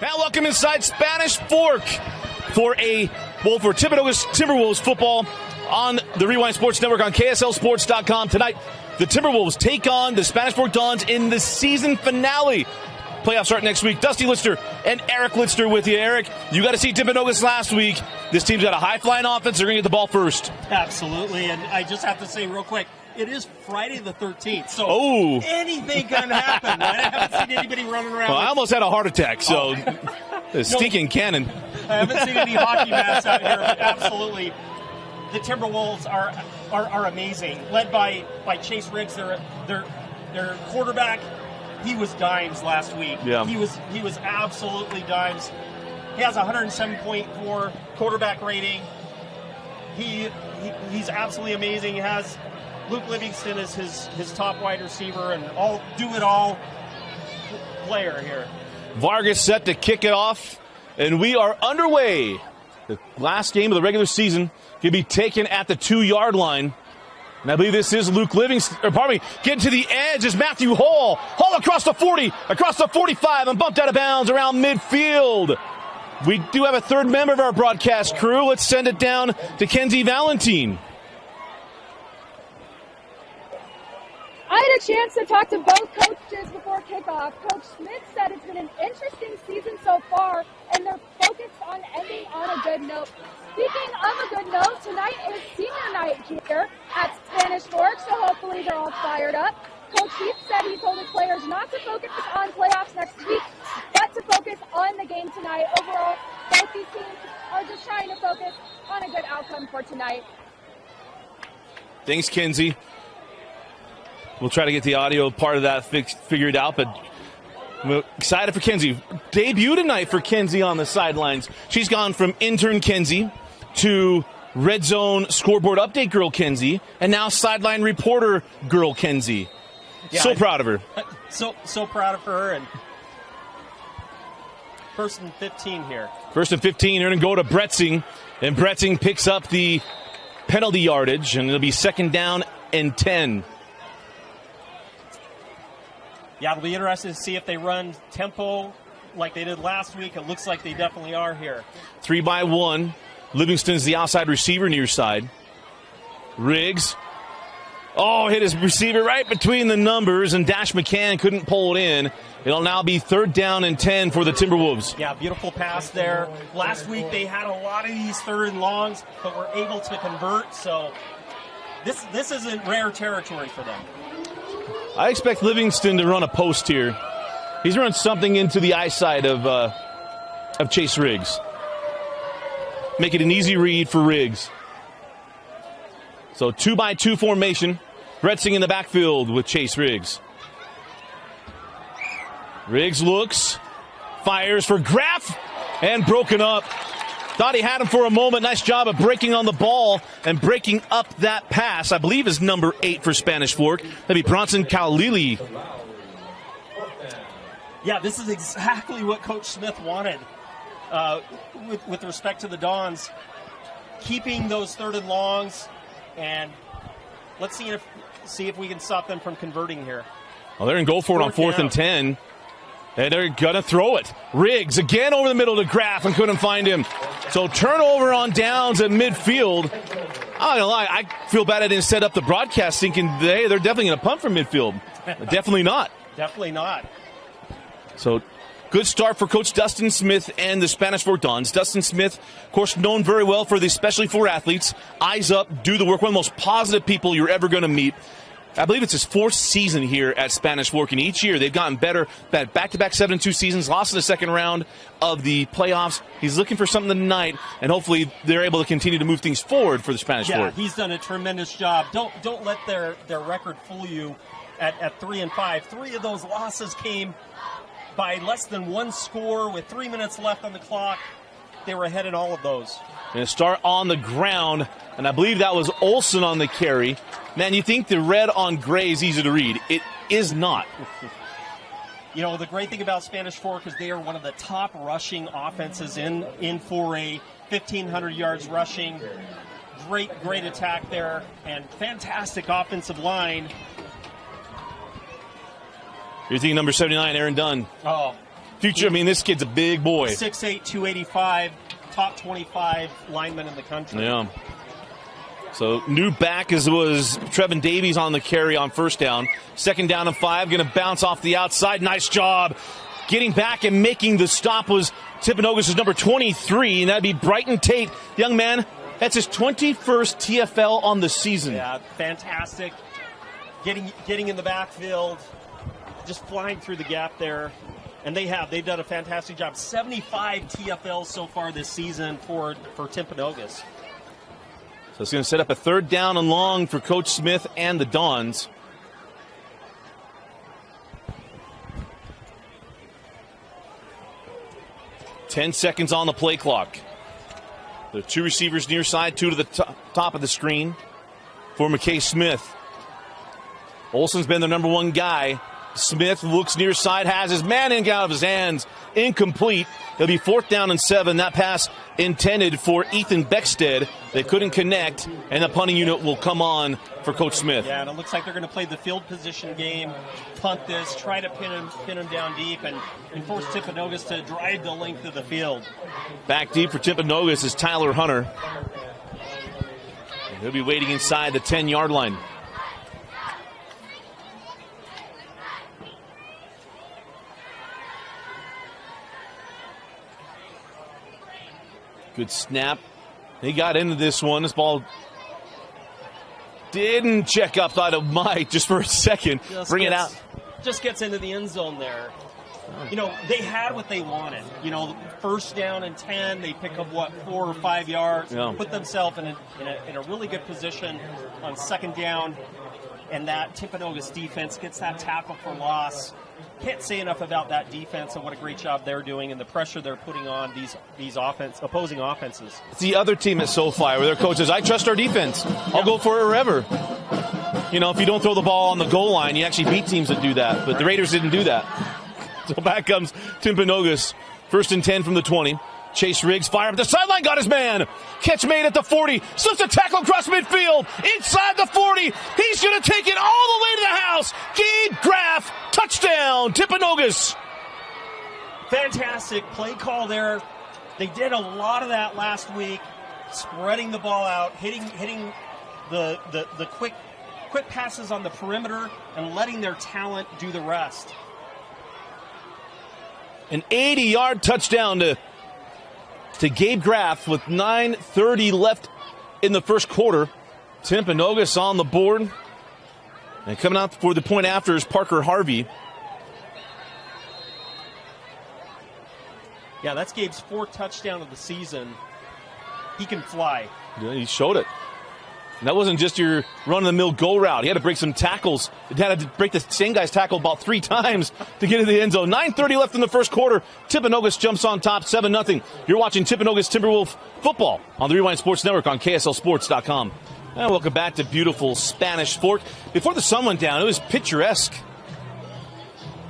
Now welcome inside Spanish Fork for Timpanogos Timberwolves football on the Rewind Sports Network on KSLSports.com. Tonight, the Timberwolves take on the Spanish Fork Dons in the season finale. Playoffs start next week. Dusty Lister and Eric Lister with you. Eric, you got to see Timpanogos last week. This team's got a high-flying offense. They're going to get the ball first. Absolutely, and I just have to say real quick, it is Friday the 13th, so anything can happen. I haven't seen anybody running around. Well, I almost had a heart attack, so stinking cannon. I haven't seen any hockey masks out here, but absolutely. The Timberwolves are amazing, led by Chase Riggs, their quarterback. He was dimes last week. Yeah. He was absolutely dimes. He has a 107.4 quarterback rating. He's absolutely amazing. He has Luke Livingston as his top wide receiver and do-it-all player here. Vargas set to kick it off, and we are underway. The last game of the regular season can be taken at the 2-yard line. And I believe this is Luke Livingston, getting to the edge is Matthew Hall. Hall across the 40, across the 45, and bumped out of bounds around midfield. We do have a third member of our broadcast crew. Let's send it down to Kenzie Valentine. I had a chance to talk to both coaches before kickoff. Coach Smith said it's been an interesting season so far, and they're focused on ending on a good note. Speaking of a good note, tonight is senior night here at Spanish Fork, so hopefully they're all fired up. Coach Heath said he told his players not to focus on playoffs next week, but to focus on the game tonight. Overall, both these teams are just trying to focus on a good outcome for tonight. Thanks, Kenzie. We'll try to get the audio part of that figured out, but I'm excited for Kenzie. Debut tonight for Kenzie on the sidelines. She's gone from intern Kenzie to Red Zone scoreboard update girl Kenzie, and now sideline reporter girl Kenzie. Yeah, so proud of her. So proud of her. And first and 15 here. First and 15, they're going to go to Bretzing, and Bretzing picks up the penalty yardage, and it'll be second down and 10. Yeah, it'll be interesting to see if they run tempo like they did last week. It looks like they definitely are here. 3-by-1. Livingston's the outside receiver near side. Riggs. Oh, hit his receiver right between the numbers, and Dash McCann couldn't pull it in. It'll now be third down and 10 for the Timberwolves. Yeah, beautiful pass there. Last week they had a lot of these third and longs, but were able to convert. So this isn't rare territory for them. I expect Livingston to run a post here. He's run something into the eyesight of Chase Riggs. Make it an easy read for Riggs. So 2-by-2 formation. Bretzing in the backfield with Chase Riggs. Riggs looks, fires for Graff, and broken up. Thought he had him for a moment. Nice job of breaking on the ball and breaking up that pass. I believe is number 8 for Spanish Fork. That'd be Bronson Kalili. Yeah, this is exactly what Coach Smith wanted with respect to the Dons. Keeping those third and longs, and let's see if we can stop them from converting here. Well, they're going to go for it on fourth and 10. And they're going to throw it. Riggs again over the middle to Graff and couldn't find him. So turnover on downs at midfield. I'm not going to lie, I feel bad I didn't set up the broadcast thinking, hey, they're definitely going to punt from midfield. Definitely not. Definitely not. So good start for Coach Dustin Smith and the Spanish Fork Dons. Dustin Smith, of course, known very well for the especially for athletes. Eyes up, do the work. One of the most positive people you're ever going to meet. I believe it's his 4th season here at Spanish Fork, and each year they've gotten better. Back-to-back 7-2 seasons, lost in the second round of the playoffs. He's looking for something tonight, and hopefully they're able to continue to move things forward for the Spanish Fork. Yeah, he's done a tremendous job. Don't let their record fool you at 3-5. 3 of those losses came by less than 1 score with 3 minutes left on the clock. They were ahead in all of those. Going to start on the ground, and I believe that was Olsen on the carry. Man, you think the red on gray is easy to read. It is not. You know, the great thing about Spanish Fork is they are one of the top rushing offenses in 4A. 1,500 yards rushing. Great attack there, and fantastic offensive line. You're thinking number 79, Aaron Dunn. Oh, Future, I mean, this kid's a big boy. 6'8", 285, top 25 lineman in the country. Yeah. So new back was Trevin Davies on the carry on first down. Second down and 5, going to bounce off the outside. Nice job. Getting back and making the stop was Timpanogos' number 23, and that'd be Brighton Tate. Young man, that's his 21st TFL on the season. Yeah, fantastic. Getting in the backfield, just flying through the gap there. And they've done a fantastic job. 75 TFLs so far this season for Timpanogos. So it's going to set up a third down and long for Coach Smith and the Dons. Ten seconds on the play clock. The two receivers near side, two to the top of the screen for McKay Smith. Olsen's been the number one guy. Smith looks near side, has his man out of his hands. Incomplete. It'll be 4th down and 7. That pass intended for Ethan Beckstead. They couldn't connect, and the punting unit will come on for Coach Smith. Yeah, and it looks like they're going to play the field position game, punt this, try to pin him down deep, and force Timpanogos to drive the length of the field. Back deep for Timpanogos is Tyler Hunter. And he'll be waiting inside the 10-yard line. Good snap. He got into this one. This ball didn't check up. Thought it might just for a second. Bring it out. Just gets into the end zone there. You know, they had what they wanted. You know, first down and 10. They pick up, 4 or 5 yards. Yeah. Put themselves in a really good position on second down. And that Timpanogos defense gets that tackle for loss. Can't say enough about that defense and what a great job they're doing and the pressure they're putting on these opposing offenses. It's the other team at SoFi where their coach says, I trust our defense. I'll go for it wherever. You know, if you don't throw the ball on the goal line, you actually beat teams that do that. But the Raiders didn't do that. So back comes Timpanogos. 1st and 10 from the 20. Chase Riggs fire up the sideline, got his man. Catch made at the 40. Slips a tackle across midfield. Inside the 40. He's going to take it all the way to the house. Gabe Graff, touchdown, Timpanogos. Fantastic play call there. They did a lot of that last week, spreading the ball out, hitting the quick passes on the perimeter and letting their talent do the rest. An 80-yard touchdown to Gabe Graff with 9:30 left in the first quarter. Timpanogos on the board. And coming out for the point after is Parker Harvey. Yeah, that's Gabe's 4th touchdown of the season. He can fly. Yeah, he showed it. And that wasn't just your run-of-the-mill go route. He had to break some tackles. He had to break the same guy's tackle about 3 times to get into the end zone. 9:30 left in the first quarter. Timpanogos jumps on top, 7-0. You're watching Timpanogos Timberwolves football on the Rewind Sports Network on KSLSports.com. And welcome back to beautiful Spanish Fork. Before the sun went down, it was picturesque.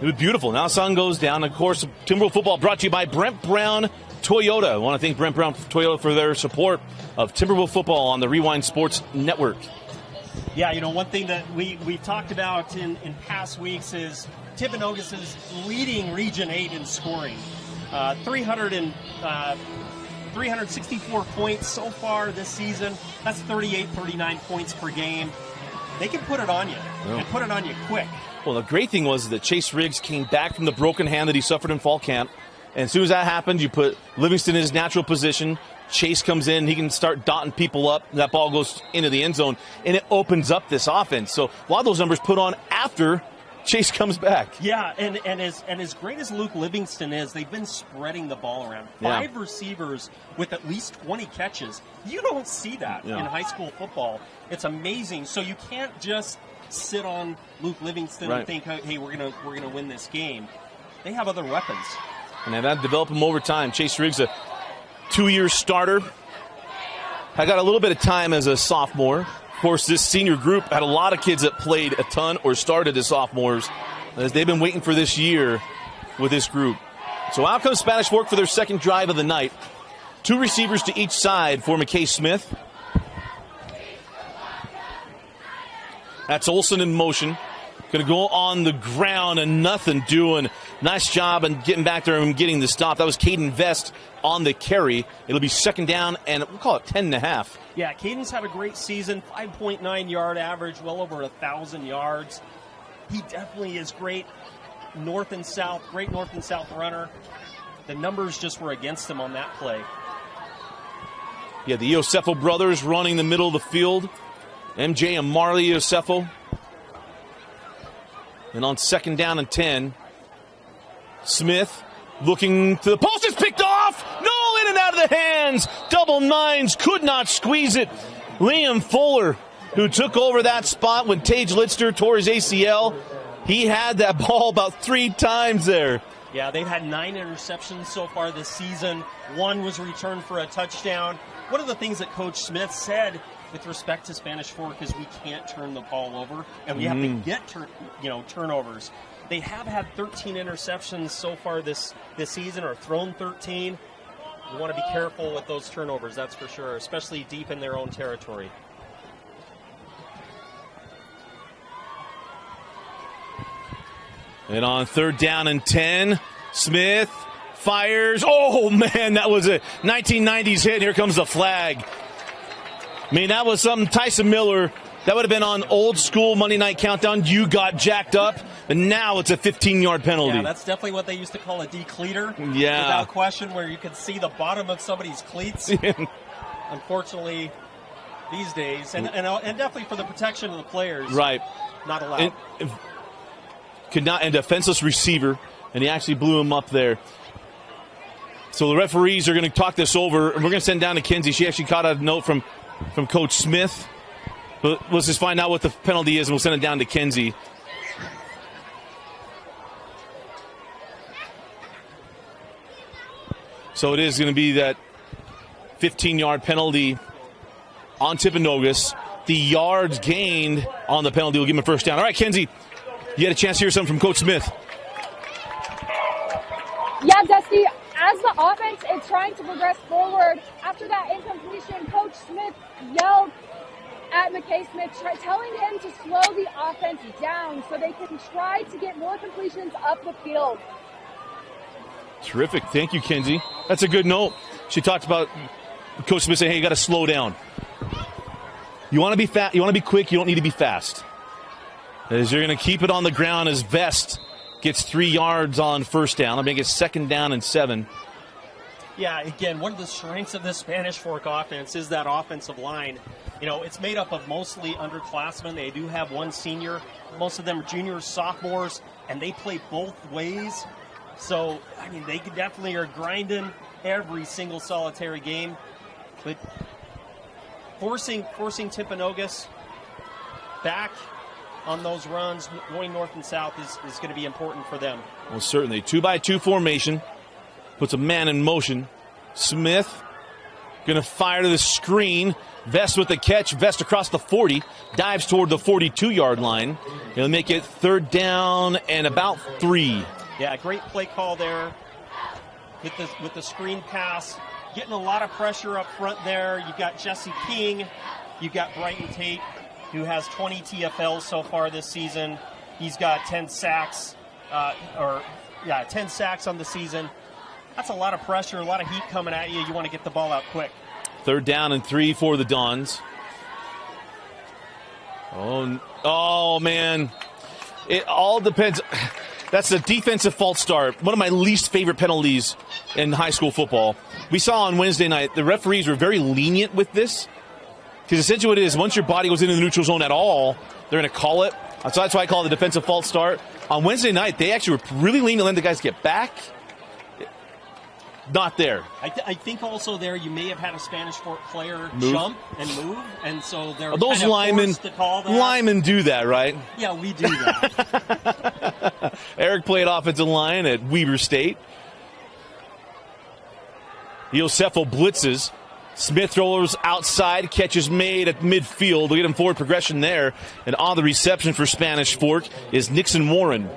It was beautiful. Now the sun goes down. Of course, Timberwolves football brought to you by Brent Brown Toyota. I want to thank Brent Brown Toyota for their support of Timberwolves football on the Rewind Sports Network. Yeah, you know, one thing that we talked about in past weeks is Timpanogos is leading Region 8 in scoring. 364 points so far this season. That's 39 points per game. They can put it on you. Yeah. And put it on you quick. Well, the great thing was that Chase Riggs came back from the broken hand that he suffered in fall camp. And as soon as that happened, you put Livingston in his natural position. Chase comes in. He can start dotting people up. That ball goes into the end zone, and it opens up this offense. So a lot of those numbers put on after Chase comes back. Yeah, and as great as Luke Livingston is, they've been spreading the ball around. 5 receivers with at least 20 catches. You don't see that in high school football. It's amazing. So you can't just sit on Luke Livingston and think, hey, we're gonna win this game. They have other weapons. And they've had to develop him over time. Chase Riggs, a 2-year starter. I got a little bit of time as a sophomore. Of course, this senior group had a lot of kids that played a ton or started as sophomores, as they've been waiting for this year with this group. So out comes Spanish Fork for their second drive of the night. 2 receivers to each side for McKay Smith. That's Olsen in motion. Going to go on the ground and nothing doing. Nice job and getting back there and getting the stop. That was Caden Vest on the carry. It'll be second down, and we'll call it 10.5. Yeah, Caden's had a great season, 5.9 yard average, well over 1,000 yards. He definitely is great north and south runner. The numbers just were against him on that play. Yeah, the Iosefo brothers running the middle of the field. MJ and Marley Iosefo. And on second down and 10, Smith looking to the post. It's picked off. No, in and out of the hands. Double nines could not squeeze it. Liam Fuller, who took over that spot when Tage Litster tore his ACL, he had that ball about 3 times there. Yeah, they've had 9 interceptions so far this season. 1 was returned for a touchdown. One of the things that Coach Smith said with respect to Spanish Fork is we can't turn the ball over, and we have to get turnovers. They have had 13 interceptions so far this season, or thrown 13. You want to be careful with those turnovers, that's for sure, especially deep in their own territory. And on third down and 10, Smith fires. Oh, man, that was a 1990s hit. Here comes the flag. I mean, that was something. Tyson Miller, that would have been on old school Monday Night Countdown. You got jacked up, and now it's a 15-yard penalty. Yeah, that's definitely what they used to call a decleater. Yeah. Without question, where you could see the bottom of somebody's cleats. Unfortunately, these days, and definitely for the protection of the players, right, not allowed. And defenseless receiver, and he actually blew him up there. So the referees are going to talk this over, and we're going to send down to Kinsey. She actually caught a note from Coach Smith. But let's just find out what the penalty is, and we'll send it down to Kinsey. So it is going to be that 15-yard penalty on Timpanogos. The yards gained on the penalty will give him a first down. All right, Kinsey, you had a chance to hear something from Coach Smith. Yeah, Dusty, as the offense is trying to progress forward, after that incompletion, Coach Smith yelled at McKay Smith, telling him to slow the offense down so they can try to get more completions up the field. Terrific. Thank you, Kinsey. That's a good note. She talked about Coach Smith saying, hey, you got to slow down. You want to be fast. You want to be quick. You don't need to be fast. As you're going to keep it on the ground as Vest gets 3 yards on first down. I think it's second down and 7. Yeah, again, one of the strengths of this Spanish Fork offense is that offensive line. You know, it's made up of mostly underclassmen. They do have one senior. Most of them are juniors, sophomores, and they play both ways. So, I mean, they definitely are grinding every single solitary game. But forcing Timpanogos back on those runs, going north and south, is going to be important for them. Well, certainly. 2-by-2 formation. Puts a man in motion. Smith going to fire to the screen. Vest with the catch. Vest across the 40. Dives toward the 42-yard line. He'll make it third down and about 3. Yeah, great play call there with the screen pass. Getting a lot of pressure up front there. You've got Jesse King. You've got Brighton Tate, who has 20 TFLs so far this season. He's got 10 sacks, 10 sacks on the season. That's a lot of pressure, a lot of heat coming at you. You want to get the ball out quick. Third down and 3 for the Dons. Oh man. It all depends. That's a defensive false start. One of my least favorite penalties in high school football. We saw on Wednesday night, the referees were very lenient with this. Because essentially what it is, once your body goes into the neutral zone at all, they're going to call it. So that's why I call it the defensive false start. On Wednesday night, they actually were really lenient to let the guys get back. Not there. I think also there you may have had a Spanish Fork player jump and move, and so they're those kind of linemen, forced to call that. Linemen do that, right? Yeah, we do that. Eric played offensive line at Weber State. Iosefo blitzes. Smith throws outside, catches made at midfield. We'll get him forward progression there. And on the reception for Spanish Fork is Nixon Warren.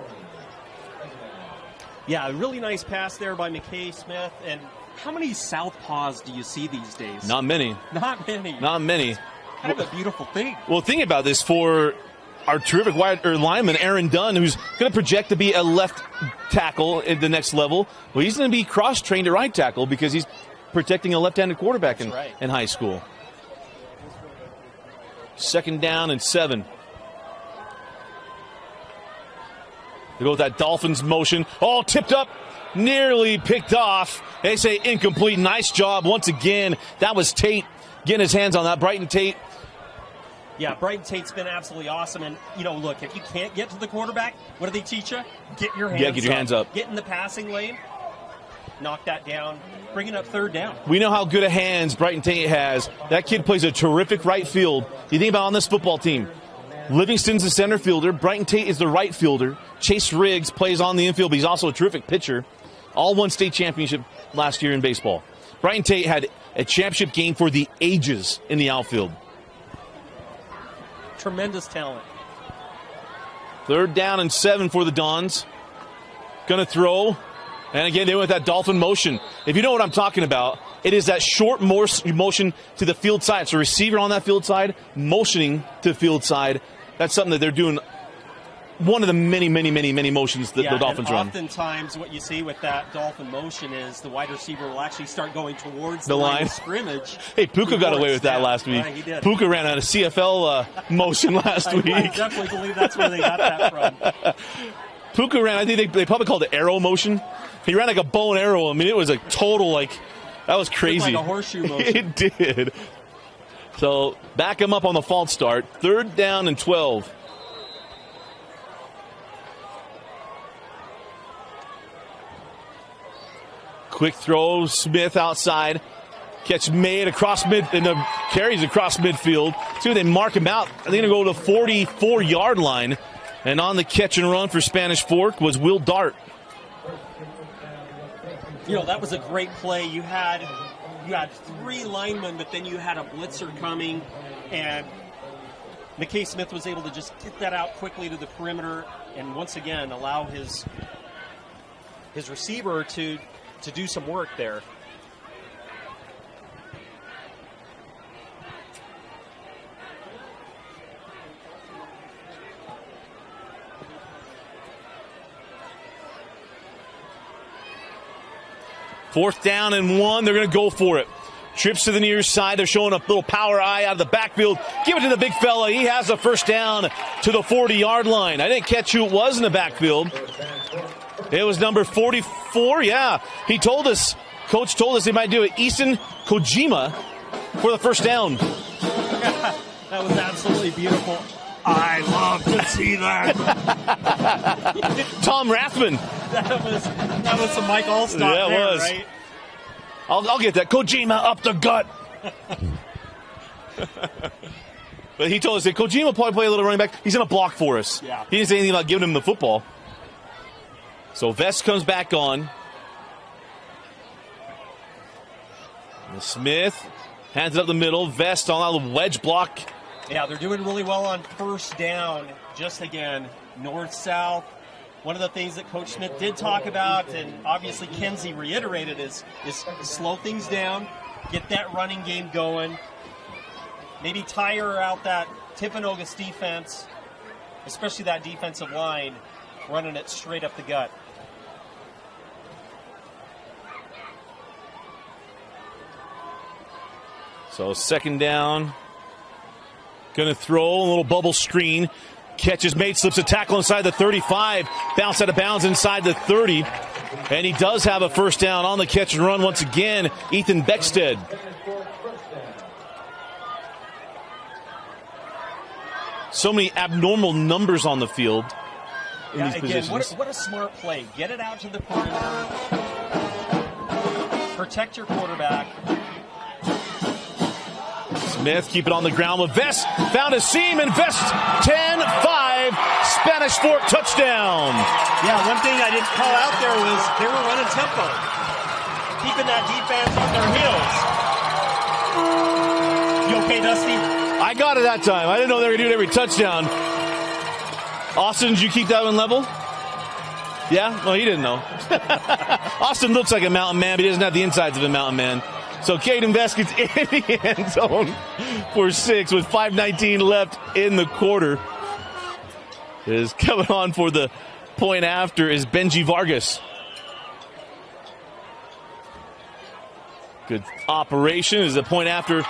Yeah, a really nice pass there by McKay Smith. And how many southpaws do you see these days? Not many. Not many. Not many. It's kind of a beautiful thing. Well, think about this. For our terrific lineman, Aaron Dunn, who's going to project to be a left tackle at the next level. Well, he's going to be cross-trained at right tackle because he's protecting a left-handed quarterback in high school. 2nd down and 7. They go with that Dolphins motion. Oh, tipped up, nearly picked off. They say incomplete. Nice job once again. That was Tate getting his hands on that. Brighton Tate. Yeah, Brighton Tate's been absolutely awesome. And, look, if you can't get to the quarterback, what do they teach you? Get your hands up. Get in the passing lane. Knock that down. Bring it up 3rd down. We know how good a hands Brighton Tate has. That kid plays a terrific right field. You think about on this football team. Livingston's the center fielder. Brighton Tate is the right fielder. Chase Riggs plays on the infield, but he's also a terrific pitcher. All won state championship last year in baseball. Brighton Tate had a championship game for the ages in the outfield. Tremendous talent. 3rd down and 7 for the Dons. Going to throw. And again, they went with that dolphin motion. If you know what I'm talking about, it is that short motion to the field side. So receiver on that field side, motioning to the field side. That's something that they're doing. One of the many motions that the Dolphins run. Oftentimes what you see with that dolphin motion is the wide receiver will actually start going towards the line of scrimmage. Hey, Puka got away with that last week. He did. Puka ran out of CFL motion last week. I definitely believe that's where they got that from. Puka ran, I think they probably called it arrow motion. He ran like a bow and arrow. I mean, it was a total, that was crazy. Like a horseshoe motion. It did. So, back him up on the false start. 3rd down and 12. Quick throw, Smith outside. Catch made across carries across midfield. See, they mark him out. They're going to go to the 44-yard line. And on the catch and run for Spanish Fork was Will Dart. That was a great play. You had 3 linemen, but then you had a blitzer coming, and McKay Smith was able to just get that out quickly to the perimeter, and once again allow his receiver to do some work there. Fourth down and 1. They're going to go for it. Trips to the near side. They're showing a little power eye out of the backfield. Give it to the big fella. He has a first down to the 40-yard line. I didn't catch who it was in the backfield. It was number 44. Yeah, Coach told us he might do it. Easton Kojima for the first down. That was absolutely beautiful. I love to see that. Tom Rathman. That was some Mike Allstott yeah, there, was. Right? I'll get that. Kojima up the gut. But he told us that Kojima will probably play a little running back. He's going to block for us. Yeah. He didn't say anything about giving him the football. So Vest comes back on. And Smith hands it up the middle. Vest on the wedge block. Yeah, they're doing really well on first down. Just again, north-south. One of the things that Coach Smith did talk about, and obviously Kenzie reiterated, is slow things down, get that running game going, maybe tire out that Timpanogos defense, especially that defensive line, running it straight up the gut. So 2nd down. Going to throw a little bubble screen. Catch is made, slips a tackle inside the 35. Bounce out of bounds inside the 30. And he does have a first down on the catch and run once again. Ethan Beckstead. So many abnormal numbers on the field in these positions. What a smart play. Get it out to the perimeter. Protect your quarterback. Smith keep it on the ground with Vest. Found a seam and Vest 10-5. Spanish Fork touchdown. Yeah, one thing I didn't call out there was they were running tempo. Keeping that defense on their heels. You okay, Dusty? I got it that time. I didn't know they were going to do it every touchdown. Austin, did you keep that one level? Yeah? No, he didn't know. Austin looks like a mountain man, but he doesn't have the insides of a mountain man. So Caden Vest gets in the end zone for 6 with 5:19 left in the quarter. is coming on for the point after is Benji Vargas. Good operation as the point after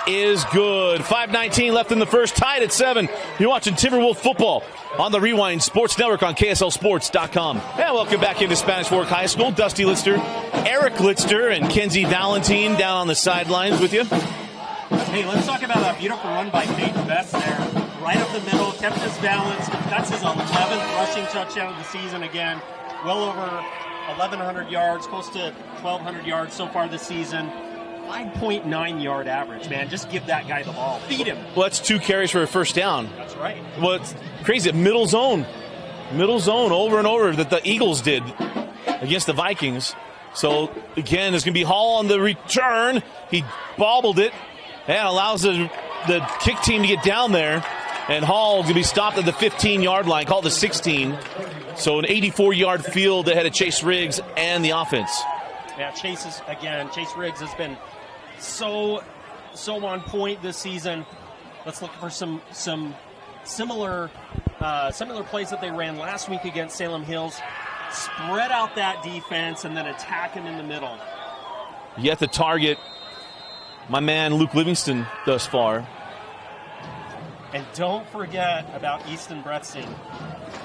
is good. 5:19 left in the first, tied at 7. You're watching Timberwolf football on the Rewind Sports Network on KSLSports.com. And welcome back into Spanish Fork High School. Dusty Litster, Eric Litster, and Kenzie Valentine down on the sidelines with you. Hey, let's talk about a beautiful run by Peyton Best there. Right up the middle, kept his balance. That's his 11th rushing touchdown of the season again. Well over 1,100 yards, close to 1,200 yards so far this season. 5.9 yard average, man. Just give that guy the ball. Feed him. Well, that's 2 carries for a first down. That's right. Well, it's crazy. Middle zone over and over that the Eagles did against the Vikings. So, again, it's going to be Hall on the return. He bobbled it and allows the kick team to get down there. And Hall going to be stopped at the 15-yard line, called the 16. So an 84-yard field ahead of Chase Riggs and the offense. Yeah, Chase Riggs has been so on point this season. Let's look for some similar plays that they ran last week against Salem Hills. Spread out that defense and then attack him in the middle. Yet the target, my man Luke Livingston thus far. And don't forget about Easton Bretzing.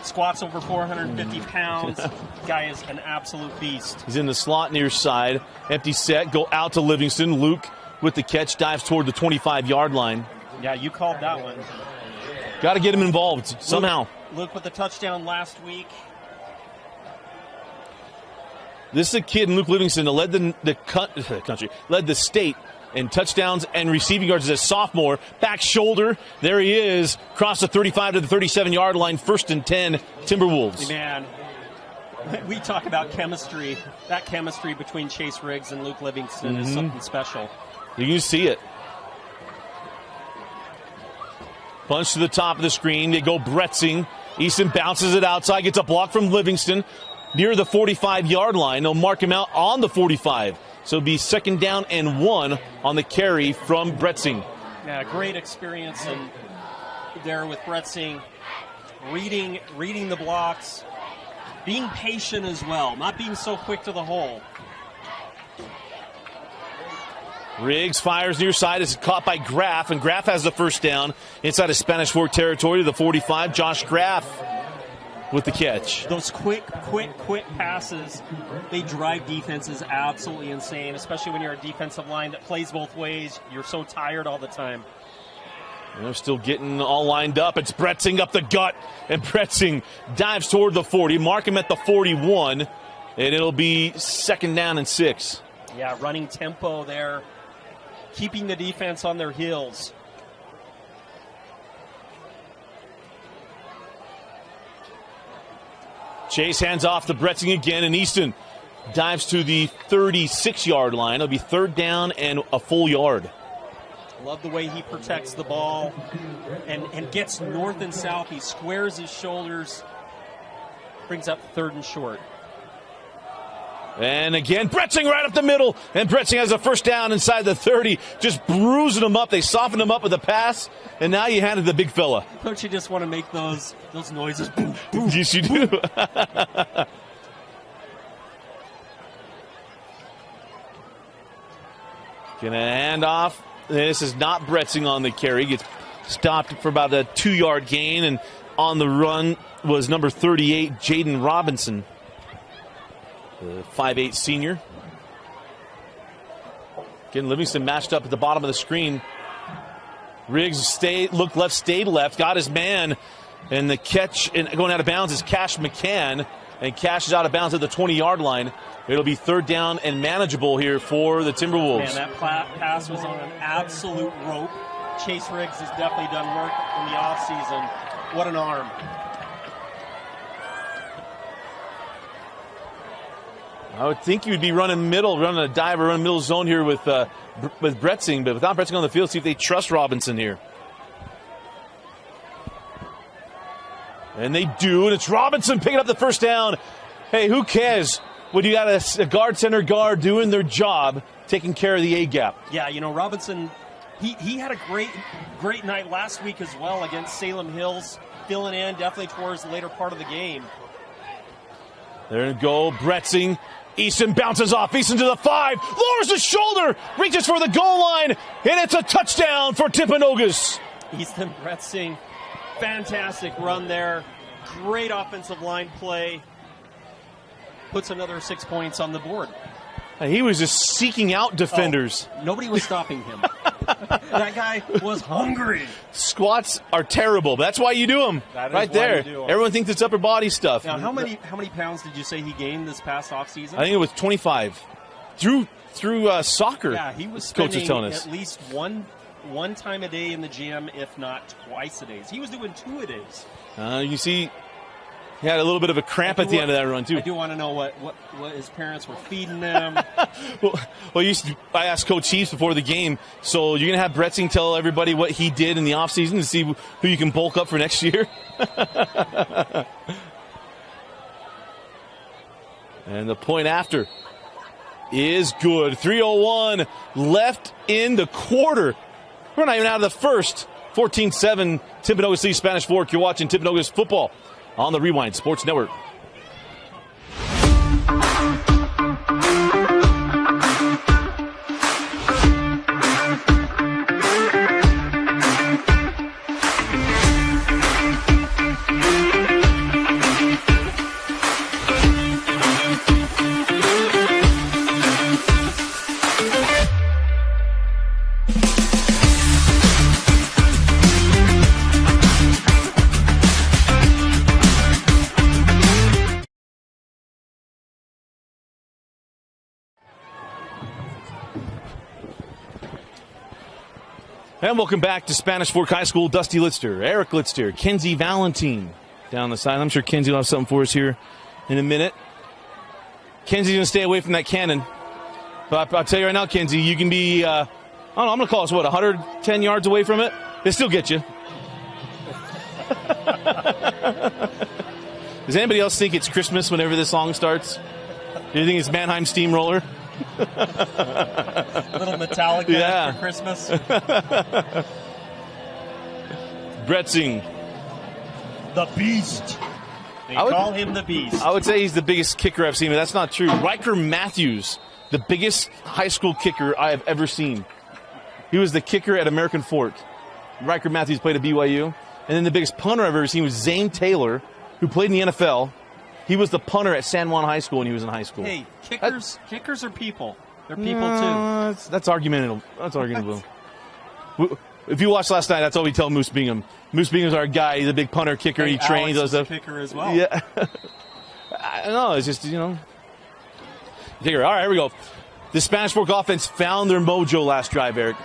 Squats over 450 pounds. Guy is an absolute beast. He's in the slot near side. Empty set. Go out to Livingston. Luke with the catch. Dives toward the 25-yard line. Yeah, you called that one. Got to get him involved somehow. Luke with the touchdown last week. This is a kid in Luke Livingston that led the state in touchdowns and receiving yards as a sophomore. Back shoulder. There he is. Cross the 35 to the 37-yard line. 1st and 10, Timberwolves. Man, we talk about chemistry. That chemistry between Chase Riggs and Luke Livingston is something special. You can see it. Punch to the top of the screen. They go Bretzing. Easton bounces it outside. Gets a block from Livingston near the 45-yard line. They'll mark him out on the 45. So it'll be 2nd down and 1 on the carry from Bretzing. Yeah, great experience there with Bretzing. Reading the blocks. Being patient as well. Not being so quick to the hole. Riggs fires near side. It's caught by Graff, and Graff has the first down inside of Spanish Fork territory to the 45. Josh Graff with the catch. Those quick passes, they drive defenses absolutely insane, especially when you're a defensive line that plays both ways. You're so tired all the time. And they're still getting all lined up. It's Bretzing up the gut, and Bretzing dives toward the 40. Mark him at the 41, and it'll be 2nd down and 6. Yeah, running tempo there, keeping the defense on their heels. Chase hands off to Bretzing again, and Easton dives to the 36-yard line. It'll be 3rd down and a full yard. Love the way he protects the ball and gets north and south. He squares his shoulders, brings up 3rd and short. And again, Bretzing right up the middle, and Bretzing has a first down inside the 30, just bruising him up. They softened him up with a pass, and now you handed the big fella. Don't you just want to make those noises? Boom, boom, yes, you do. Gonna hand off. This is not Bretzing on the carry. Gets stopped for about a 2-yard gain, and on the run was number 38, Jaden Robinson, the 5'8 senior. Again, Livingston matched up at the bottom of the screen. Riggs looked left, stayed left, got his man, and the catch and going out of bounds is Cash McCann, and Cash is out of bounds at the 20-yard line. It'll be 3rd down and manageable here for the Timberwolves. Man, that pass was on an absolute rope. Chase Riggs has definitely done work in the offseason. What an arm. I would think you would be running a dive or running middle zone here with Bretzing, but without Bretzing on the field, see if they trust Robinson here. And they do, and it's Robinson picking up the first down. Hey, who cares when you got a guard center guard doing their job, taking care of the A-gap? Yeah, Robinson, he had a great night last week as well against Salem Hills. filling in definitely towards the later part of the game. There you go, Bretzing. Easton bounces off. Easton to the 5. Lowers his shoulder. Reaches for the goal line. And it's a touchdown for Timpanogos. Easton Bretzing. Fantastic run there. Great offensive line play. Puts another 6 points on the board. He was just seeking out defenders. Nobody was stopping him. That guy was hungry. Squats are terrible. That's why you do them. That is right why there. you do 'em. Everyone thinks it's upper body stuff. Now, how many pounds did you say he gained this past offseason? I think it was 25. Through soccer. Yeah, he was Coach was spending telling us. at least one time a day in the gym, if not twice a day. He was doing 2 a days. You see, he had a little bit of a cramp at the end of that run, too. I do want to know what his parents were feeding them. well, I asked Coach Chiefs before the game, so you're going to have Bretzing tell everybody what he did in the offseason to see who you can bulk up for next year? And the point after is good. 3:01 left in the quarter. We're not even out of the first. 14-7, Timpanogos leads Spanish Fork. You're watching Timpanogos football on the Rewind Sports Network. And welcome back to Spanish Fork High School. Dusty Litster, Eric Litster, Kenzie Valentine down the side. I'm sure Kenzie will have something for us here in a minute. Kenzie's going to stay away from that cannon. But I'll tell you right now, Kenzie, you can be, I don't know, I'm going to call us, 110 yards away from it? They still get you. Does anybody else think it's Christmas whenever this song starts? Do you think it's Mannheim Steamroller? Little Metallica for Christmas. Bretzing. The Beast. They call him the Beast. I would say he's the biggest kicker I've seen, but that's not true. Riker Matthews, the biggest high school kicker I have ever seen. He was the kicker at American Fork. Riker Matthews played at BYU. And then the biggest punter I've ever seen was Zane Taylor, who played in the NFL. He was the punter at San Juan High School when he was in high school. Hey, kickers are people. They're people too. That's argumentable. That's arguable. If you watched last night, that's all we tell Moose Bingham. Moose Bingham's our guy. He's a big punter, kicker. He trains Alex those is stuff. a kicker as well. Yeah. I don't know. It's just, Kicker. All right, here we go. The Spanish Fork offense found their mojo last drive, Eric.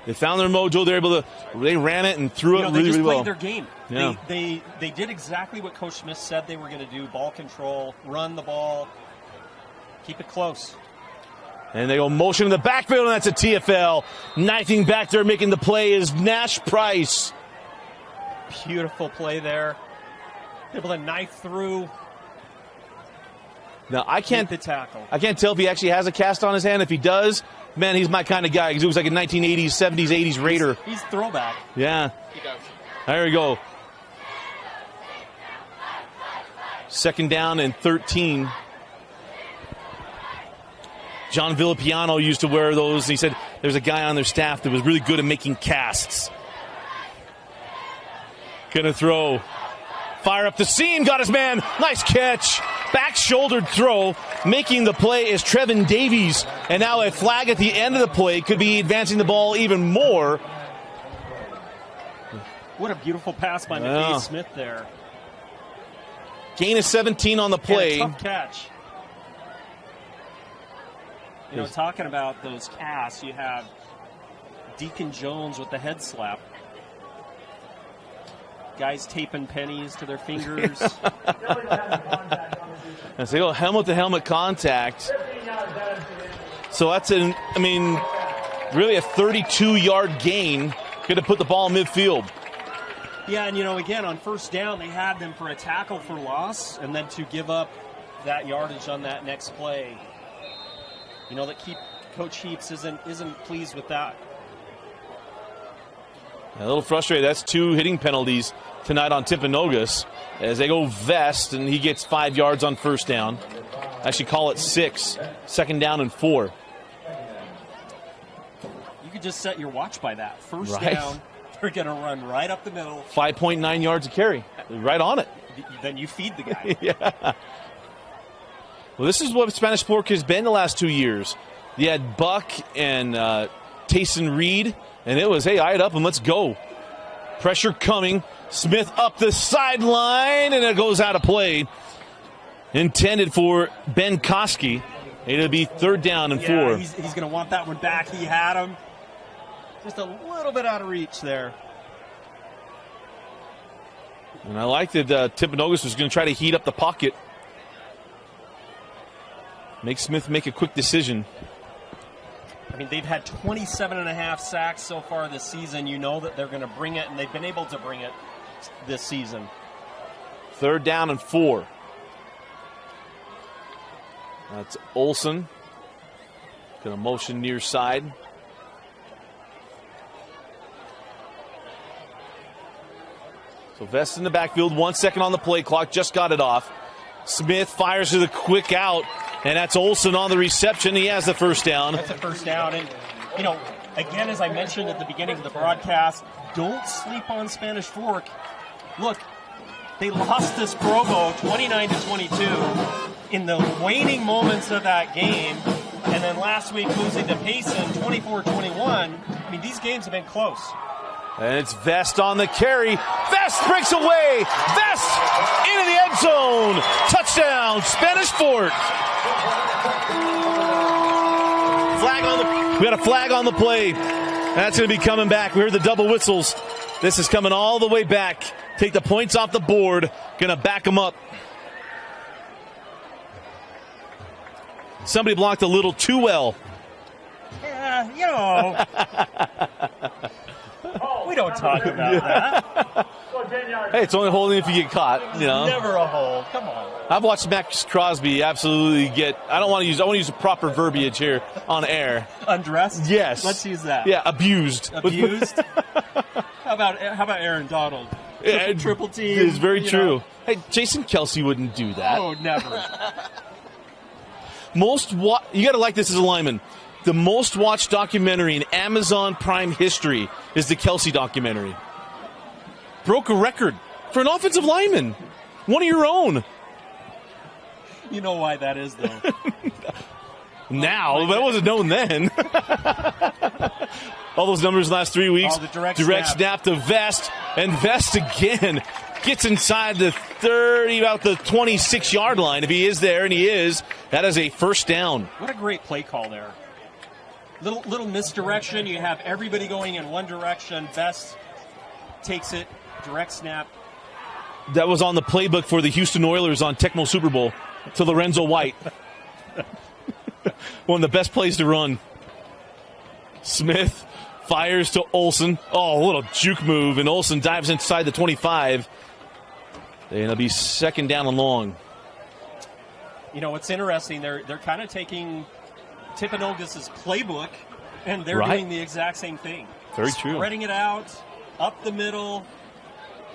They found their mojo. They ran it and threw it really, really well. They just played their game. Yeah. They did exactly what Coach Smith said they were going to do. Ball control, run the ball, keep it close. And they go motion in the backfield, and that's a TFL. Knifing back there, making the play is Nash Price. Beautiful play there. Able to knife through. Now, I can't tackle. I can't tell if he actually has a cast on his hand. If he does, man, he's my kind of guy. He looks like a 1980s, 70s, 80s Raider. He's throwback. Yeah. He does. There we go. 2nd down and 13. John Villapiano used to wear those. He said there's a guy on their staff that was really good at making casts. Gonna throw. Fire up the seam. Got his man. Nice catch. Back-shouldered throw. Making the play is Trevin Davies. And now a flag at the end of the play could be advancing the ball even more. What a beautiful pass by McKay Smith there. Gain of 17 on the play. Tough catch. Talking about those casts, you have Deacon Jones with the head slap. Guys taping pennies to their fingers. And so helmet-to-helmet contact. So that's really a 32-yard gain. Going to put the ball in midfield. Yeah, and again, on 1st down, they had them for a tackle for loss, and then to give up that yardage on that next play. That Coach Heaps isn't pleased with that. A little frustrated. That's 2 hitting penalties tonight on Timpanogos as they go vest, and he gets 5 yards on first down. Actually, call it 6. Second down and 4. You could just set your watch by that. First right. down, they're going to run right up the middle. 5.9 yards a carry. Right on it. Then you feed the guy. Yeah. Well, this is what Spanish Fork has been the last 2 years. You had Buck and Tayson Reed, and it was, hey, eye it up and let's go. Pressure coming. Smith up the sideline, and it goes out of play. Intended for Ben Koski. It'll be third down and 4. He's going to want that one back. He had him. Just a little bit out of reach there. And I like that Timpanogos was going to try to heat up the pocket. Make Smith make a quick decision. I mean, they've had 27.5 sacks so far this season. You know that they're going to bring it, and they've been able to bring it this season. Third down and 4. That's Olsen. Going to motion near side. So Vest in the backfield, 1 second on the play clock, just got it off. Smith fires to the quick out, and that's Olsen on the reception. He has the first down. That's a first down. And, you know, again, as I mentioned at the beginning of the broadcast, don't sleep on Spanish Fork. Look, they lost this Provo 29-22 in the waning moments of that game. And then last week losing to Payson 24-21. I mean, these games have been close. And it's Vest on the carry. Vest breaks away. Vest into the end zone. Touchdown, Spanish Fork. We got a flag on the play. That's going to be coming back. We heard the double whistles. This is coming all the way back. Take the points off the board. Going to back them up. Somebody blocked a little too well. Yeah, you know. We don't talk about that. Hey, it's only holding if you get caught. You know, never a hold. Come on. I've watched Max Crosby absolutely get. I want to use the proper verbiage here on air. Undressed? Yes. Let's use that. Yeah, abused. Abused. How about Aaron Donald? Triple team. It's very true. Hey, Jason Kelsey wouldn't do that. Oh, never. You got to like this as a lineman. The most watched documentary in Amazon Prime history is the Kelsey documentary. Broke a record for an offensive lineman. One of your own. You know why that is, though. Now, that wasn't known then. All those numbers last 3 weeks. The direct snap to Vest. And Vest again gets inside the 30, about the 26-yard line. If he is there, and he is, that is a first down. What a great play call there. Little misdirection. You have everybody going in one direction. Vest takes it, direct snap. That was on the playbook for the Houston Oilers on Tecmo Super Bowl to Lorenzo White. One of the best plays to run. Smith fires to Olsen. Oh, a little juke move, and Olsen dives inside the 25. And it'll be second down and long. You know, what's interesting, they're kind of taking Timpanogos' playbook, and they're doing the exact same thing. Very true. Spreading it out, up the middle,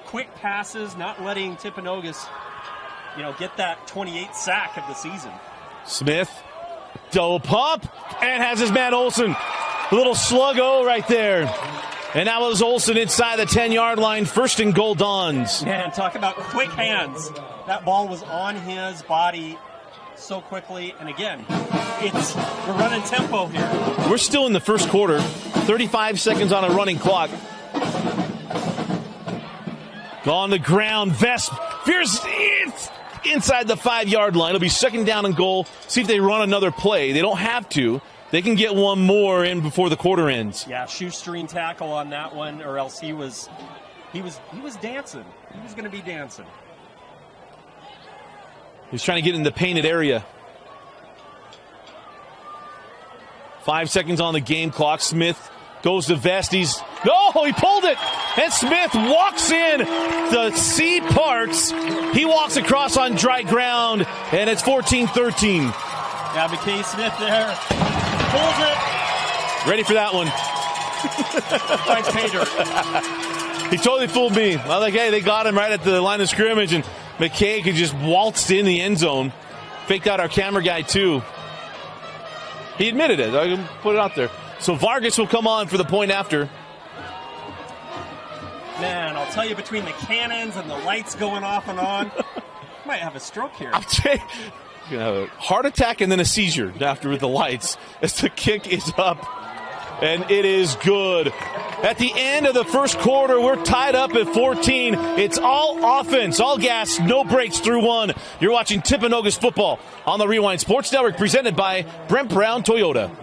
quick passes, not letting Timpanogos, get that 28th sack of the season. Smith, double pump, and has his man Olsen. A little sluggo right there. And that was Olsen inside the 10-yard line. First and goal, Dons. Man, talk about quick hands. That ball was on his body so quickly. And again, we're running tempo here. We're still in the first quarter. 35 seconds on a running clock. On the ground, Vest fierce inside the 5-yard line. It'll be second down and goal. See if they run another play. They don't have to. They can get one more in before the quarter ends. Yeah, shoestring tackle on that one, or else he was dancing. He was going to be dancing. He's trying to get in the painted area. 5 seconds on the game clock. Smith goes to Vest. He pulled it. And Smith walks in. The C parks. He walks across on dry ground. And it's 14-13. Yeah, McKay Smith there. Pulls it. Ready for that one. Finds pay dirt. He totally fooled me. I was like, hey, they got him right at the line of scrimmage, and McKay could just waltz in the end zone. Faked out our camera guy, too. He admitted it. I can put it out there. So Vargas will come on for the point after. Man, I'll tell you, between the cannons and the lights going off and on, might have a stroke here. I'll tell you, you're going to have a heart attack and then a seizure after with the lights as the kick is up. And it is good. At the end of the first quarter, we're tied up at 14. It's all offense, all gas, no breaks through one. You're watching Timpanogos football on the Rewind Sports Network, presented by Brent Brown Toyota.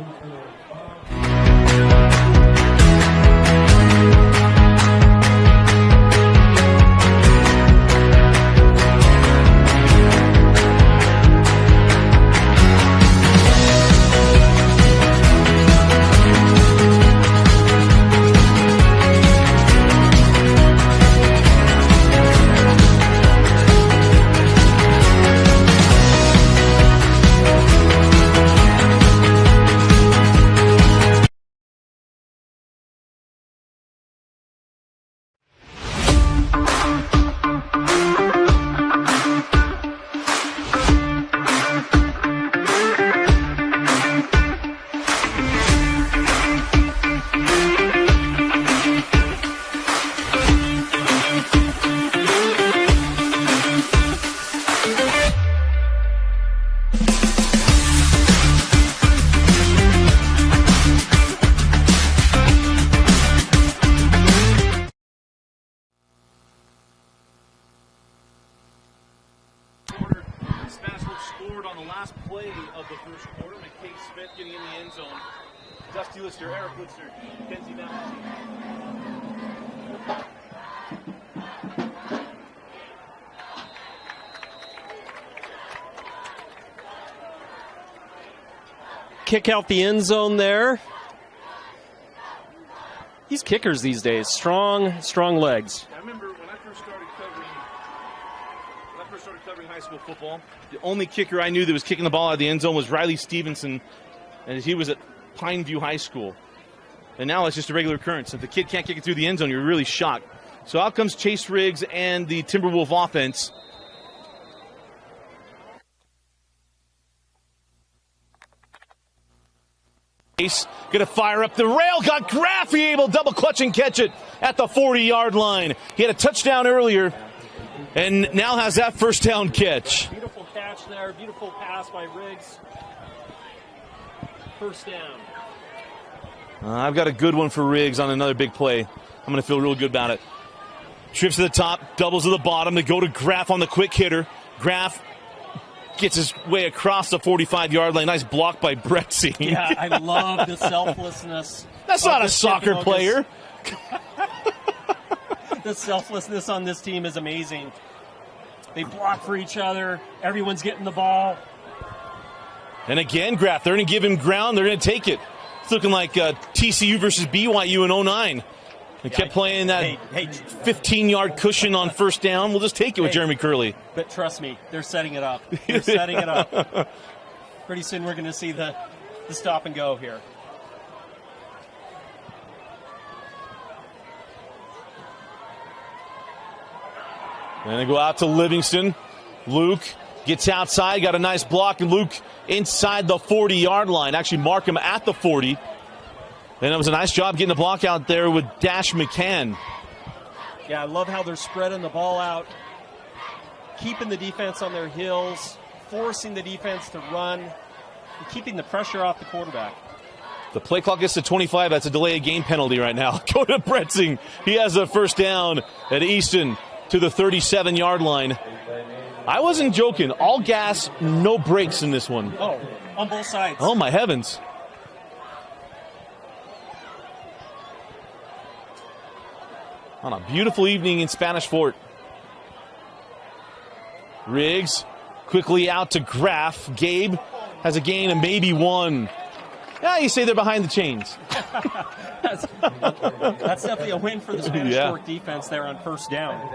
Dusty Lister, Eric Lister, Kenzie Matthews. Kick out the end zone there. These kickers these days, strong legs. I remember when I first started covering high school football, the only kicker I knew that was kicking the ball out of the end zone was Riley Stevenson, and he was at Pineview High School. And now it's just a regular occurrence. If the kid can't kick it through the end zone, you're really shocked. So out comes Chase Riggs and the Timberwolf offense. Chase going to fire up the rail. Got Graffy able to double clutch and catch it at the 40-yard line. He had a touchdown earlier and now has that first down catch. Beautiful catch there. Beautiful pass by Riggs. First down. I've got a good one for Riggs on another big play. I'm going to feel real good about it. Trips to the top, doubles to the bottom. They go to Graff on the quick hitter. Graff gets his way across the 45-yard line. Nice block by Bretzi. Yeah, I love the selflessness. That's not a soccer player. The selflessness on this team is amazing. They block for each other. Everyone's getting the ball. And again, Graff, they're going to give him ground. They're going to take it. It's looking like TCU versus BYU in 09. They kept playing that 15-yard cushion on first down. We'll just take it with Jeremy Curley. But trust me, they're setting it up. They're setting it up. Pretty soon we're going to see the stop and go here. And they go out to Livingston. Luke gets outside, got a nice block, and Luke inside the 40-yard line. Actually mark him at the 40. And it was a nice job getting the block out there with Dash McCann. Yeah, I love how they're spreading the ball out, keeping the defense on their heels, forcing the defense to run, and keeping the pressure off the quarterback. The play clock gets to 25. That's a delay of game penalty right now. Go to Bretzing. He has a first down at Easton to the 37-yard line. I wasn't joking. All gas, no brakes in this one. Oh, on both sides. Oh, my heavens. On a beautiful evening in Spanish Fort. Riggs quickly out to Graff. Gabe has a gain of maybe one. Yeah, you say they're behind the chains. That's definitely a win for the Spanish Fort defense there on first down.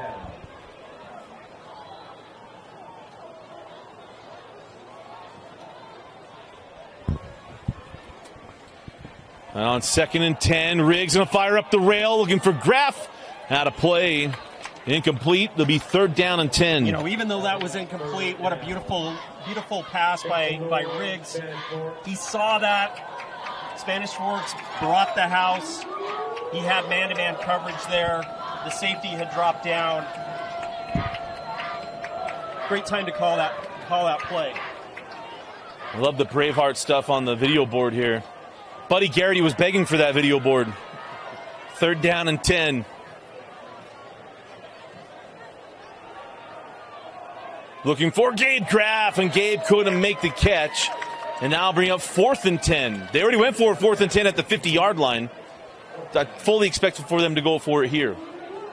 And on 2nd and 10, Riggs going to fire up the rail, looking for Graff. Out of play. Incomplete. They'll be 3rd down and 10. You know, even though that was incomplete, what a beautiful, beautiful pass by Riggs. He saw that. Spanish Forks brought the house. He had man-to-man coverage there. The safety had dropped down. Great time to call that play. I love the Braveheart stuff on the video board here. Buddy Garrity was begging for that video board. 3rd down and 10. Looking for Gabe Graff, and Gabe couldn't make the catch. And now bring up 4th and 10. They already went for 4th and 10 at the 50-yard line. I fully expected for them to go for it here.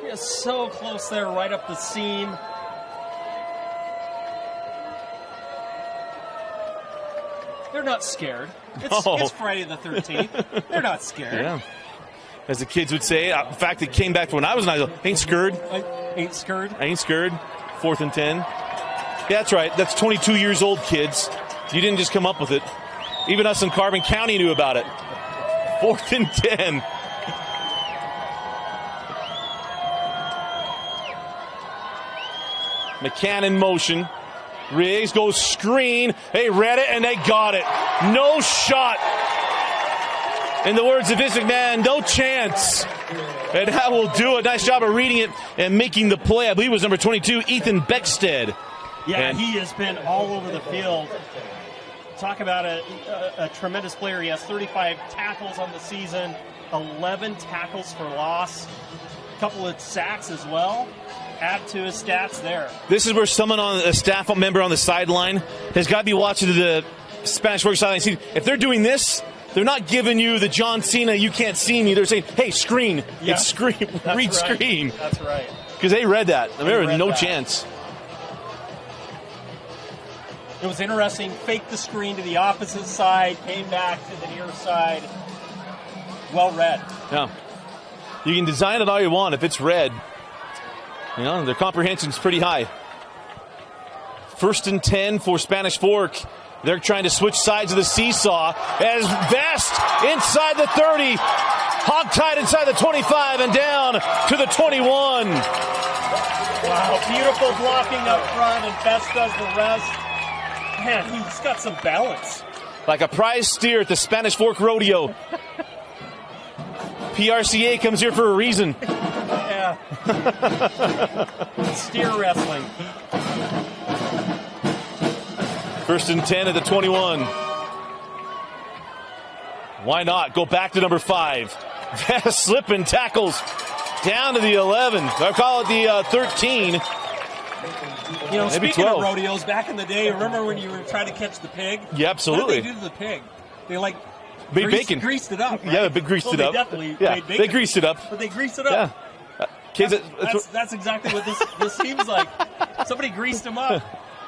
Yeah, so close there, right up the seam. They're not scared. It's Friday the 13th. They're not scared. Yeah. As the kids would say, in fact, it came back to when I was nine. Ain't scared. Ain't scared. Ain't scared. 4th and 10. Yeah, that's right. That's 22 years old, kids. You didn't just come up with it. Even us in Carbon County knew about it. 4th and 10. McCann in motion. Riggs goes screen. They read it and they got it. No shot. In the words of Vince McMahon, no chance. And that will do it. Nice job of reading it and making the play. I believe it was number 22, Ethan Beckstead. Yeah, he has been all over the field. Talk about a tremendous player. He has 35 tackles on the season, 11 tackles for loss, a couple of sacks as well. Add to his stats there. This is where someone on a staff member on the sideline has got to be watching the Spanish Forks sideline. See, if they're doing this, they're not giving you the John Cena, you can't see me. They're saying, hey, screen. Yeah. It's screen. Read screen. That's right. Because they read that. There was no chance. It was interesting. Faked the screen to the opposite side, came back to the near side. Well read. Yeah. You can design it all you want if it's read. You know, their comprehension's pretty high. 1st and 10 for Spanish Fork. They're trying to switch sides of the seesaw as Vest inside the 30. Hogtied inside the 25 and down to the 21. Wow, beautiful blocking up front, and Vest does the rest. Man, he's got some balance. Like a prize steer at the Spanish Fork Rodeo. PRCA comes here for a reason. Yeah. Steer wrestling. 1st and 10 at the 21. Why not? Go back to number 5. Slipping tackles down to the 11. I call it the 13. You know, maybe speaking 12. Of rodeos, back in the day, remember when you were trying to catch the pig? Yeah, absolutely. What did they do to the pig? They greased it up, right? Yeah, they greased it up. Definitely they greased it up. But they greased it up. Yeah. Kids, that's exactly what this seems like. Somebody greased him up.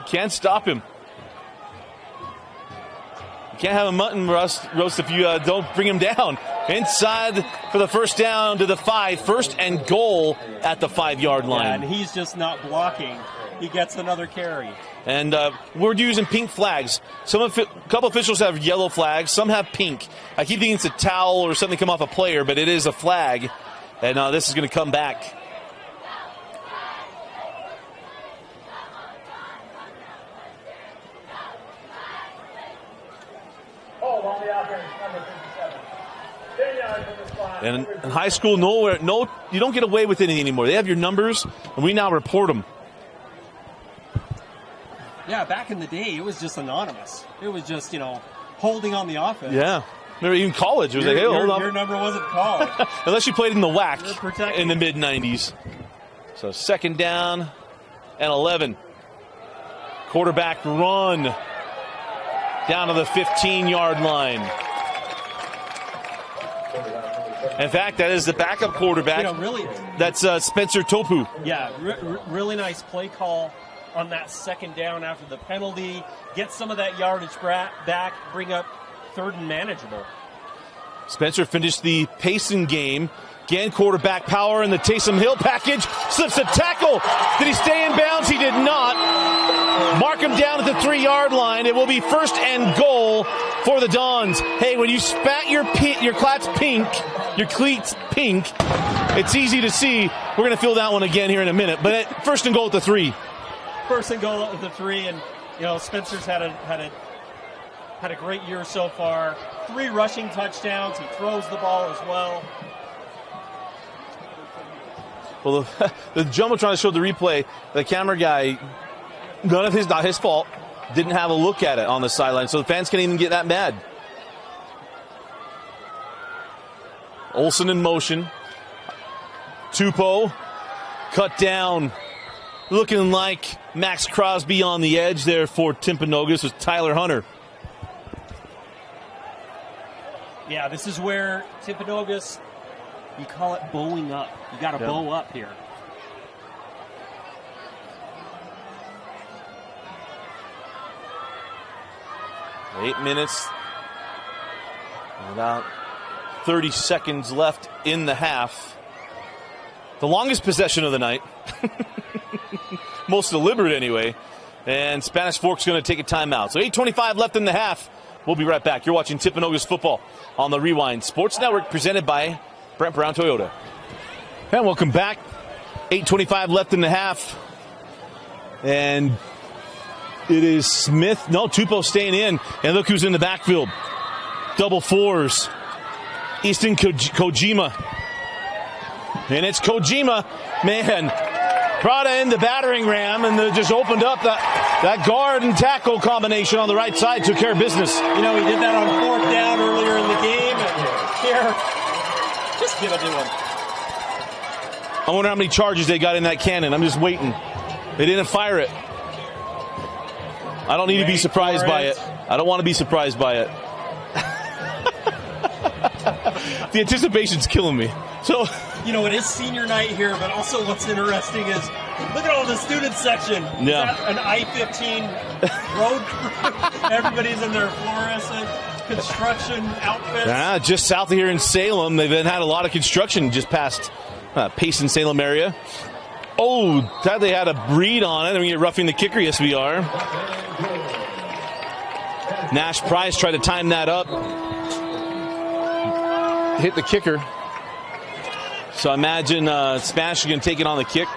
Can't stop him. You can't have a mutton roast if you don't bring him down. Inside for the 1st down to the 5. 1st and goal at the 5-yard line. Yeah, and he's just not blocking. He gets another carry. And we're using pink flags. A couple officials have yellow flags. Some have pink. I keep thinking it's a towel or something come off a player, but it is a flag. And this is going to come back. And in high school, you don't get away with anything anymore. They have your numbers, and we now report them. Yeah, back in the day, it was just anonymous. It was just, holding on the offense. Yeah. Remember, even college, it was hey, hold on. Your number wasn't called. Unless you played in the WAC in the mid-90s. So 2nd down and 11. Quarterback run down to the 15-yard line. In fact, that is the backup quarterback. That's Spencer Topu. Yeah, really nice play call on that 2nd down after the penalty. Get some of that yardage back, bring up 3rd and manageable. Spencer finished the Payson game. Again, quarterback power in the Taysom Hill package. Slips a tackle. Did he stay in bounds? He did not. Mark him him down at the 3-yard line. It will be 1st and goal for the Dons. Hey, when you spat your cleats pink, it's easy to see. We're going to feel that one again here in a minute. But 1st and goal at the 3. 1st and goal at the 3, and Spencer's had a great year so far. 3 rushing touchdowns. He throws the ball as well. Well, the Jumbotron showed the replay. The camera guy, not his fault, didn't have a look at it on the sideline, so the fans can't even get that mad. Olsen in motion. Tupou cut down. Looking like Max Crosby on the edge there for Timpanogos with Tyler Hunter. Yeah, this is where Timpanogos, you call it bowing up. You got to bow up here. Eight minutes. About 30 seconds left in the half. The longest possession of the night. Most deliberate anyway. And Spanish Fork's going to take a timeout. So 8:25 left in the half. We'll be right back. You're watching Timpanogos football on the Rewind Sports Network, presented by Brent Brown Toyota. And welcome back. 8:25 left in the half. And it is Smith. No, Tupou staying in. And look who's in the backfield. Double fours. Easton Kojima. And it's Kojima. Man, Prada in the battering ram, and they just opened up that guard and tackle combination on the right side. Took care of business. He did that on 4th down earlier in the game. And here, just give it to him. I wonder how many charges they got in that cannon. I'm just waiting. They didn't fire it. I don't need to be surprised by it. I don't want to be surprised by it. The anticipation's killing me. So, it is senior night here, but also what's interesting is look at all the student section. Yeah. An I-15 road crew. Everybody's in their fluorescent construction outfits. Just south of here in Salem, they've had a lot of construction just past Pace and Salem area. Oh, glad they had a breed on it. I mean, you're roughing the kicker. Yes, we are. Nash Price tried to time that up. Hit the kicker. So I imagine Spanish is going to take it on the kick.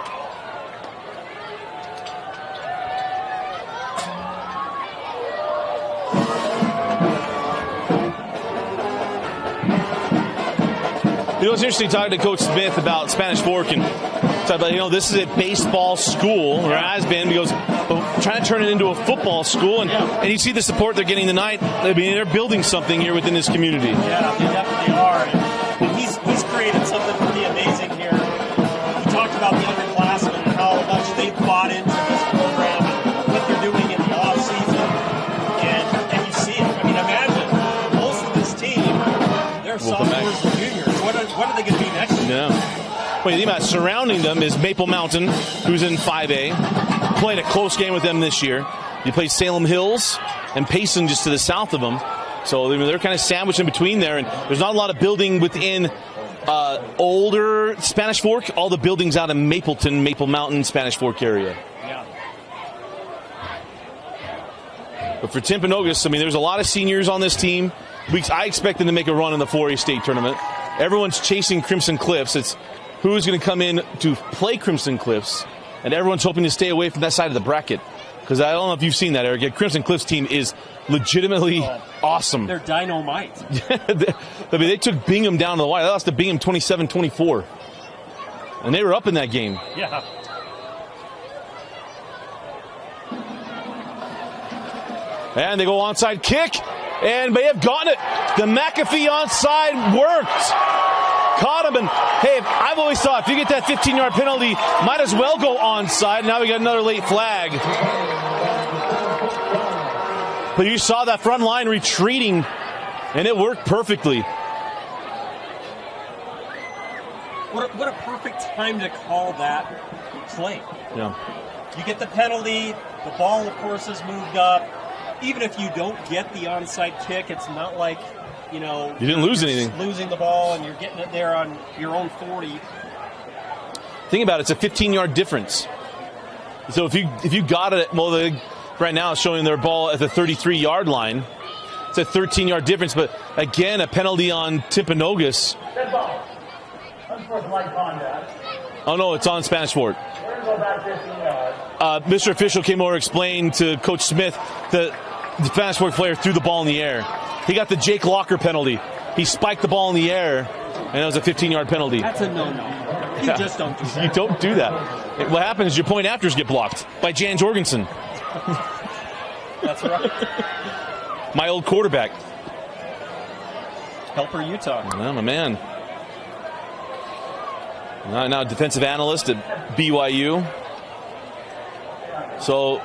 It's interesting talking to Coach Smith about Spanish Fork and talk about, this is a baseball school, or has been. He goes, trying to turn it into a football school, and you see the support they're getting tonight. I mean, they're building something here within this community. Yeah, they definitely are. And he's created something pretty amazing here. He talked about the underclassmen and how much they've bought into this program and what they're doing in the off season, and you see it. I mean, imagine most of this team, they're sophomores and juniors. What are they going to be next year? Yeah. Well, you think about surrounding them is Maple Mountain, who's in 5A. Played a close game with them this year. You play Salem Hills and Payson just to the south of them. So they're kind of sandwiched in between there. And there's not a lot of building within older Spanish Fork. All the buildings out in Mapleton, Maple Mountain, Spanish Fork area. Yeah. But for Timpanogos, I mean, there's a lot of seniors on this team. I expect them to make a run in the 4A state tournament. Everyone's chasing Crimson Cliffs. It's who's going to come in to play Crimson Cliffs, and everyone's hoping to stay away from that side of the bracket. Because I don't know if you've seen that, Eric. Crimson Cliffs team is legitimately awesome. They're dynamite. I mean, they took Bingham down to the wire. They lost to Bingham 27-24. And they were up in that game. Yeah. And they go onside kick. And they have gotten it. The McAfee onside worked. Caught him. And, hey, I've always thought if you get that 15-yard penalty, might as well go onside. Now we got another late flag. But you saw that front line retreating, and it worked perfectly. What a perfect time to call that play. Yeah. You get the penalty. The ball, of course, is moved up. Even if you don't get the onside kick, it's not like, you didn't lose anything. Losing the ball and you're getting it there on your own 40. Think about it. It's a 15-yard difference. So if you got it, right now is showing their ball at the 33-yard line. It's a 13-yard difference, but again, a penalty on Timpanogos. Oh, no, it's on Spanish Fort. Mr. Official came over and explained to Coach Smith that the Spanish Fort player threw the ball in the air. He got the Jake Locker penalty. He spiked the ball in the air, and it was a 15-yard penalty. That's a no-no. You just don't do that. You don't do that. What happens is your point afters get blocked by Jan Jorgensen. That's right. My old quarterback. Helper Utah. I'm a man. Now defensive analyst at BYU. So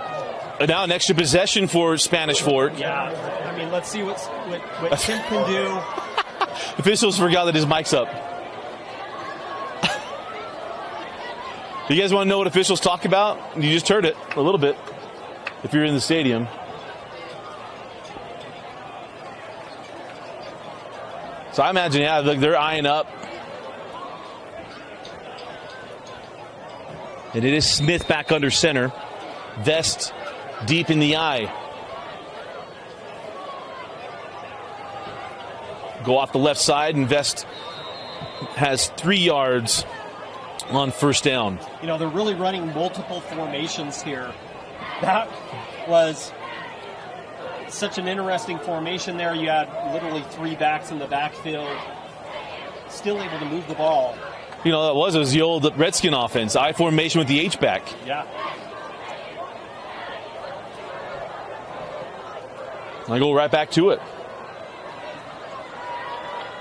now an extra possession for Spanish Fort. Yeah, I mean, let's see what Tim can do. Officials forgot that his mic's up. You guys want to know what officials talk about? You just heard it a little bit if you're in the stadium. So I imagine, yeah, look, they're eyeing up. And it is Smith back under center. Vest deep in the eye. Go off the left side, and Vest has 3 yards on first down. You know, they're really running multiple formations here. That was such an interesting formation there. You had literally 3 backs in the backfield, still able to move the ball. You know, it was the old Redskin offense, I formation with the H-back. Yeah. I go right back to it.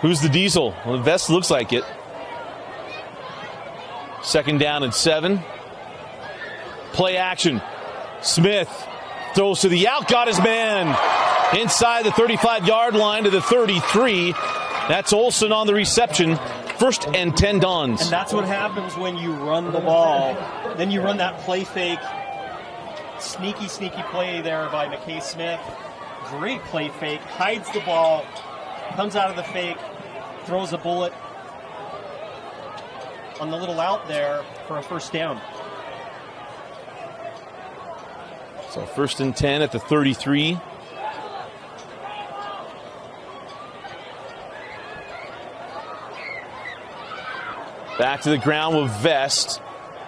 Who's the diesel? Well, the Vest looks like it. 2nd down and 7. Play action. Smith throws to the out, got his man inside the 35-yard line to the 33. That's Olsen on the reception. 1st and 10 Dons. And that's what happens when you run the ball. Then you run that play fake. Sneaky play there by McKay Smith. Great play fake. Hides the ball. Comes out of the fake. Throws a bullet on the little out there for a first down. So 1st and 10 at the 33. Back to the ground with Vest.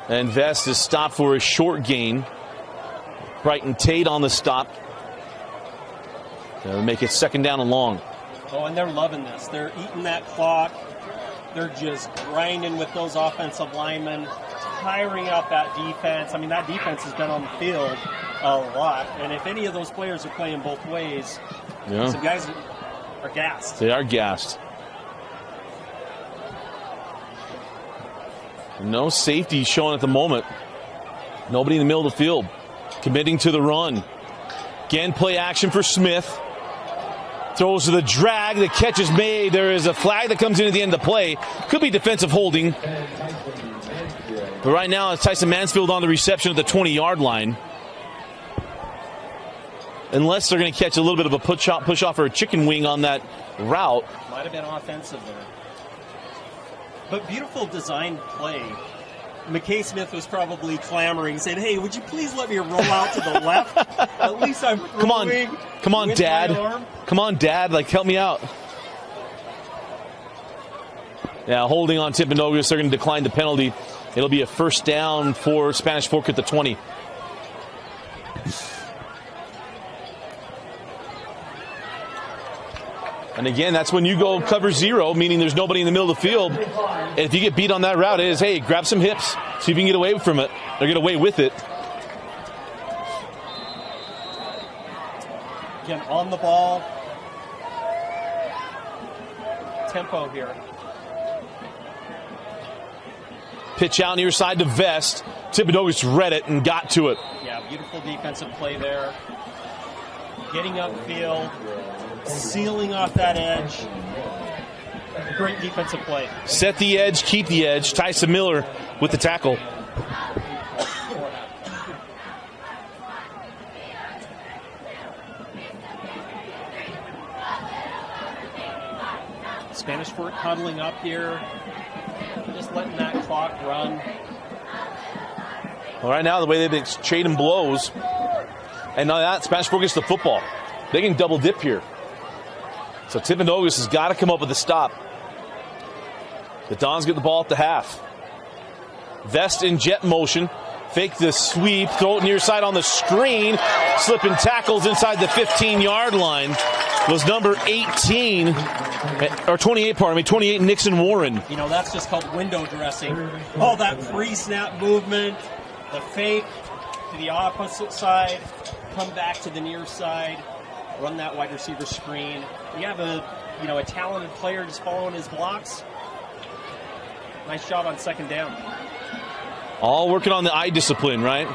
And Vest is stopped for a short gain. Brighton Tate on the stop. They'll make it 2nd down and long. Oh, and they're loving this. They're eating that clock. They're just grinding with those offensive linemen, tiring out that defense. I mean, that defense has been on the field a lot. And if any of those players are playing both ways, some guys are gassed. They are gassed. No safety showing at the moment. Nobody in the middle of the field. Committing to the run. Again, play action for Smith. Throws to the drag. The catch is made. There is a flag that comes in at the end of the play. Could be defensive holding. But right now, it's Tyson Mansfield on the reception at the 20-yard line. Unless they're going to catch a little bit of a push off or a chicken wing on that route. Might have been offensive there. But beautiful designed play. McKay Smith was probably clamoring, saying, "Hey, would you please let me roll out to the left? At least I'm throwing. Come on, Dad. Come on, Dad. Like, help me out." Yeah, holding on Timpanogos. They're going to decline the penalty. It'll be a first down for Spanish Fork at the 20. And again, that's when you go cover 0, meaning there's nobody in the middle of the field. And if you get beat on that route, it is, hey, grab some hips, see if you can get away from it, or get away with it. Again, on the ball. Tempo here. Pitch out near side to Vest. Timpanogos read it and got to it. Yeah, beautiful defensive play there. Getting upfield. Sealing off that edge. Great defensive play. Set the edge, keep the edge. Tyson Miller with the tackle. Spanish Fort huddling up here. Just letting that clock run. Well, right now, the way they've been trading blows, And now that Spanish Fork gets the football. They can double dip here. So Timpanogos has got to come up with a stop. The Dons get the ball at the half. Vest in jet motion. Fake the sweep. Throw it near side on the screen. Slipping tackles inside the 15-yard line was number 18, or 28, pardon me, 28, Nixon Warren. You know, that's just called window dressing. All that pre-snap movement, the fake to the opposite side, come back to the near side, run that wide receiver screen. You have a talented player just following his blocks. Nice job on second down. All working on the eye discipline, right?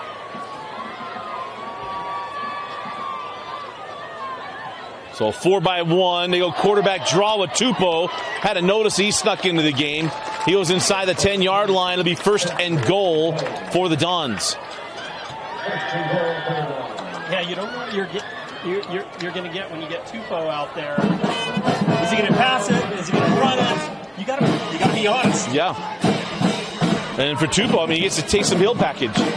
So 4-by-1. They go quarterback draw with Tupou. Had to notice he snuck into the game. He goes inside the 10-yard line. It'll be first and goal for the Dons. Yeah, you don't know what you're going to get when you get Tupou out there. Is he going to pass it? Is he going to run it? You got to be honest. Yeah. And for Tupou, I mean, he gets to take some hill package. Right.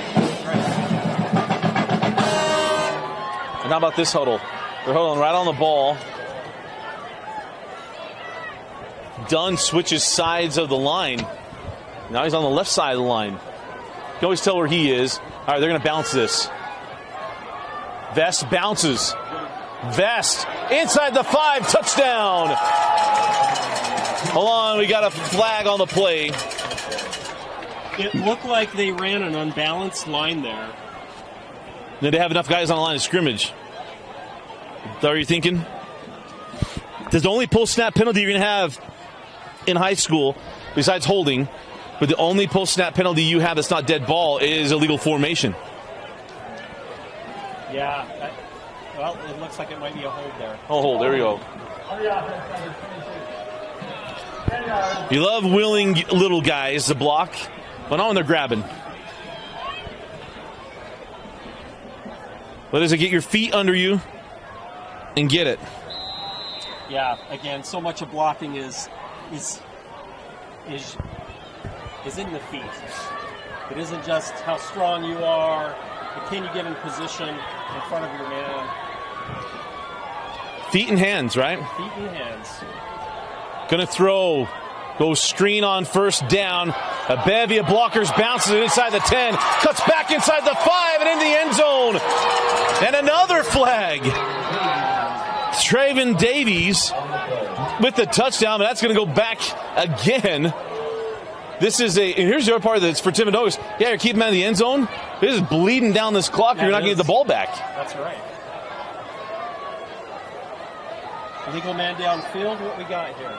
And how about this huddle? They're huddling right on the ball. Dunn switches sides of the line. Now he's on the left side of the line. You can always tell where he is. All right, they're going to bounce this. Vest bounces. Vest inside the 5, touchdown. Hold on, we got a flag on the play. It looked like they ran an unbalanced line there. Did they have enough guys on the line of scrimmage? Are you thinking? There's the only post-snap penalty you're going to have in high school, besides holding, but the only post-snap penalty you have that's not dead ball is illegal formation. Yeah. Well, it looks like it might be a hold there. Oh, hold. There we go. You love willing little guys to block, but not when they're grabbing. But as I get your feet under you and get it. Yeah, again, so much of blocking is in the feet. It isn't just how strong you are, but can you get in position in front of your man? Feet and hands, right? Feet and hands. Gonna throw. Goes screen on first down. A bevy of blockers bounces it inside the 10. Cuts back inside the 5 and in the end zone. And another flag. Traven Davies with the touchdown, but that's going to go back again. This is and here's the other part that's for Timpanogos. Yeah, you're keeping him out of the end zone. This is bleeding down this clock. Yeah, you're not going to get the ball back. That's right. Illegal man downfield. What we got here?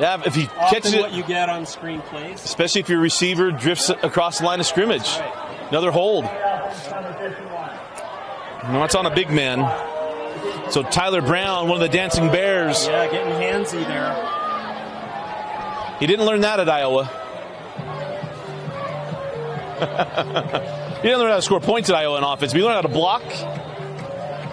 Yeah, if he catches it, what you get on screen plays, especially if your receiver drifts across the line of scrimmage. Right. Another hold. No, it's on a big man. So Tyler Brown, one of the Dancing Bears. Yeah, getting handsy there. He didn't learn that at Iowa. He didn't learn how to score points at Iowa in offense, but he learned how to block.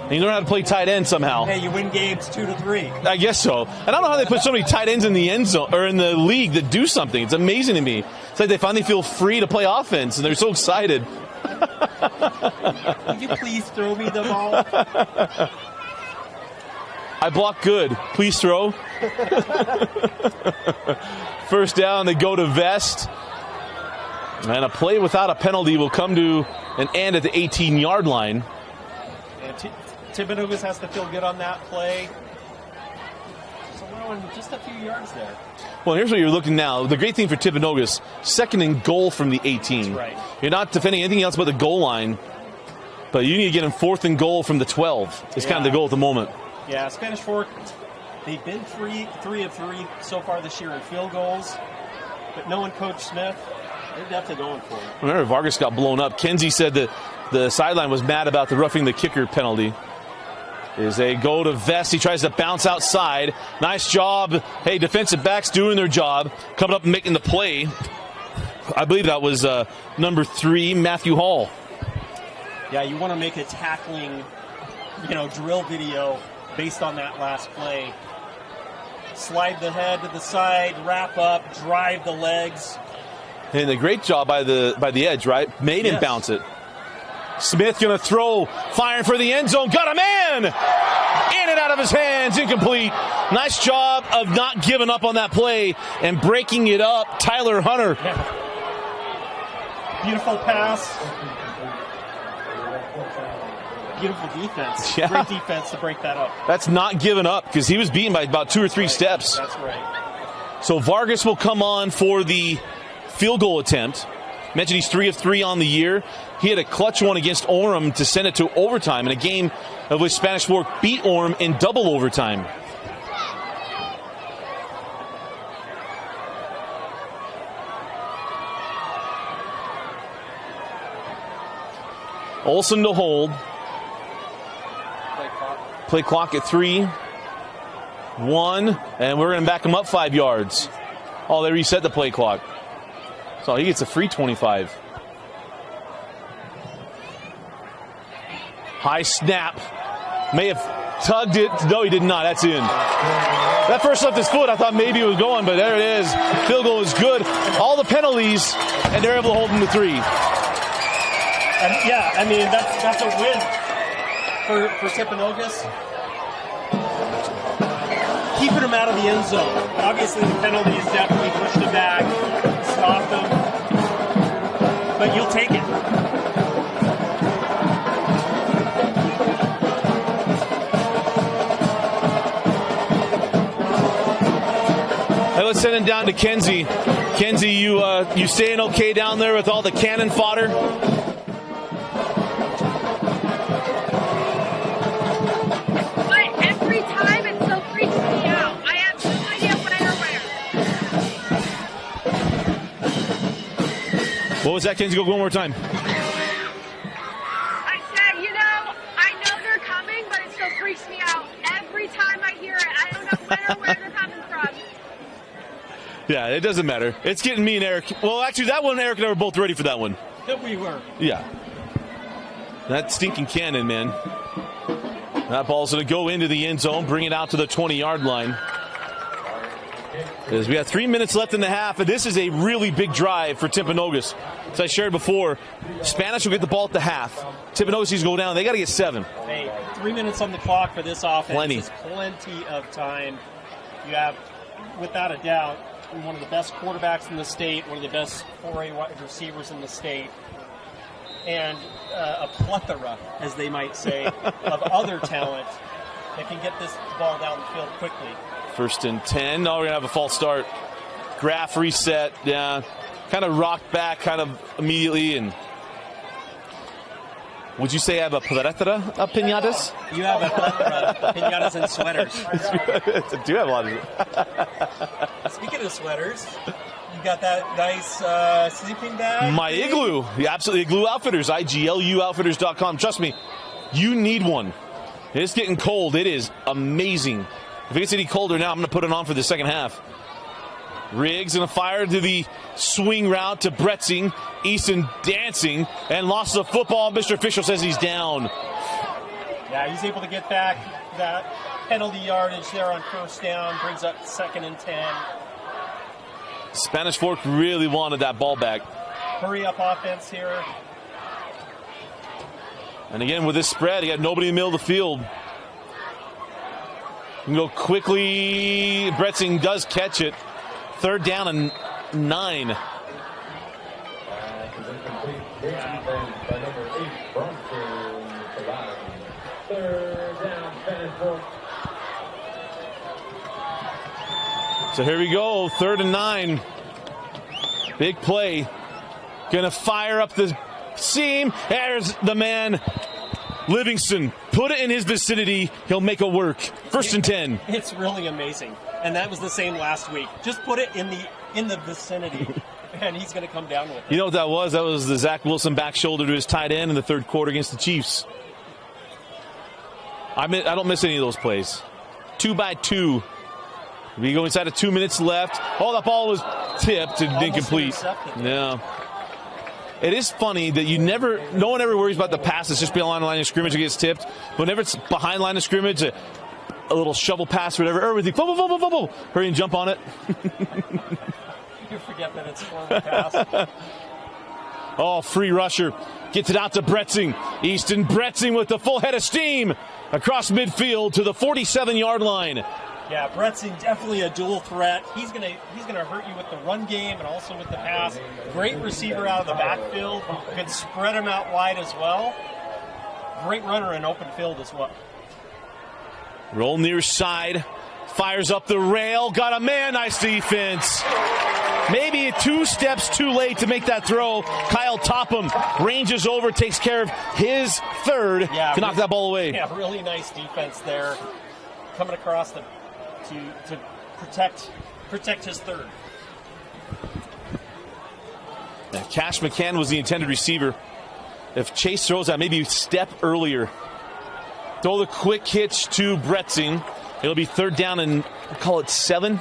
And you learn how to play tight end somehow. Hey, you win games 2-3. I guess so. And I don't know how they put so many tight ends in the end zone or in the league that do something. It's amazing to me. It's like they finally feel free to play offense, and they're so excited. Could you please throw me the ball? I block good. Please throw. First down, they go to Vest. And a play without a penalty will come to an end at the 18-yard line. Timpanogos has to feel good on that play. Just allowing just a few yards there. Well, here's what you're looking now. The great thing for Timpanogos, second and goal from the 18. That's right. You're not defending anything else but the goal line, but you need to get him fourth and goal from the 12. It's kind of the goal at the moment. Yeah, Spanish Fork, they've been 3 of 3 so far this year in field goals, but knowing Coach Smith, they're definitely going for it. Remember, Vargas got blown up. Kenzie said that the sideline was mad about the roughing the kicker penalty. As they go to Vest, he tries to bounce outside. Nice job. Hey, defensive backs doing their job, coming up and making the play. I believe that was number 3, Matthew Hall. Yeah, you want to make a tackling, drill video based on that last play. Slide the head to the side, wrap up, drive the legs. And a great job by the edge, right? Made him bounce it. Smith going to throw, firing for the end zone. Got a man! In and out of his hands, incomplete. Nice job of not giving up on that play and breaking it up. Tyler Hunter. Yeah. Beautiful pass. Beautiful defense. Yeah. Great defense to break that up. That's not giving up because he was beaten by about 2 or 3 steps. That's right. So Vargas will come on for the field goal attempt. Mentioned he's 3 of 3 on the year. He had a clutch one against Orem to send it to overtime in a game of which Spanish Fork beat Orem in double overtime. Olsen to hold. Play clock at 3. 1, and we're going to back him up 5 yards. Oh, they reset the play clock. So he gets a free 25. High snap. May have tugged it. No, he did not. That's in. That first left his foot. I thought maybe it was going, but there it is. Field goal is good. All the penalties, and they're able to hold him to 3. And yeah, I mean, that's a win for Timpanogos. Keeping him out of the end zone. Obviously, the penalties definitely pushed him back, stopped him, but you'll take it. Hey, let's send it down to Kenzie. Kenzie, you staying okay down there with all the cannon fodder? What was that, Kenzie? Go one more time. I said, I know they're coming, but it still freaks me out every time I hear it. I don't know when or where they're coming from. Yeah, it doesn't matter. It's getting me and Eric. Well, actually, that one, Eric and I were both ready for that one. We were. Yeah. That stinking cannon, man. That ball's going to go into the end zone, bring it out to the 20-yard line. As we have 3 minutes left in the half, and this is a really big drive for Timpanogos. As I shared before, Spanish will get the ball at the half. Timpanogos needs to go down. They got to get 7. Hey, 3 minutes on the clock for this offense. Plenty. Is plenty of time. You have, without a doubt, one of the best quarterbacks in the state, one of the best 4A wide receivers in the state, and a plethora, as they might say, of other talent that can get this ball down the field quickly. 1st and 10. No, we're going to have a false start. Graph reset. Yeah. Kind of rocked back kind of immediately. And would you say I have a plethora of pinatas? You have a plethora of pinatas and sweaters. I do have a lot of it. Speaking of sweaters, you got that nice sleeping bag? My Igloo. Yeah, absolutely. Igloo Outfitters. IGLUoutfitters.com. Trust me, you need one. It's getting cold. It is amazing. If it gets any colder now, I'm going to put it on for the second half. Riggs going to fire to the swing route to Bretzing. Easton dancing and lost the football. Mr. Official says he's down. Yeah, he's able to get back that penalty yardage there on 1st down. Brings up 2nd and 10. Spanish Fork really wanted that ball back. Hurry up offense here. And again, with this spread, he got nobody in the middle of the field. You can go quickly. Bretzing does catch it. 3rd down and 9. So here we go. 3rd and 9. Big play. Gonna fire up the seam. There's the man. Livingston, put it in his vicinity. He'll make it work. 1st and 10. It's really amazing, and that was the same last week. Just put it in the vicinity, and he's going to come down with it. You know what that was? That was the Zach Wilson back shoulder to his tight end in the 3rd quarter against the Chiefs. I don't miss any of those plays. 2 by 2. We go inside of 2 minutes left. Oh, that ball was tipped and incomplete. Yeah. It is funny that no one ever worries about the pass. It's just beyond the line of scrimmage, it gets tipped. Whenever it's behind line of scrimmage, a little shovel pass or whatever, everything, hurry and jump on it. You forget that it's a forward pass. Oh, free rusher. Gets it out to Bretzing. Easton Bretzing with the full head of steam across midfield to the 47-yard line. Yeah, Bretzing definitely a dual threat. He's gonna hurt you with the run game and also with the pass. Great receiver out of the backfield. Can spread him out wide as well. Great runner in open field as well. Roll near side. Fires up the rail. Got a man. Nice defense. Maybe 2 steps too late to make that throw. Kyle Topham ranges over, takes care of his third to knock that ball away. Yeah, really nice defense there. Coming across to protect his third. Now, Cash McCann was the intended receiver. If Chase throws that maybe a step earlier. Throw the quick hitch to Bretzing. It'll be 3rd down and we'll call it 7.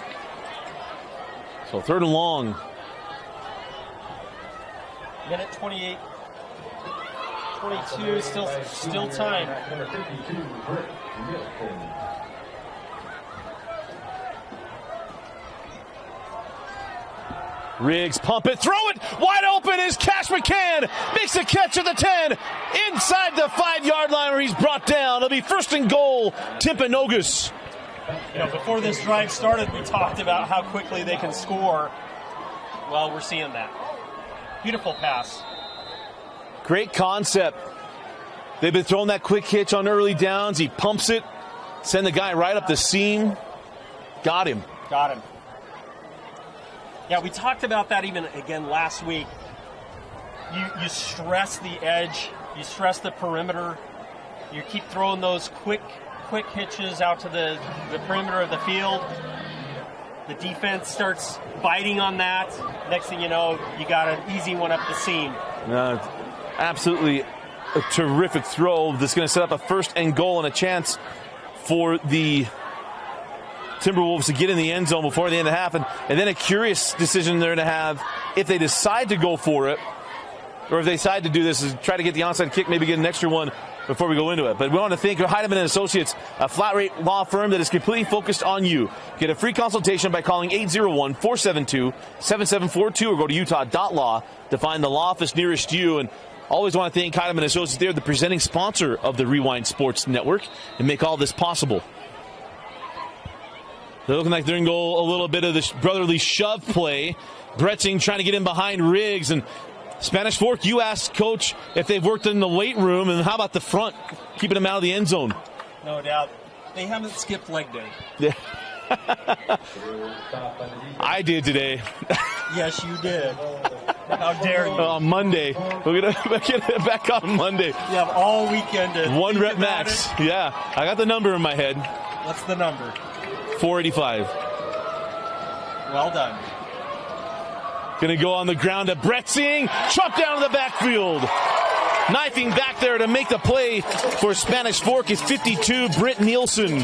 So 3rd and long. Minute 28. 22, still time. Riggs, pump it, throw it, wide open is Cash McCann, makes a catch at the 10, inside the 5-yard line where he's brought down. It'll be 1st and goal, Timpanogos. Before this drive started, we talked about how quickly they can score. Well, we're seeing that. Beautiful pass. Great concept. They've been throwing that quick hitch on early downs. He pumps it, send the guy right up the seam. Got him. Yeah, we talked about that even again last week. You stress the edge, you stress the perimeter, you keep throwing those quick hitches out to the perimeter of the field. The defense starts biting on that. Next thing you know, you got an easy one up the seam. Absolutely a terrific throw that's going to set up a 1st and goal and a chance for the Timberwolves to get in the end zone before the end of half, and then a curious decision they're going to have if they decide to go for it, or if they decide to do this is try to get the onside kick, maybe get an extra one before we go into it. But we want to thank Heidemann & Associates, a flat-rate law firm that is completely focused on you. Get a free consultation by calling 801-472-7742 or go to utah.law to find the law office nearest you. And always want to thank Heidemann & Associates. They're the presenting sponsor of the Rewind Sports Network and make all this possible. They're looking like they're going to go a little bit of this brotherly shove play. Bretzing trying to get in behind Riggs. And Spanish Fork, you asked Coach if they've worked in the weight room, and how about the front, keeping them out of the end zone? No doubt. They haven't skipped leg day. Yeah. I did today. Yes, you did. How dare you? On Monday. We're going to get it back on Monday. You have all weekend to 1 rep max. Yeah. I got the number in my head. What's the number? 485. Well done. Going to go on the ground to Bretzing. Chop down to the backfield. Knifing back there to make the play for Spanish Fork is 52, Britt Nielsen.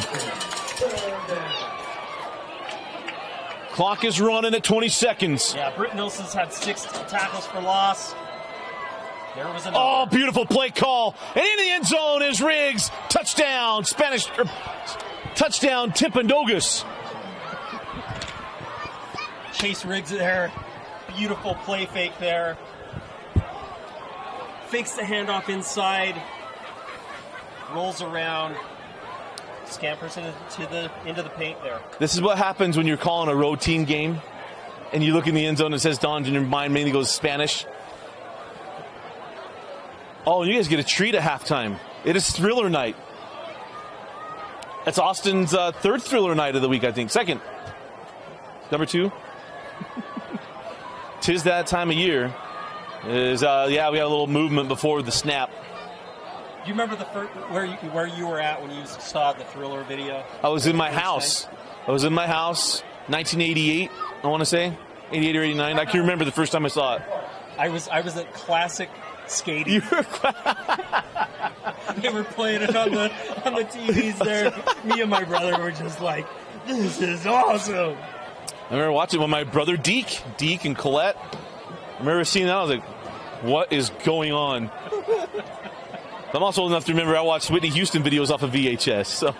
Clock is running at 20 seconds. Yeah, Britt Nielsen's had 6 tackles for loss. There was another. Oh, beautiful play call. And in the end zone is Riggs. Touchdown, touchdown, Timpanogos. Chase Riggs there. Beautiful play fake there. Fakes the handoff inside. Rolls around. Scampers into the paint there. This is what happens when you're calling a road team game and you look in the end zone and it says Don and your mind mainly goes Spanish. Oh, you guys get a treat at halftime. It is thriller night. That's Austin's 3rd thriller night of the week, I think. 2nd. Number 2. Tis that time of year. We had a little movement before the snap. Do you remember the first, where you were at when you saw the thriller video? I was in my house. 1988, I want to say. 88 or 89. I can remember the first time I saw it. I was at Classic Skating. They were playing it on the TVs there. Me and my brother were just like, this is awesome. I remember watching with my brother Deke and Colette. I remember seeing that. I was like, what is going on? I'm also old enough to remember I watched Whitney Houston videos off of VHS. So,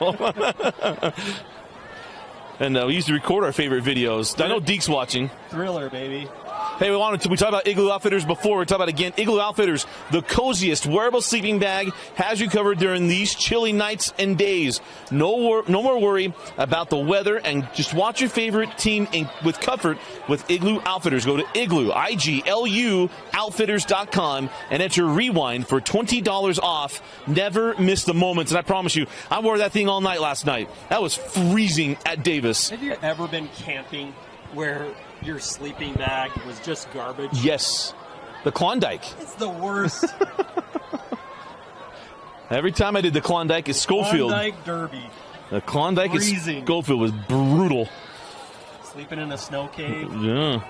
and we used to record our favorite videos. I know Deke's watching. Thriller, baby. Hey, we talked about Igloo Outfitters before. We talked about again Igloo Outfitters, the coziest wearable sleeping bag, has you covered during these chilly nights and days. No more worry about the weather, and just watch your favorite team with comfort with Igloo Outfitters. Go to Igloo, IGLU, Outfitters.com and enter Rewind for $20 off. Never miss the moments, and I promise you, I wore that thing all night last night. That was freezing at Davis. Have you ever been camping where your sleeping bag was just garbage? Yes. The Klondike. It's the worst. Every time I did the Klondike at Schofield. Klondike Derby. The Klondike Freezing. at Schofield was brutal. Sleeping in a snow cave. Yeah.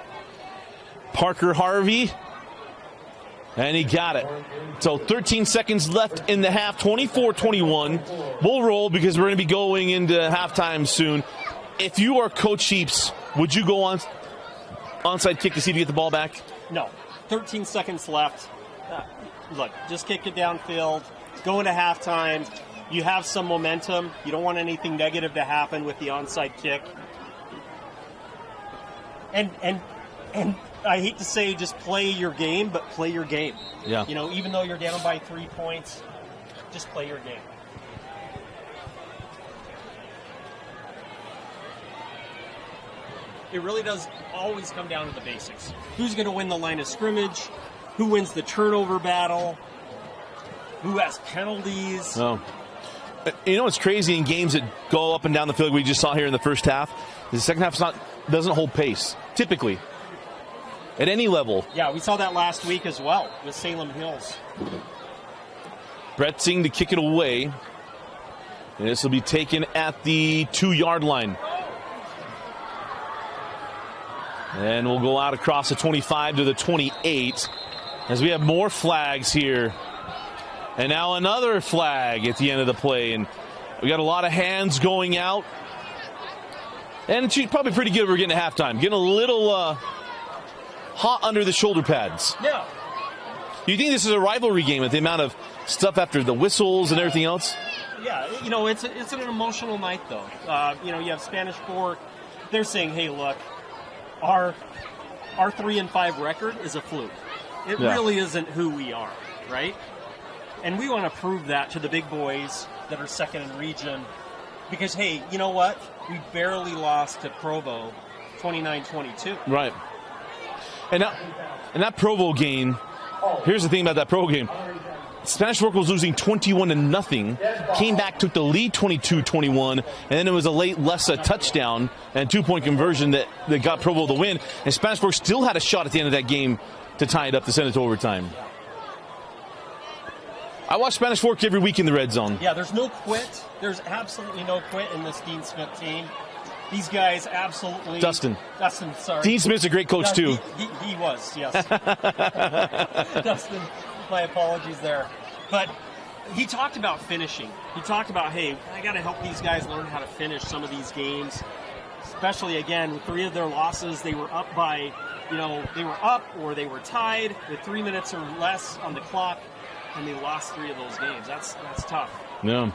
Parker Harvey. And he got it. So 13 seconds left in the half. 24-21. We'll roll because we're going to be going into halftime soon. If you are Coach Sheeps, would you go on onside kick to see if you get the ball back? No. 13 seconds left. Look, just kick it downfield. Go into halftime. You have some momentum. You don't want anything negative to happen with the onside kick. And I hate to say just play your game, but play your game. Yeah. You know, even though you're down by 3 points, just play your game. It really does always come down to the basics. Who's going to win the line of scrimmage? Who wins the turnover battle? Who has penalties? Oh. You know what's crazy in games that go up and down the field we just saw here in the first half? The second half doesn't hold pace, typically, at any level. Yeah, we saw that last week as well with Salem Hills. Brett Singh to kick it away. And this will be taken at the 2-yard line. And we'll go out across the 25 to the 28 as we have more flags here. And now another flag at the end of the play. And we got a lot of hands going out. And it's probably pretty good we're getting to halftime. Getting a little hot under the shoulder pads. Yeah. Do you think this is a rivalry game with the amount of stuff after the whistles and everything else? Yeah, you know, it's an emotional night, though. You know, you have Spanish Fork. They're saying, hey, look, our 3-5 record is a fluke. It really isn't who we are, right? And we want to prove that to the big boys that are second in region. Because, hey, you know what? We barely lost to Provo 29-22. Right. And that Provo game, here's the thing about that Provo game. Spanish Fork was losing 21-0, came back, took the lead 22-21, and then it was a late Lessa touchdown and 2-point conversion that got Provo the win. And Spanish Fork still had a shot at the end of that game to tie it up, to send it to overtime. I watch Spanish Fork every week in the red zone. Yeah, there's no quit. There's absolutely no quit in this Dean Smith team. These guys absolutely... Dustin, sorry. Dean Smith's a great coach, too. He was, yes. Dustin, my apologies there. But he talked about finishing. He talked about, hey, I got to help these guys learn how to finish some of these games. Especially, again, with 3 of their losses, they were up by, they were up or they were tied with 3 minutes or less on the clock, and they lost 3 of those games. That's tough. Yeah.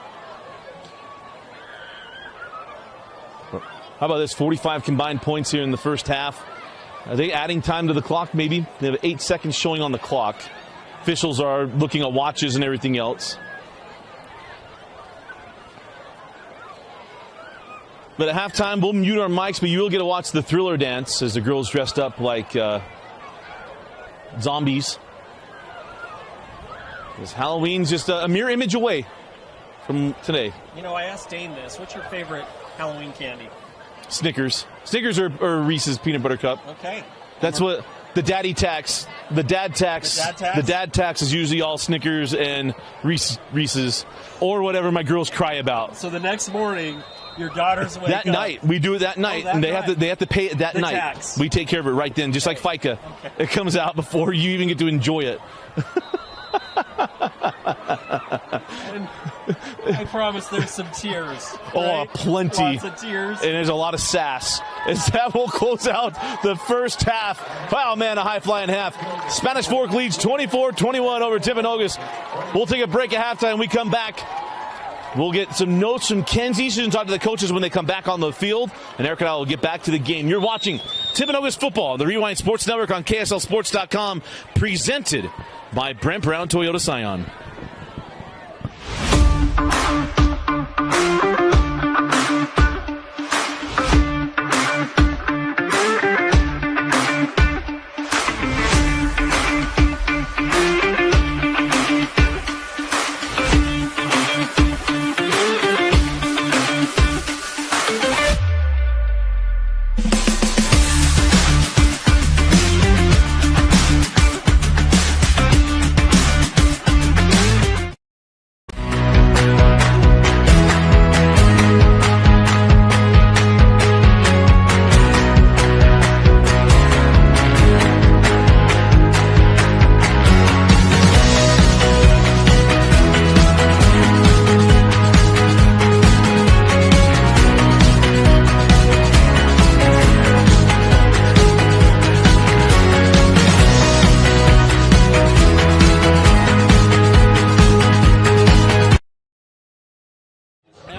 How about this? 45 combined points here in the first half. Are they adding time to the clock, maybe? They have 8 seconds showing on the clock. Officials are looking at watches and everything else. But at halftime, we'll mute our mics, but you will get to watch the Thriller dance as the girls dressed up like zombies. Because Halloween's just a mere image away from today. I asked Dane this. What's your favorite Halloween candy? Snickers. Snickers or Reese's Peanut Butter Cup. Okay. That's what the daddy tax. The dad tax. The dad tax is usually all Snickers and Reese's or whatever my girls cry about. So the next morning, your daughters wake that up. night we do it that night, and they have to pay it that night. Tax. We take care of it right then, just like FICA. Okay. It comes out before you even get to enjoy it. And I promise there's some tears. Right? Oh, plenty. Lots of tears. And there's a lot of sass. As that will close out the first half. Wow, man, a high-flying half. Spanish Fork leads 24-21 over Timpanogos. We'll take a break at halftime. We come back. We'll get some notes from Kenzie. She's going to talk to the coaches when they come back on the field. And Eric and I will get back to the game. You're watching Timpanogos football, the Rewind Sports Network on KSLSports.com, presented by Brent Brown Toyota Scion.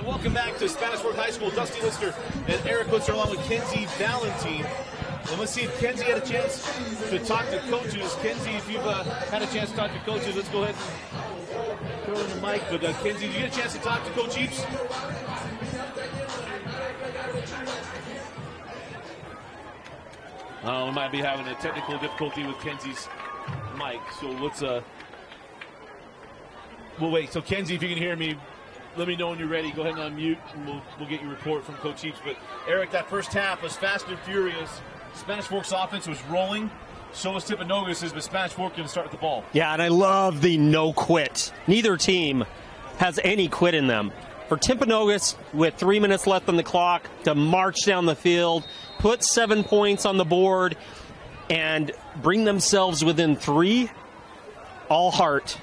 Welcome back to Spanish Fork High School. Dusty Lister and Eric Lister along with Kenzie Valentine. And let's see if Kenzie had a chance to talk to coaches. Kenzie, if you've had a chance to talk to coaches, let's go ahead and throw in the mic. But Kenzie, did you get a chance to talk to Coach Heaps? We might be having a technical difficulty with Kenzie's mic. So let's we'll wait. So Kenzie, if you can hear me, let me know when you're ready. Go ahead and unmute, and we'll get your report from Coach Heaps. But, Eric, that first half was fast and furious. Spanish Fork's offense was rolling. So was Timpanogos', but Spanish Fork going to start with the ball. Yeah, and I love the no quit. Neither team has any quit in them. For Timpanogos, with 3 minutes left on the clock, to march down the field, put 7 points on the board, and bring themselves within 3, all heart.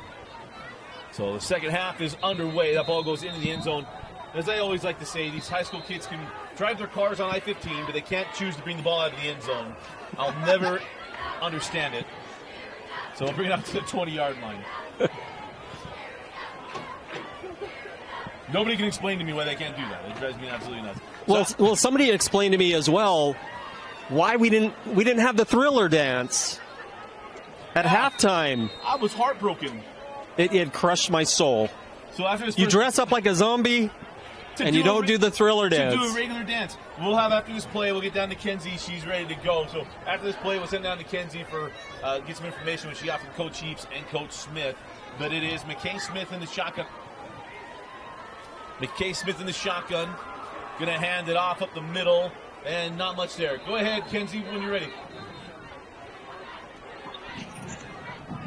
So the second half is underway. That ball goes into the end zone. As I always like to say, these high school kids can drive their cars on I-15, but they can't choose to bring the ball out of the end zone. I'll never understand it. So we'll bring it out to the 20-yard line. Nobody can explain to me why they can't do that. It drives me absolutely nuts. Well, somebody explained to me as well why we didn't have the Thriller dance at halftime. I was heartbroken. It crushed my soul. So after this, you dress up like a zombie, and you don't do the Thriller dance. To do a regular dance. We'll have after this play. We'll get down to Kenzie. She's ready to go. So after this play, we'll send down to Kenzie for get some information when she got from Coach Heaps and Coach Smith. But it is McKay Smith in the shotgun. McKay Smith in the shotgun. Going to hand it off up the middle, and not much there. Go ahead, Kenzie, when you're ready.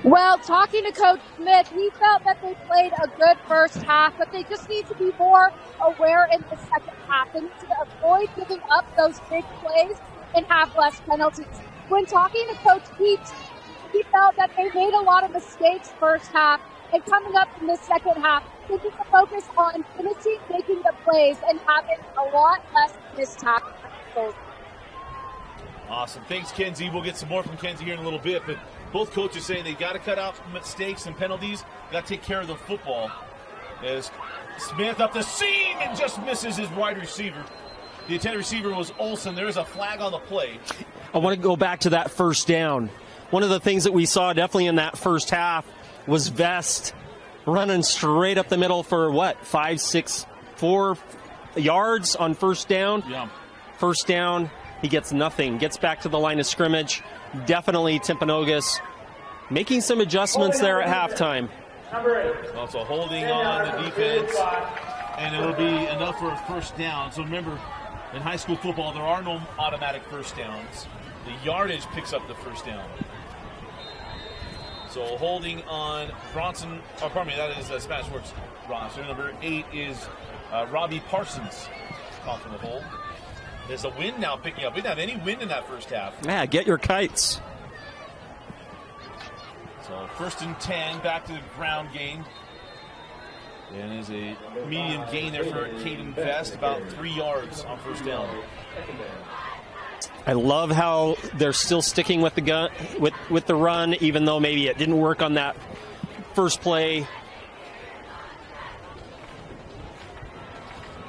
Well, talking to Coach Smith, he felt that they played a good first half, but they just need to be more aware in the second half. They need to avoid giving up those big plays and have less penalties. When talking to Coach Heaps, he felt that they made a lot of mistakes first half, and coming up in the second half, they need to focus on finishing, making the plays, and having a lot less missed tackles. Awesome. Thanks, Kenzie. We'll get some more from Kenzie here in a little bit, but both coaches saying they got to cut out mistakes and penalties. Got to take care of the football. As Smith up the seam and just misses his wide receiver. The intended receiver was Olsen. There is a flag on the play. I want to go back to that first down. One of the things that we saw definitely in that first half was Vest running straight up the middle for 4 yards on first down. Yeah. First down, he gets nothing. Gets back to the line of scrimmage. Definitely Timpanogos making some adjustments there at halftime. Also holding on the defense, and it'll be enough for a first down. So remember, in high school football, there are no automatic first downs. The yardage picks up the first down. So holding on Bronson, that is Spanish Fork's roster. Number 8 is Robbie Parsons off in the hole. There's a wind now picking up. We didn't have any wind in that first half. Yeah, get your kites. So 1st and 10, back to the ground game. And there's a medium gain there for Caden Vest, about 3 yards on first down. I love how they're still sticking with the gun, with the run, even though maybe it didn't work on that first play.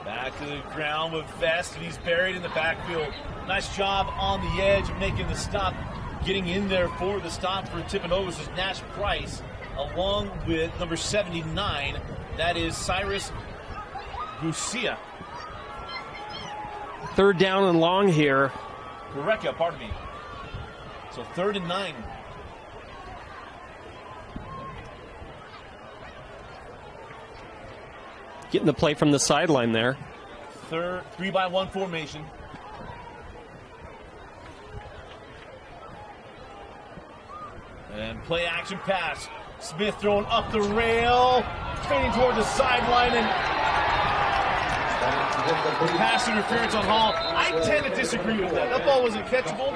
Back to the ground with Vest, and he's buried in the backfield. Nice job on the edge of making the stop. Getting in there for the stop for Timpanogos is Nash Price, along with number 79. That is Cyrus Gucia. 3rd down and long here. Correct, pardon me. So 3rd and 9. Getting the play from the sideline there. 3-by-1 formation. And play action pass. Smith throwing up the rail, fading toward the sideline, and pass interference on Hall. I tend to disagree with that. That ball wasn't catchable.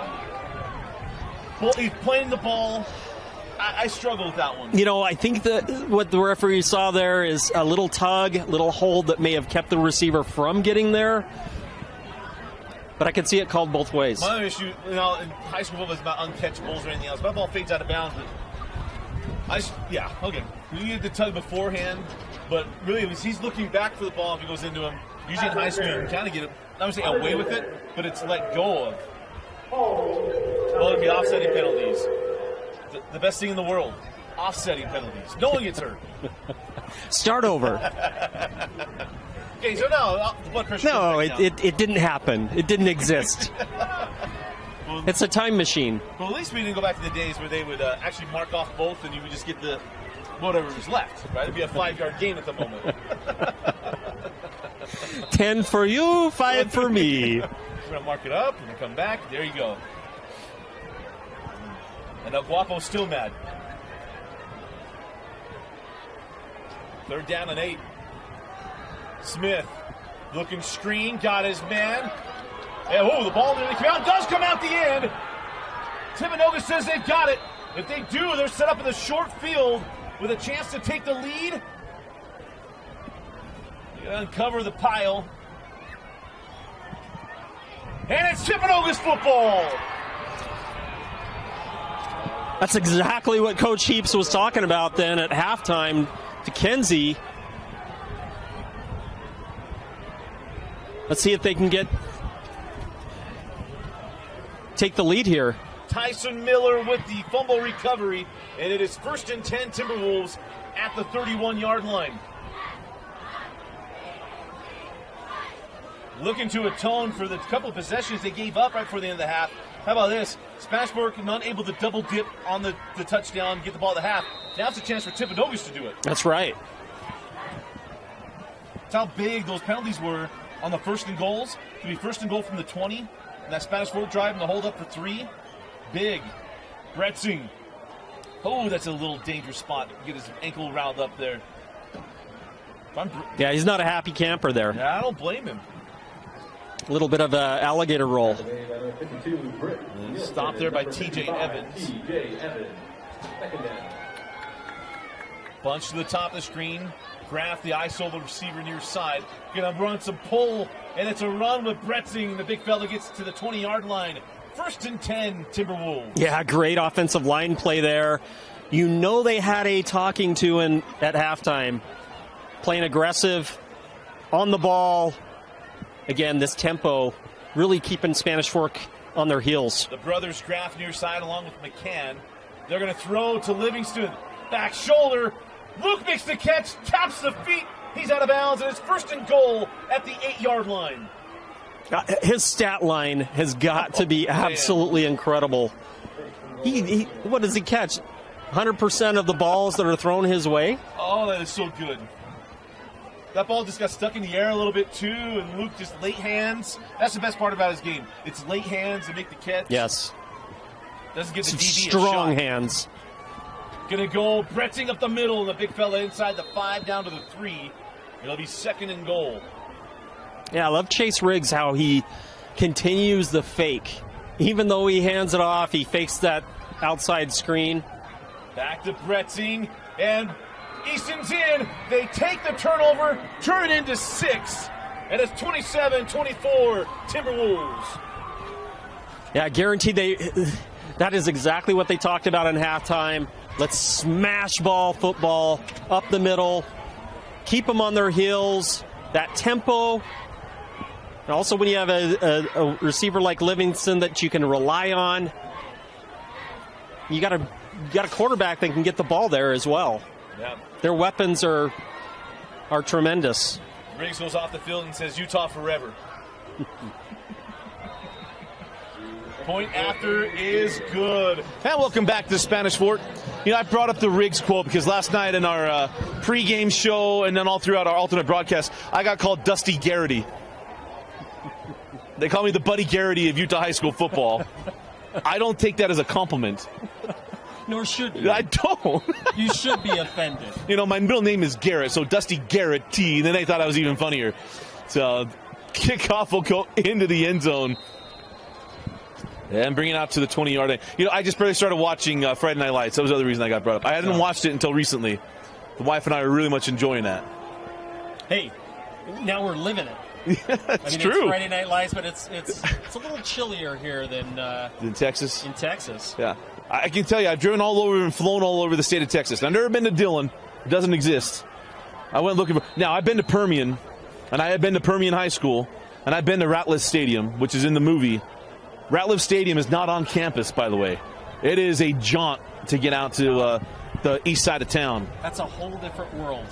Well, he's playing the ball. I struggle with that one. You know, I think that what the referee saw there is a little tug, little hold that may have kept the receiver from getting there. But I could see it called both ways. My other issue, in high school football is about uncatchables or anything else. My ball fades out of bounds. Okay. You needed the tug beforehand, but really, he's looking back for the ball if he goes into him. Usually in high school, you can kind of get, I would say away with it, but it's let go of. Well, it'd be offsetting penalties. The best thing in the world, offsetting penalties. No one gets hurt. Start over. Okay, so now the blood pressure. No, it didn't happen. It didn't exist. It's a time machine. Well, at least we didn't go back to the days where they would actually mark off both, and you would just get the whatever was left. Right? It'd be a 5-yard gain at the moment. 10 for you, 5 for me. We're gonna mark it up and then come back. There you go. And El Guapo's still mad. 3rd down and 8. Smith looking screen, got his man. And the ball nearly came out. Does come out the end. Timpanogos says they've got it. If they do, they're set up in the short field with a chance to take the lead. You uncover the pile. And it's Timpanogos football. That's exactly what Coach Heaps was talking about then at halftime to Kenzie. Let's see if they can take the lead here. Tyson Miller with the fumble recovery, and it is 1st and 10 Timberwolves at the 31-yard line. Looking to atone for the couple of possessions they gave up right before the end of the half. How about this? Spanishburg not able to double dip on the touchdown, get the ball at the half. Now it's a chance for Timpanogos to do it. That's right. That's how big those penalties were on the 1st and goals. It could be 1st and goal from the 20. And that Spanish Fort drive and the hold up for 3. Big. Bretzing. Oh, that's a little dangerous spot. Get his ankle riled up there. Yeah, he's not a happy camper there. Yeah, I don't blame him. A little bit of an alligator roll. Stopped there by T.J. Evans. Bunch to the top of the screen. Graff, the ISO, the receiver near side. Gonna run some pull, and it's a run with Bretzing. The big fella gets to the 20-yard line. 1st and 10, Timberwolves. Yeah, great offensive line play there. You know they had a talking to at halftime. Playing aggressive, on the ball. Again, this tempo really keeping Spanish Fork on their heels. The brothers Graff near side along with McCann. They're going to throw to Livingston. Back shoulder. Luke makes the catch, taps the feet. He's out of bounds, and it's 1st and goal at the 8-yard line. His stat line has got to be absolutely incredible. He what does he catch? 100% of the balls that are thrown his way? Oh, that is so good. That ball just got stuck in the air a little bit too, and Luke just late hands. That's the best part about his game. It's late hands to make the catch. Yes. Doesn't give the Some DB strong a shot. hands. Gonna go Bretzing up the middle, and the big fella inside the 5 down to the 3. It'll be 2nd and goal. Yeah, I love Chase Riggs, how he continues the fake. Even though he hands it off, he fakes that outside screen. Back to Bretzing, and Easton's in. They take the turnover, turn it into 6, and it's 27-24 Timberwolves. Yeah, guaranteed that is exactly what they talked about in halftime. Let's smash ball football up the middle, keep them on their heels, that tempo. And also when you have a receiver like Livingston that you can rely on, you got a quarterback that can get the ball there as well. Yeah. Their weapons are tremendous. Riggs goes off the field and says, Utah forever. Point after is good. And welcome back to Spanish Fort. You know, I brought up the Riggs quote because last night in our pregame show and then all throughout our alternate broadcast, I got called Dusty Garrity. They call me the Buddy Garrity of Utah high school football. I don't take that as a compliment. Nor should you. I don't. You should be offended. You know, my middle name is Garrett, so Dusty Garrett T. Then they thought I was even funnier. So kickoff will go into the end zone. And bring it out to the 20-yard line. You know, I just barely started watching Friday Night Lights. That was the other reason I got brought up. I hadn't watched it until recently. The wife and I are really much enjoying that. Hey, now we're living it. That's true. It's Friday Night Lights, but it's a little chillier here than in Texas. In Texas. Yeah. I can tell you, I've driven all over and flown all over the state of Texas. I've never been to Dillon. It doesn't exist. I went looking for... Now, I've been to Permian, and I have been to Permian High School, and I've been to Ratliff Stadium, which is in the movie. Ratliff Stadium is not on campus, by the way. It is a jaunt to get out to the east side of town. That's a whole different world.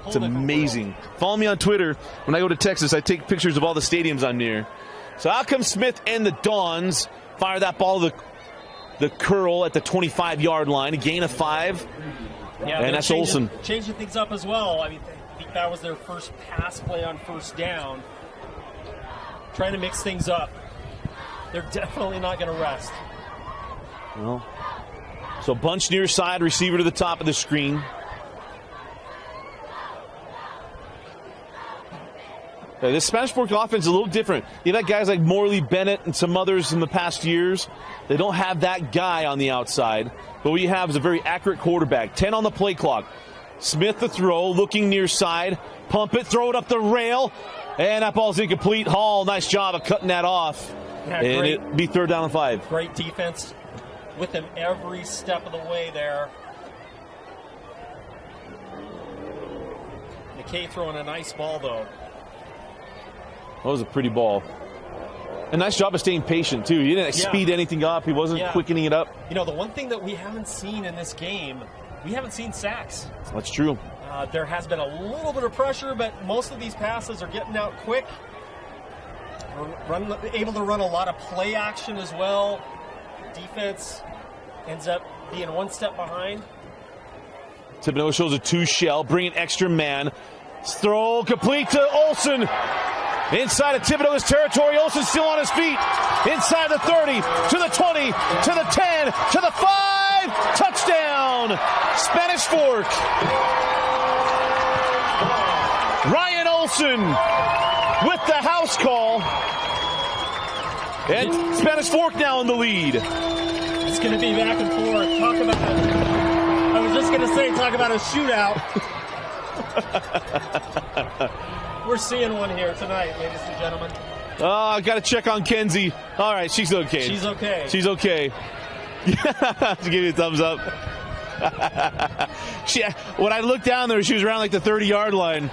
It's amazing. Follow me on Twitter. When I go to Texas, I take pictures of all the stadiums I'm near. So out comes Smith and the Dons. Fire that ball to the curl at the 25-yard line. A gain of 5. Yeah, and that's Olsen. Changing things up as well. I mean, I think that was their first pass play on first down. Trying to mix things up. They're definitely not going to rest. Well, so bunch near side, receiver to the top of the screen. This Spanish Fork offense is a little different. You've had guys like Morley Bennett and some others in the past years. They don't have that guy on the outside. But what you have is a very accurate quarterback. 10 on the play clock. Smith the throw, looking near side. Pump it, throw it up the rail. And that ball's incomplete. Hall, nice job of cutting that off. Yeah, and it'd be 3rd down and 5. Great defense with him every step of the way there. McKay throwing a nice ball, though. That was a pretty ball. A nice job of staying patient, too. He didn't speed anything up. He wasn't quickening it up. You know, the one thing that we haven't seen in this game, we haven't seen sacks. That's true. There has been a little bit of pressure, but most of these passes are getting out quick. Able to run a lot of play action as well. Defense ends up being one step behind. Timpanogos shows a 2-shell, bringing extra man. Throw complete to Olsen. Inside of Timpanogos territory, Olsen still on his feet. Inside the 30, to the 20, to the 10, to the 5. Touchdown, Spanish Fork. Ryan Olsen with the house call. And Spanish Fork now in the lead. It's going to be back and forth. I was just going to say, talk about a shootout. We're seeing one here tonight, ladies and gentlemen. Oh, I got to check on Kenzie. All right, she's okay. She's okay. She's okay. To give you a thumbs up. When I looked down there, she was around like the 30-yard line.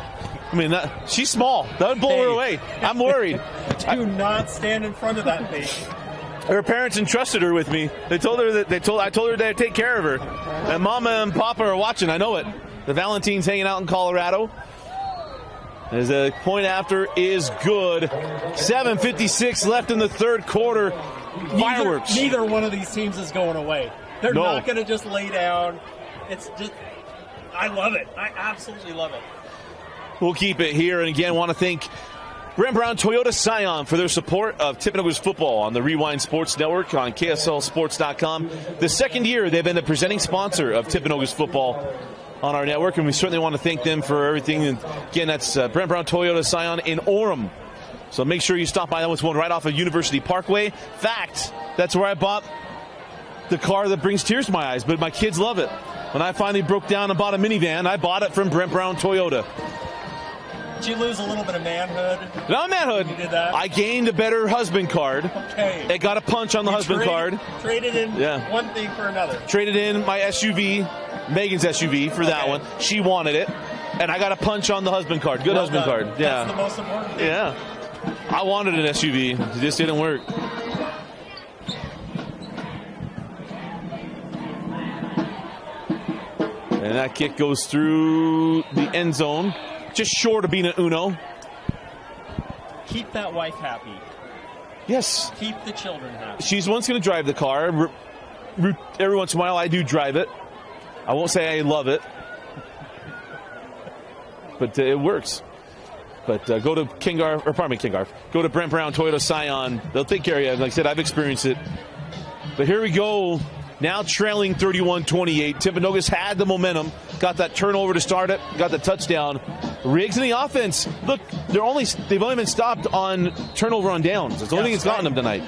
I mean, she's small. That would blow her away. I'm worried. Do not stand in front of that thing. Her parents entrusted her with me. I told her they'd take care of her. And Mama and Papa are watching. I know it. The Valentines hanging out in Colorado. As the point after is good. 7:56 left in the third quarter. Fireworks. Neither one of these teams is going away. They're not going to just lay down. It's just, I love it. I absolutely love it. We'll keep it here. And again, want to thank Brent Brown Toyota Scion for their support of Timpanogos football on the Rewind Sports Network on KSLSports.com. The second year they've been the presenting sponsor of Timpanogos football on our network, and we certainly want to thank them for everything. And again, that's Brent Brown Toyota Scion in Orem. So make sure you stop by. That was one right off of University Parkway. Fact, that's where I bought the car that brings tears to my eyes, but my kids love it. When I finally broke down and bought a minivan, I bought it from Brent Brown Toyota. Did you lose a little bit of manhood? Not manhood. You did that? I gained a better husband card. Okay. It got a punch on the husband card. Traded in one thing for another. Traded in my SUV, Megan's SUV, for that one. She wanted it. And I got a punch on the husband card. Good husband card. Yeah. That's the most important thing. Yeah. I wanted an SUV. It just didn't work. And that kick goes through the end zone. Just short of being an Uno. Keep that wife happy. Yes. Keep the children happy. She's the one's going to drive the car. Every once in a while, I do drive it. I won't say I love it. But it works. But go to go to Brent Brown Toyota Scion. They'll take care of you. Like I said, I've experienced it. But here we go. Now trailing 31-28. Timpanogos had the momentum. Got that turnover to start it. Got the touchdown. Riggs in the offense. Look, they've only been stopped on turnover on downs. It's the only thing that's gotten them tonight.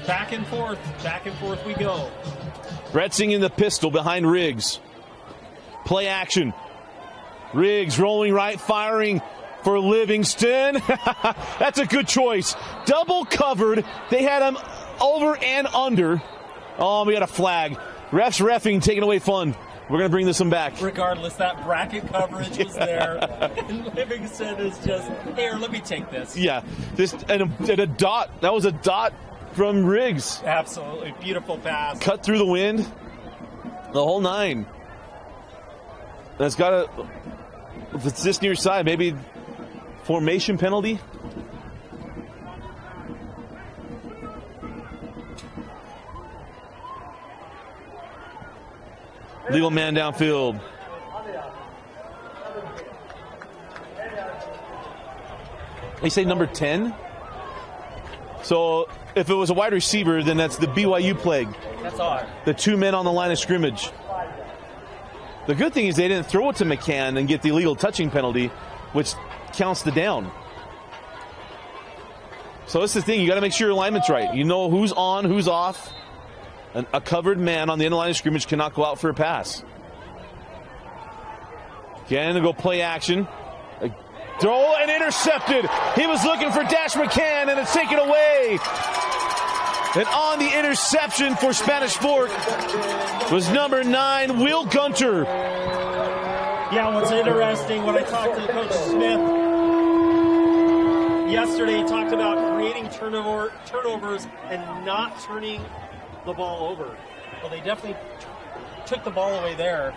Back and forth we go. Bretzing in the pistol behind Riggs. Play action. Riggs rolling right, firing for Livingston. That's a good choice. Double covered. They had him over and under. Oh, we got a flag. Refs reffing, taking away fun. We're going to bring this one back. Regardless, that bracket coverage was there. And Livingston is just, here, let me take this. Yeah, and a dot. That was a dot from Riggs. Absolutely. Beautiful pass. Cut through the wind. The whole nine. That's got a, if it's this near side, maybe formation penalty. Legal man downfield. They say number 10. So if it was a wide receiver, then that's the BYU plague. That's odd. The two men on the line of scrimmage. The good thing is they didn't throw it to McCann and get the illegal touching penalty, which counts the down. So that's the thing. You got to make sure your alignment's right. You know who's on, who's off. A covered man on the end line of scrimmage cannot go out for a pass. Again, to go play action. Throw and intercepted. He was looking for Dash McCann, and it's taken away. And on the interception for Spanish Fork was number 9, Will Gunter. Yeah, what's interesting, when I talked to Coach Smith yesterday, he talked about creating turnovers and not turning the ball over. Well, they definitely took the ball away there.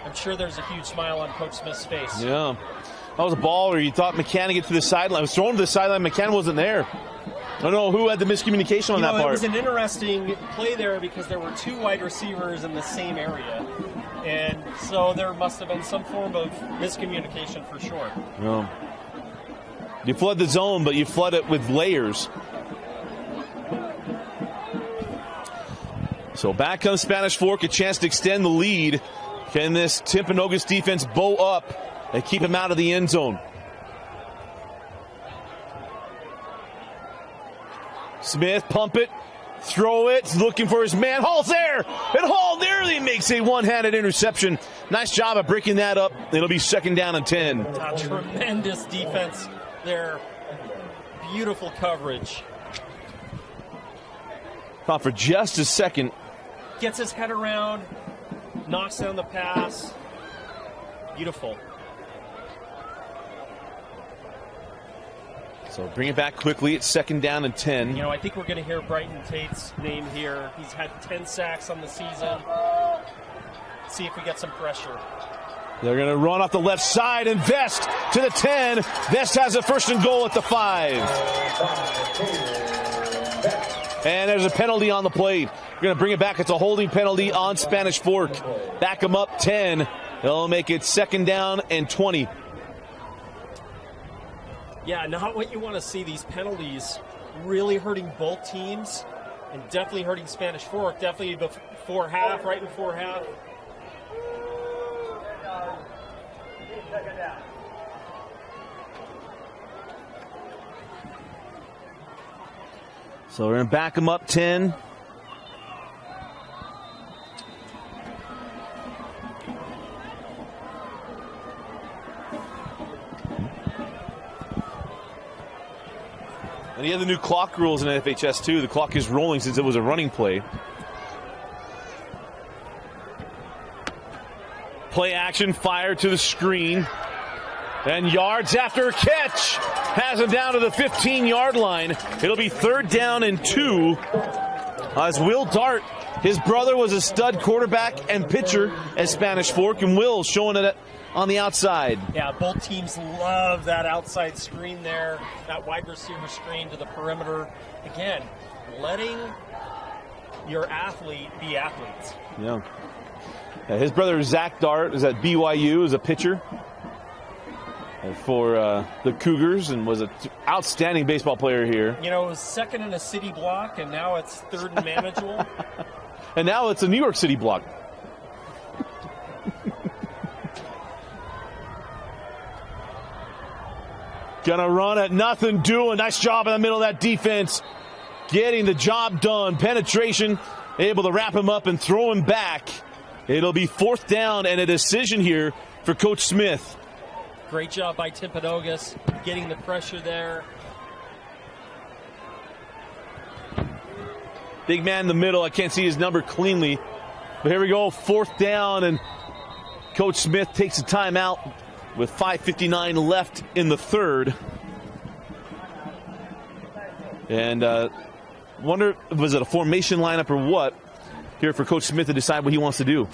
I'm sure there's a huge smile on Coach Smith's face. Yeah. That was a ball where you thought McCann would get to the sideline. It was thrown to the sideline. McCann wasn't there. I don't know who had the miscommunication on that part. It was an interesting play there because there were 2 wide receivers in the same area. And so there must have been some form of miscommunication for sure. Yeah. You flood the zone, but you flood it with layers. So back comes Spanish Fork, a chance to extend the lead. Can this Timpanogos defense bow up and keep him out of the end zone? Smith, pump it, throw it, looking for his man. Hall's there, and Hall nearly makes a one-handed interception. Nice job of breaking that up. It'll be 2nd down and 10. A tremendous defense there. Beautiful coverage. Thought for just a second. Gets his head around, knocks down the pass. Beautiful. So bring it back quickly. It's 2nd down and 10. You know, I think we're going to hear Brighton Tate's name here. He's had 10 sacks on the season. See if we get some pressure. They're going to run off the left side, and Vest to the 10. Vest has a 1st and goal at the 5. And there's a penalty on the play. We're going to bring it back. It's a holding penalty on Spanish Fork. Back them up 10. They'll make it 2nd down and 20. Yeah, not what you want to see. These penalties really hurting both teams and definitely hurting Spanish Fork. Definitely before half, right before half. So we're going to back them up 10. And you have the new clock rules in FHS too. The clock is rolling since it was a running play. Play action, fire to the screen. And yards after catch has him down to the 15-yard line. It'll be 3rd down and 2 as Will Dart, his brother was a stud quarterback and pitcher at Spanish Fork, and Will showing it on the outside. Yeah, both teams love that outside screen there, that wide receiver screen to the perimeter. Again, letting your athlete be athletes. Yeah. His brother Zach Dart is at BYU as a pitcher for the Cougars and was an outstanding baseball player here. You know, it was 2nd in a city block, and now it's 3rd and manageable. And now it's a New York City block. Gonna run at nothing doing. Nice job in the middle of that defense. Getting the job done. Penetration, able to wrap him up and throw him back. It'll be 4th down and a decision here for Coach Smith. Great job by Timpanogos getting the pressure there. Big man in the middle. I can't see his number cleanly. But here we go, 4th down, and Coach Smith takes a timeout with 5:59 left in the 3rd. And wonder, was it a formation lineup or what? Here for Coach Smith to decide what he wants to do.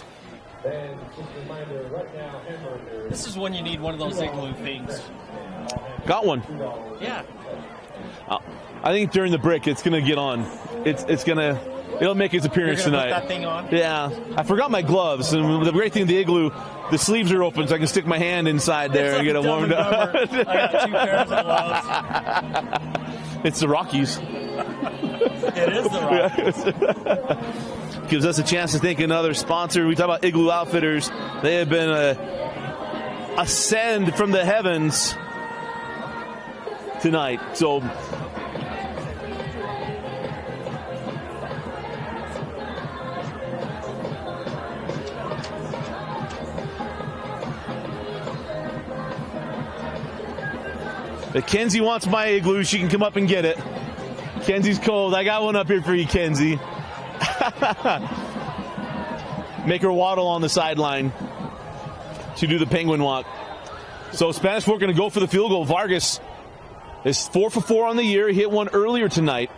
This is when you need one of those igloo things. Got one. Yeah. I think during the break it's going to get on. It'll make its appearance You're gonna tonight. put that thing on? Yeah. I forgot my gloves, and the great thing the igloo, the sleeves are open, so I can stick my hand inside there and get it warmed up. I got 2 pairs of gloves. It's the Rockies. It is the Rockies. Gives us a chance to thank another sponsor. We talk about Igloo Outfitters. They have been a send from the heavens tonight. So if Kenzie wants my igloo, she can come up and get it. Kenzie's cold. I got one up here for you, Kenzie. Make her waddle on the sideline to do the penguin walk. So Spanish Fork going to go for the field goal. Vargas is 4 for 4 on the year. He hit one earlier tonight.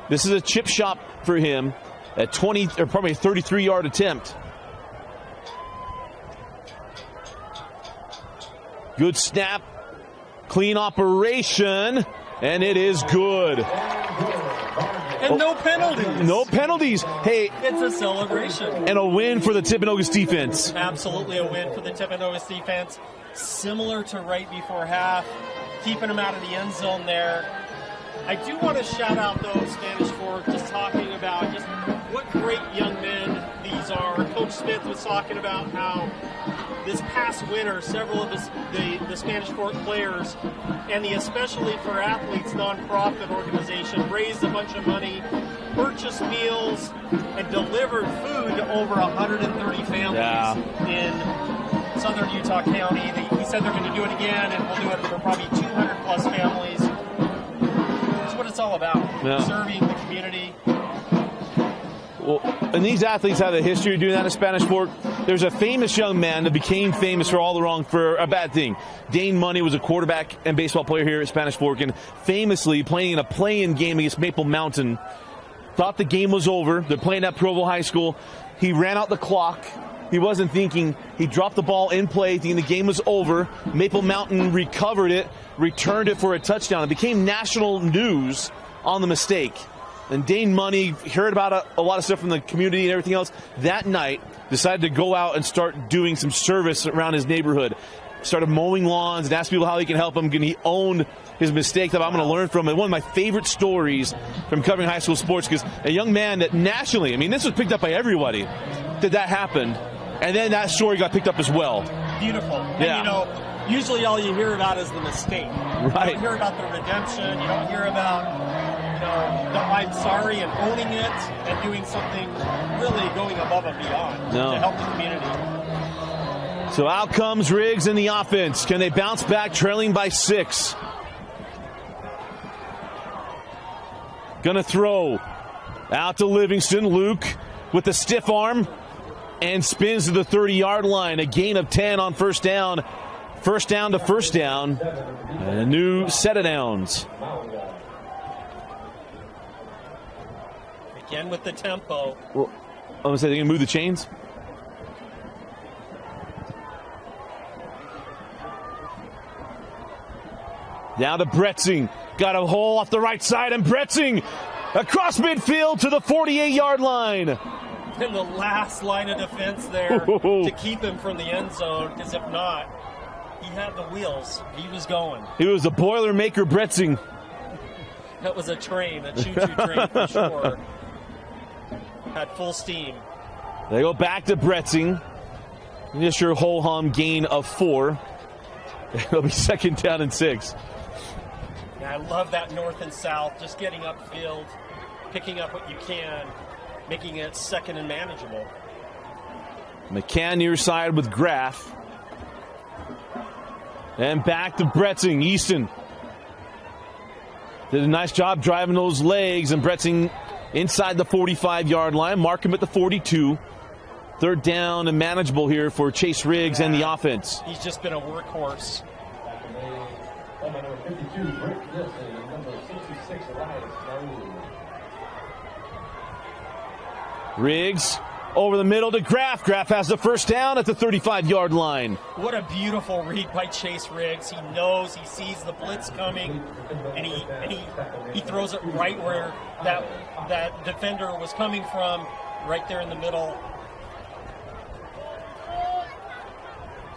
This is a chip shot for him at 33-yard attempt. Good snap. Clean operation. And it is good. And no penalties. No penalties. Hey, it's a celebration. And a win for the Timpanogos defense. Absolutely a win for the Timpanogos defense. Similar to right before half, keeping them out of the end zone there. I do want to shout out, though, Spanish Fork, just talking about just what great young men these are. Coach Smith was talking about how this past winter, several of the Spanish Fork players and the Especially for Athletes nonprofit organization raised a bunch of money, purchased meals, and delivered food to over 130 families in southern Utah County. He said they're going to do it again, and we'll do it for probably 200-plus families. That's what it's all about, serving the community. Well, and these athletes have a history of doing that in Spanish Fork. There's a famous young man that became famous for a bad thing. Dane Money was a quarterback and baseball player here at Spanish Fork, and famously playing in a play-in game against Maple Mountain. Thought the game was over. They're playing at Provo High School. He ran out the clock. He wasn't thinking. He dropped the ball in play, thinking the game was over. Maple Mountain recovered it, returned it for a touchdown. It became national news on the mistake. And Dane Money heard about a lot of stuff from the community and everything else. That night, decided to go out and start doing some service around his neighborhood. Started mowing lawns and asked people how he can help him. And he owned his mistake that I'm going to learn from. And one of my favorite stories from covering high school sports, because a young man that nationally, I mean, this was picked up by everybody, that happened. And then that story got picked up as well. Beautiful. Yeah. And, usually all you hear about is the mistake. Right. You don't hear about the redemption. You don't hear about, the I'm sorry and owning it and doing something really going above and beyond to help the community. So out comes Riggs in the offense. Can they bounce back trailing by 6? Gonna throw out to Livingston. Luke with the stiff arm. and spins to the 30-yard line. A gain of 10 on first down. First down to first down. And a new set of downs. Again with the tempo. Well, I'm going to say they're going to move the chains. Now to Bretzing. Got a hole off the right side, and Bretzing across midfield to the 48-yard line. In the last line of defense there to keep him from the end zone, because if not, he had the wheels. He was going. It was a Boilermaker Bretzing. That was a train, a choo-choo train for sure. Had full steam. They go back to Bretzing. Just your ho-hum gain of 4. It'll be second down and 6. Yeah, I love that north and south, just getting upfield, picking up what you can, making it second and manageable. McCann near side with Graff. And back to Bretzing. Easton did a nice job driving those legs, and Bretzing inside the 45-yard line. Mark him at the 42. Third down and manageable here for Chase Riggs and the offense. He's just been a workhorse. Riggs over the middle to Graff. Graff has the first down at the 35-yard line. What a beautiful read by Chase Riggs. He knows, he sees the blitz coming, and he throws it right where that defender was coming from, right there in the middle.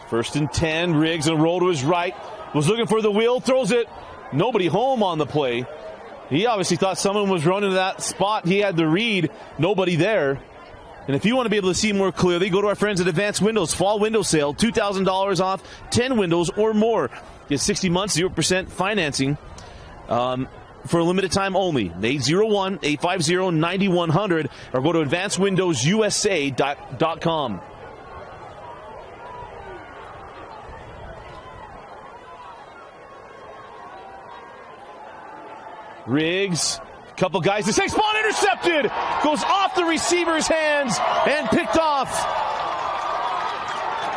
First and 10. Riggs and roll to his right. Was looking for the wheel, throws it. Nobody home on the play. He obviously thought someone was running to that spot. He had the read. Nobody there. And if you want to be able to see more clearly, go to our friends at Advanced Windows. Fall window sale, $2,000 off, 10 windows or more. Get 60 months, 0% financing for a limited time only. 801-850-9100 or go to advancedwindowsusa.com. Riggs, a couple guys. The safe spot intercepted. Goes off the receiver's hands and picked off.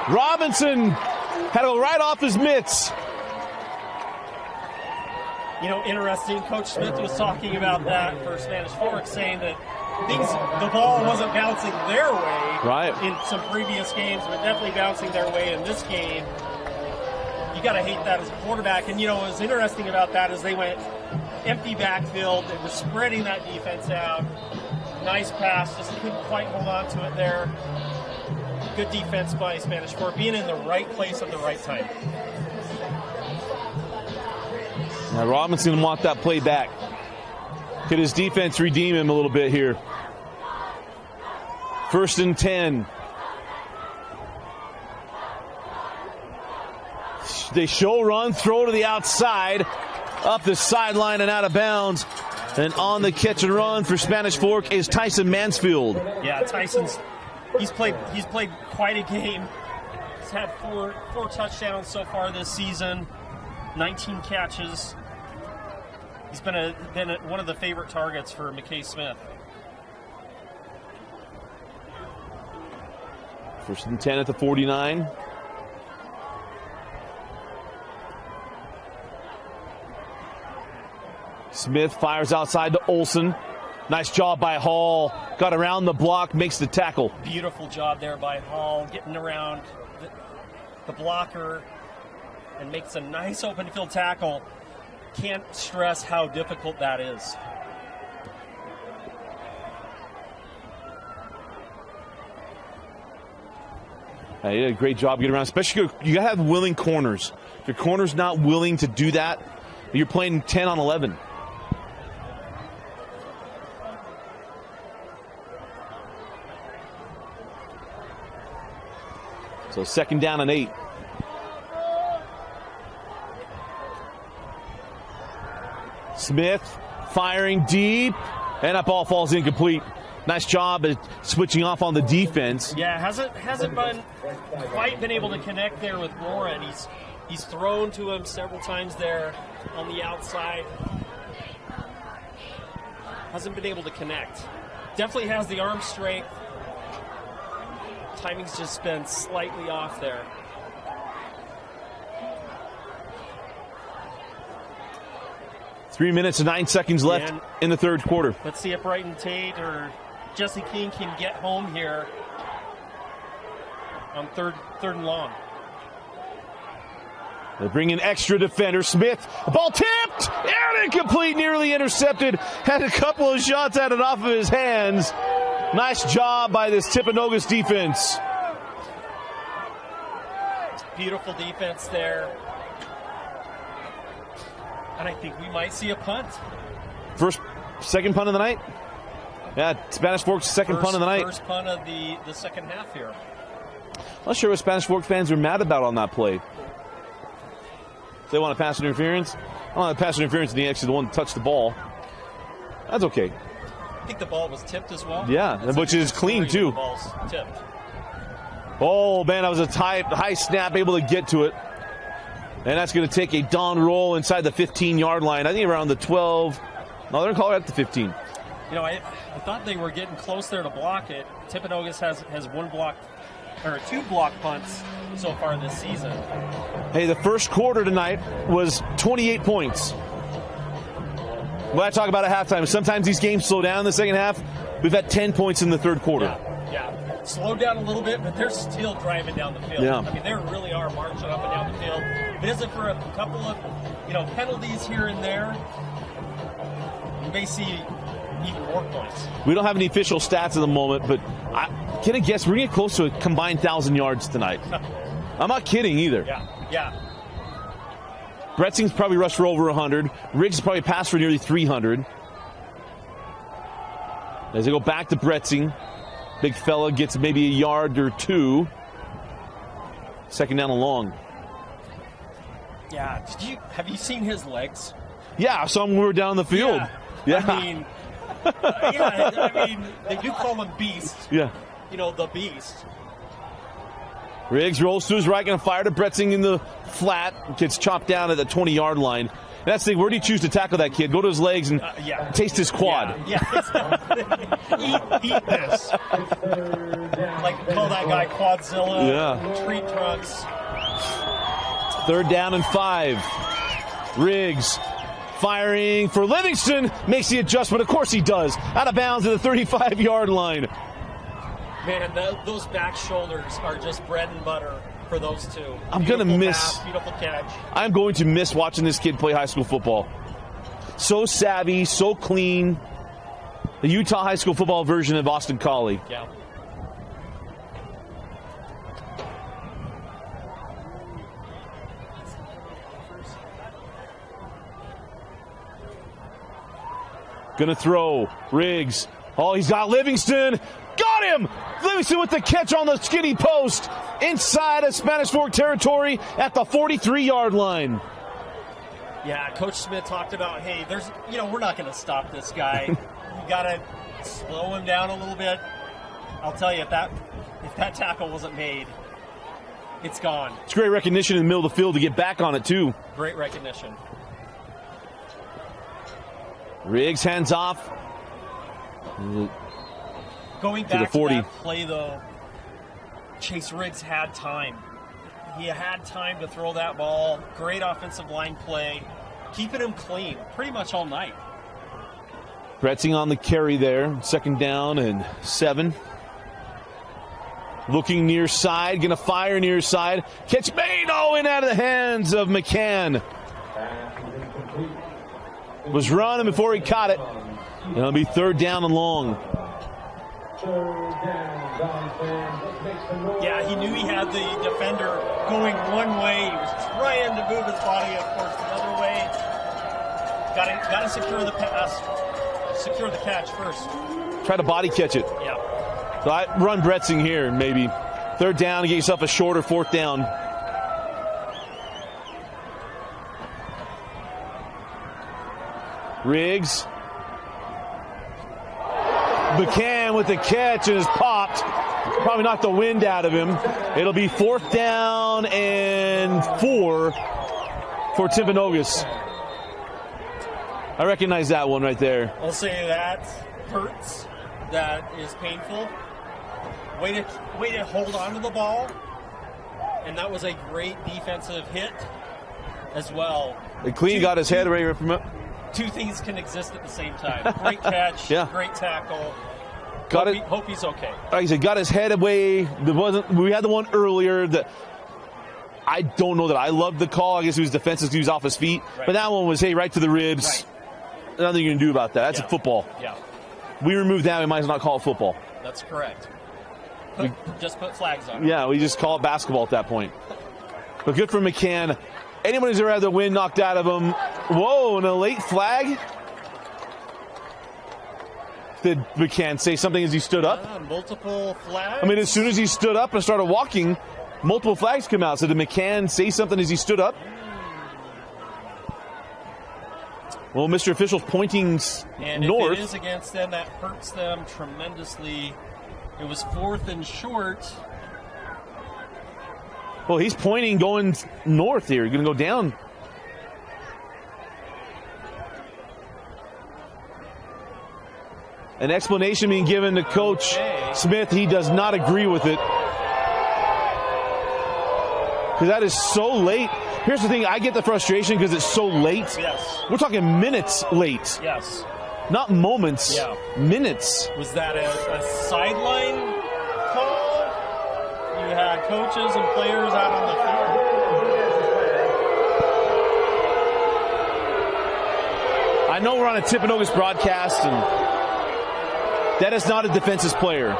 Robinson had to go right off his mitts. You know, interesting. Coach Smith was talking about that for Spanish Fork, saying that the ball wasn't bouncing their way in some previous games, but definitely bouncing their way in this game. You got to hate that as a quarterback. And, you know, what was interesting about that is they went empty backfield. They were spreading that defense out. Nice pass, just couldn't quite hold on to it there. Good defense by Spanish Fork, being in the right place at the right time. Now Robinson want that play back. Could his defense redeem him a little bit here? First and 10. They show run, throw to the outside, up the sideline and out of bounds. And on the catch and run for Spanish Fork is Tyson Mansfield. Yeah, he's played quite a game. He's had four touchdowns so far this season, 19 catches. He's been one of the favorite targets for McKay Smith. First and 10 at the 49. Smith fires outside to Olsen. Nice job by Hall. Got around the block, makes the tackle. Beautiful job there by Hall, getting around the blocker and makes a nice open field tackle. Can't stress how difficult that is. He did a great job getting around, especially you got to have willing corners. If your corner's not willing to do that, you're playing 10 on 11. So second down and 8. Smith firing deep, and that ball falls incomplete. Nice job at switching off on the defense. Yeah, hasn't quite been able to connect there with Warren. He's thrown to him several times there on the outside. Hasn't been able to connect. Definitely has the arm strength. timing's just been slightly off there. Three minutes and 9 seconds left in the third quarter. Let's see if Brighton Tate or Jesse King can get home here on third and long. They bring in extra defender. Smith, ball tipped and incomplete, nearly intercepted. Had a couple of shots at it off of his hands. Nice job by this Timpanogos defense. Beautiful defense there. And I think we might see a punt. Second punt of the night? Yeah, Spanish Fork's second punt of the night. First punt of the second half here. Not sure what Spanish Fork fans are mad about on that play. They want a pass interference? I want a pass interference, and he actually the one that touched the ball. That's okay. I think the ball was tipped as well. Yeah, which is clean too. The ball's tipped. Oh man, that was a high snap, able to get to it. And that's going to take a down roll inside the 15-yard line. I think around the 12. No, they're going to call it at the 15. You know, I thought they were getting close there to block it. Timpanogos has one block, or two block punts so far this season. Hey, the first quarter tonight was 28 points. What I talk about at halftime, sometimes these games slow down in the second half. We've had 10 points in the third quarter. Yeah. Slowed down a little bit, but they're still driving down the field. Yeah. I mean, they really are marching up and down the field. If it isn't for a couple of, penalties here and there, you may see even more points. We don't have any official stats at the moment, but can I guess we're going to get close to a combined 1,000 yards tonight. I'm not kidding either. Yeah. Bretzing's probably rushed for over 100. Riggs probably passed for nearly 300. As they go back to Bretzing, big fella gets maybe a yard or two. Second down and long. Yeah. Have you seen his legs? Yeah, I saw him when we were down the field. Yeah. I mean, they do call him Beast. Yeah. The Beast. Riggs rolls to his right, going to fire to Bretzing in the flat. Gets chopped down at the 20-yard line. And that's the thing. Where do you choose to tackle that kid? Go to his legs and taste his quad. Yeah. Eat this. Like, call that guy Quadzilla. Yeah. Tree trunks. Third down and 5. Riggs firing for Livingston. Makes the adjustment. Of course he does. Out of bounds at the 35-yard line. Man, those back shoulders are just bread and butter for those two. I'm going to miss. Beautiful catch. I'm going to miss watching this kid play high school football. So savvy, so clean. The Utah high school football version of Austin Collie. Yeah. Gonna throw. Riggs. Oh, he's got Livingston. Got him! Livingston with the catch on the skinny post inside of Spanish Fork territory at the 43-yard line. Yeah, Coach Smith talked about, hey, we're not going to stop this guy. You got to slow him down a little bit. I'll tell you, if that tackle wasn't made, it's gone. It's great recognition in the middle of the field to get back on it, too. Great recognition. Riggs hands off. Going back to the 40. That play, though, Chase Riggs had time. He had time to throw that ball. Great offensive line play. Keeping him clean pretty much all night. Bretzing on the carry there. Second down and 7. Looking near side. Going to fire near side. Catch made. Oh, in out of the hands of McCann. Was running before he caught it. And it'll be third down and long. Yeah, he knew he had the defender going one way. He was trying to move his body, of course, the other way. Got to secure the pass, secure the catch first. Try to body catch it. Yeah. So I run Bretzing here, maybe. Third down and get yourself a shorter fourth down. Riggs. McCann with the catch and is popped. Probably knocked the wind out of him. It'll be fourth down and 4 for Timpanogos. I recognize that one right there. I'll say that hurts. That is painful. Way to hold on to the ball. And that was a great defensive hit as well. And Clean got his head ready from it. Two things can exist at the same time. Great catch, great tackle. Hope he's okay. Like I said, got his head away. We had the one earlier that I don't know that I loved the call. I guess he was defensive because he was off his feet. Right. But that one was, right to the ribs. Right. Nothing you can do about that. That's a football. Yeah. We removed that. We might as well not call it football. That's correct. Just put flags on it. Yeah, we just call it basketball at that point. But good for McCann. Anyone who's ever had the wind knocked out of him. Whoa, and a late flag? Did McCann say something as he stood up? Multiple flags? I mean, as soon as he stood up and started walking, multiple flags come out. So did McCann say something as he stood up? Well, Mr. Official's pointing and north. If it is against them, that hurts them tremendously. It was 4th and short. Well, he's pointing going north here. Going to go down. An explanation being given to Coach Smith. He does not agree with it. Because that is so late. Here's the thing. I get the frustration because it's so late. Yes. We're talking minutes late. Yes. Not moments. Yeah. Minutes. Was that a sideline call? You had coaches and players out on the field. I know we're on a Timpanogos broadcast, and that is not a defensive player.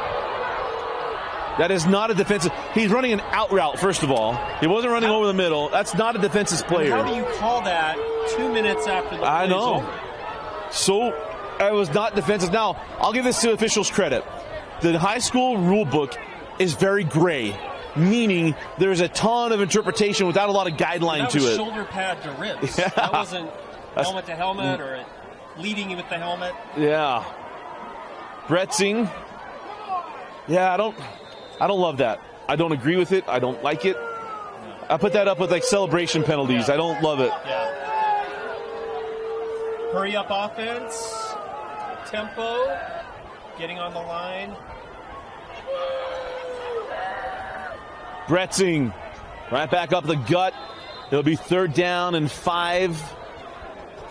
That is not a defensive. He's running an out route, first of all. He wasn't running over the middle. That's not a defensive player. How do you call that 2 minutes after the play I know. over? So, it was not defensive. Now, I'll give this to officials' credit. The high school rule book is very gray, meaning there's a ton of interpretation without a lot of guideline to it. Shoulder pad to ribs. Yeah. That wasn't helmet to helmet or leading with the helmet. Yeah. Bretzing. Yeah, I don't love that. I don't agree with it. I don't like it. I put that up with like celebration penalties. I don't love it. Yeah. Hurry up offense. Tempo. Getting on the line. Bretzing. Right back up the gut. It'll be 3rd down and 5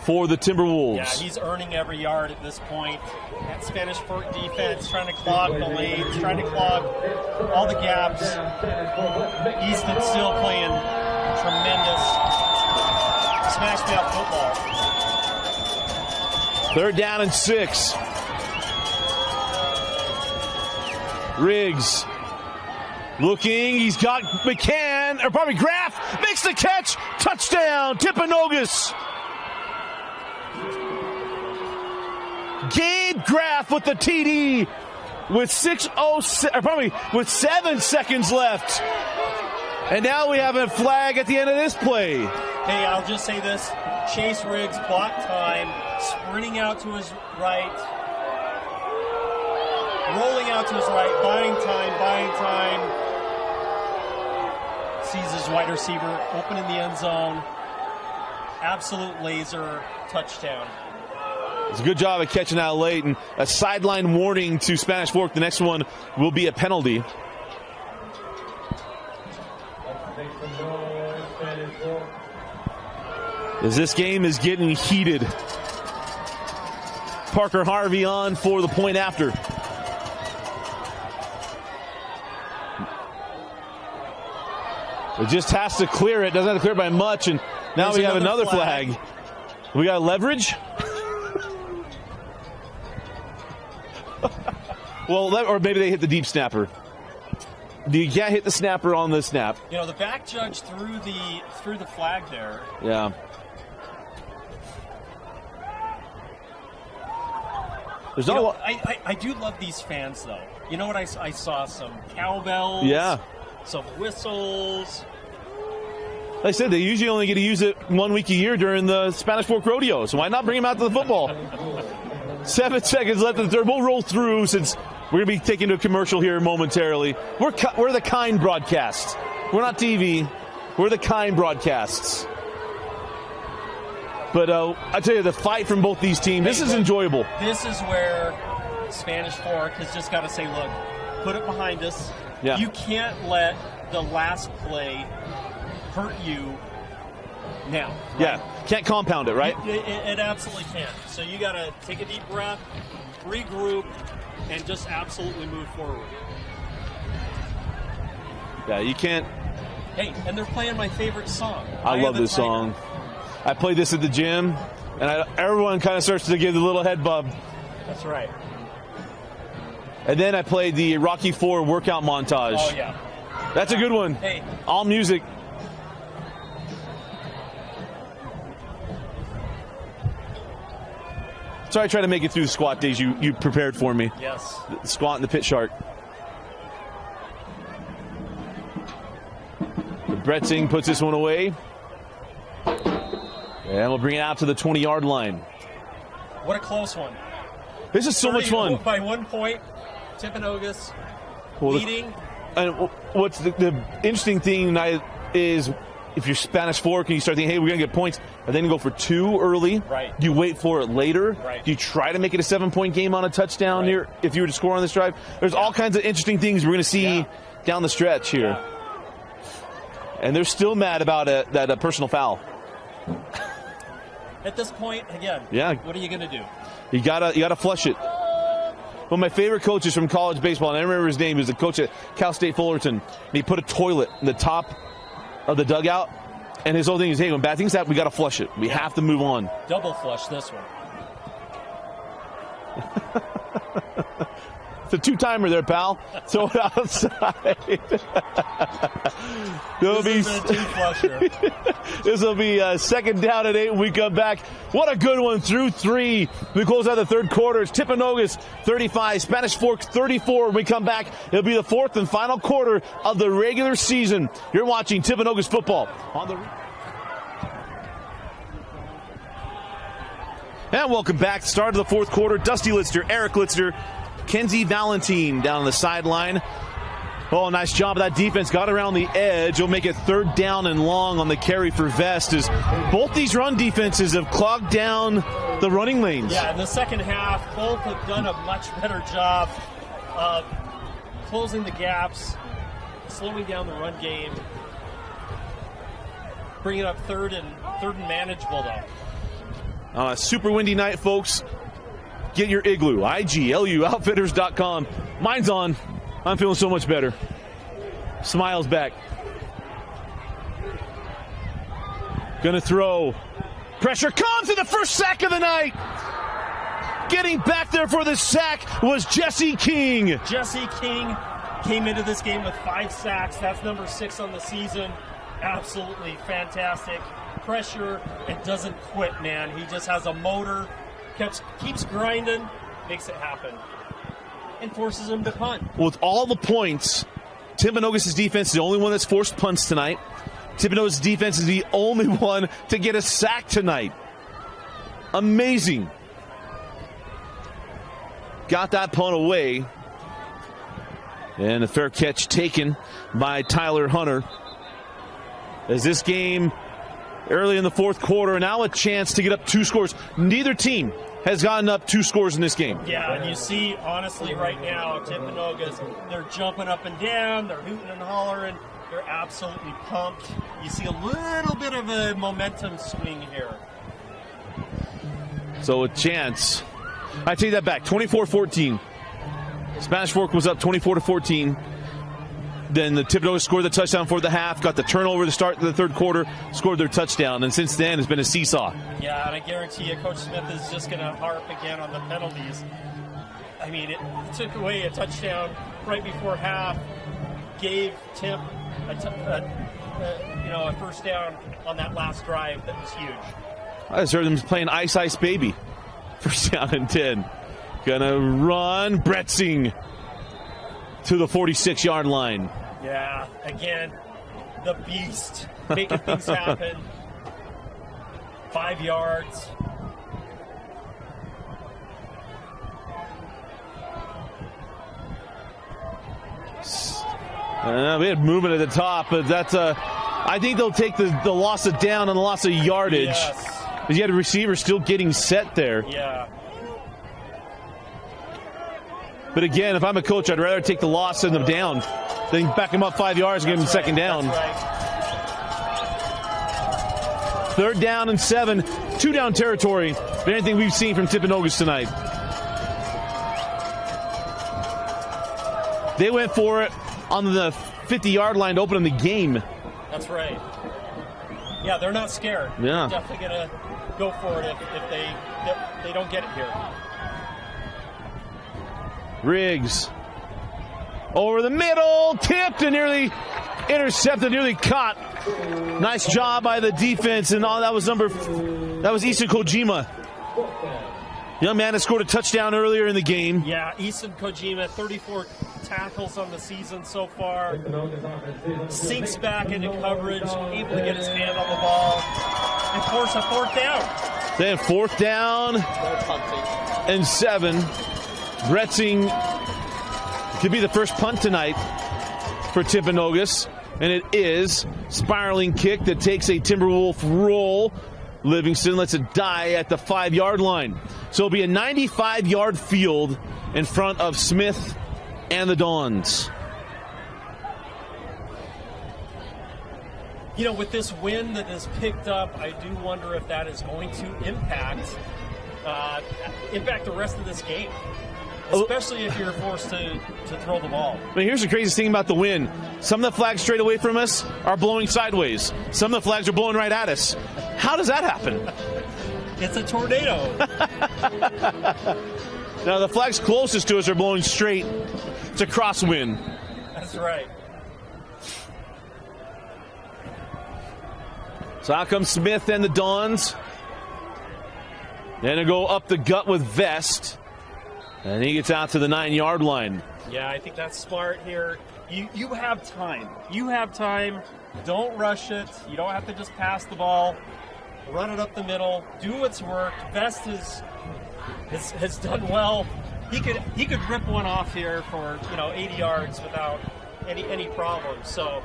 for the Timberwolves. Yeah, he's earning every yard at this point. That Spanish Fort defense trying to clog the lanes, trying to clog all the gaps. Easton still playing tremendous smash mouth football. 3rd down and 6. Riggs looking. He's got McCann, or probably Graff, makes the catch. Touchdown, Timpanogos. Gabe Graff with the TD with 7 seconds left. And now we have a flag at the end of this play. Hey, I'll just say this. Chase Riggs bought time, sprinting out to his right, rolling out to his right, buying time. Sees his wide receiver open in the end zone. Absolute laser touchdown. It's a good job of catching out late, and a sideline warning to Spanish Fork. The next one will be a penalty. As this game is getting heated. Parker Harvey on for the point after. It just has to clear it. Doesn't have to clear by much, and now we have another flag. We got leverage. Well, or maybe they hit the deep snapper. You can't hit the snapper on the snap. You know, the back judge threw the flag there. Yeah. There's no. I do love these fans, though. You know what? I saw some cowbells. Yeah. Some whistles. Like I said, they usually only get to use it 1 week a year during the Spanish Fork Rodeo, so why not bring them out to the football? 7 seconds left in the third. We'll roll through since we're going to be taking to a commercial here momentarily. We're the kind broadcast. We're not TV. We're the kind broadcasts. But I tell you, the fight from both these teams, this is enjoyable. This is where Spanish Fork has just got to say, look, put it behind us. Yeah. You can't let the last play hurt you now. Right? Yeah, can't compound it, right? It absolutely can't. So you got to take a deep breath, regroup, and just absolutely move forward. Yeah, you can't. Hey, and they're playing my favorite song. I love this song. I played this at the gym, and everyone kind of starts to give the little head bob. That's right. And then I played the Rocky IV workout montage. Oh, yeah. That's a good one. Hey. All music. So I try to make it through the squat days you prepared for me. Yes. The squat and the pit shark. Brett Singh puts this one away. And we'll bring it out to the 20-yard line. What a close one. This is so much fun. By 1 point, Timpanogos leading. And what's the interesting thing is if you're Spanish Fork and you start thinking, hey, we're going to get points, and then you go for 2 early. Right. Do you wait for it later? Right. Do you try to make it a 7-point game on a touchdown here if you were to score on this drive? There's all kinds of interesting things we're going to see down the stretch here. Yeah. And they're still mad about that personal foul. At this point, again, what are you going to do? You gotta flush it. One of my favorite coaches from college baseball, and I remember his name, was the coach at Cal State Fullerton. And he put a toilet in the top of the dugout, and his whole thing is, hey, when bad things happen, we gotta flush it. We have to move on. Double flush this one. It's a 2-timer there, pal. Throw it outside. This is a 2-flusher. This will be second down and 8 when we come back. What a good one through 3. We close out the third quarter. It's Timpanogos 35, Spanish Fork 34. When we come back, it'll be the fourth and final quarter of the regular season. You're watching Timpanogos football on the. And welcome back. Start of the fourth quarter. Dusty Lister, Eric Lister, Kenzie Valentine down on the sideline. Oh, nice job of that defense. Got around the edge. Will make it third down and long on the carry for Vest, as both these run defenses have clogged down the running lanes. Yeah, in the second half, both have done a much better job of closing the gaps, slowing down the run game, bringing up third and manageable, though. On a super windy night, folks, get your igloo, IGLU, outfitters.com. Mine's on. I'm feeling so much better. Smiles back. Gonna throw. Pressure comes to the first sack of the night. Getting back there for the sack was Jesse King. Jesse King came into this game with 5 sacks. That's number 6 on the season. Absolutely fantastic. Pressure and doesn't quit, man. He just has a motor, keeps grinding, makes it happen, and forces him to punt. With all the points, Timpanogos' defense is the only one that's forced punts tonight. Timpanogos' defense is the only one to get a sack tonight. Amazing. Got that punt away. And a fair catch taken by Tyler Hunter. As this game early in the fourth quarter, now a chance to get up 2 scores. Neither team has gotten up 2 scores in this game. Yeah, and you see, honestly, right now, Timpanogos, they're jumping up and down, they're hooting and hollering, they're absolutely pumped. You see a little bit of a momentum swing here. So a chance. I take that back, 24-14. Spanish Fork was up 24-14. Then the Timpanogos scored the touchdown for the half, got the turnover to start the third quarter, scored their touchdown, and since then it's been a seesaw. Yeah, and I guarantee you Coach Smith is just going to harp again on the penalties. I mean, it took away a touchdown right before half, gave Tim a first down on that last drive that was huge. I just heard them playing Ice Ice Baby. First down and 10. Gonna run, Brett Singh to the 46-yard line. Yeah, again, the beast making things happen. 5 yards. We had movement at the top, but that's I think they'll take the loss of down and the loss of yardage. Yes. Because you had a receiver still getting set there. Yeah. But again, if I'm a coach, I'd rather take the loss, send them down, than back them up 5 yards and give them second down. Third down and 7, 2-down territory. If anything we've seen from Timpanogos tonight. They went for it on the 50-yard line to open the game. That's right. Yeah, they're not scared. Yeah. They're definitely going to go for it if they don't get it here. Riggs over the middle, tipped and nearly intercepted, nearly caught. Nice job by the defense, and that was Isan Kojima. Young man has scored a touchdown earlier in the game. Yeah, Isan Kojima, 34 tackles on the season so far. Sinks back into coverage, able to get his hand on the ball, and force a fourth down. Then 4th down and 7. Bretzing could be the first punt tonight for Timpanogos, and it is. Spiraling kick that takes a Timberwolf roll. Livingston lets it die at the 5-yard line. So it'll be a 95-yard field in front of Smith and the Dons. You know, with this wind that has picked up, I do wonder if that is going to impact the rest of this game. Especially if you're forced to throw the ball. I mean, here's the craziest thing about the wind. Some of the flags straight away from us are blowing sideways. Some of the flags are blowing right at us. How does that happen? It's a tornado. Now, the flags closest to us are blowing straight. It's a crosswind. That's right. So out comes Smith and the Dons. Then they go up the gut with Vest. And he gets out to the 9-yard line. Yeah, I think that's smart here. You have time. You have time. Don't rush it. You don't have to just pass the ball. Run it up the middle. Do what's worked. Vest has done well. He could rip one off here for 80 yards without any problems. So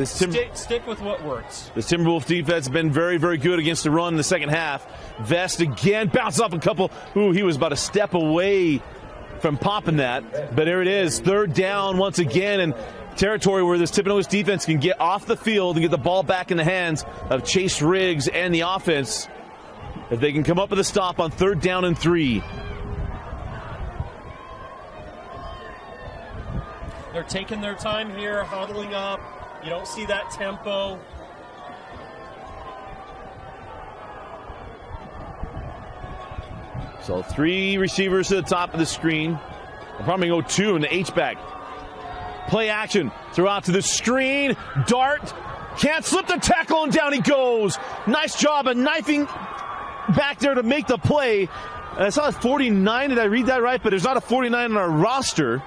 stick with what works. This Timberwolf defense has been very, very good against the run in the second half. Vest again, bounces off a couple. Ooh, he was about a step away from popping that. But there it is, 3rd down once again, and territory where this Timpanogos defense can get off the field and get the ball back in the hands of Chase Riggs and the offense. If they can come up with a stop on 3rd down and 3. They're taking their time here, huddling up. You don't see that tempo. So 3 receivers to the top of the screen. I'll probably go 2 in the H-back. Play action. Throw out to the screen. Dart. Can't slip the tackle, and down he goes. Nice job of knifing back there to make the play. I saw a 49. Did I read that right? But there's not a 49 on our roster.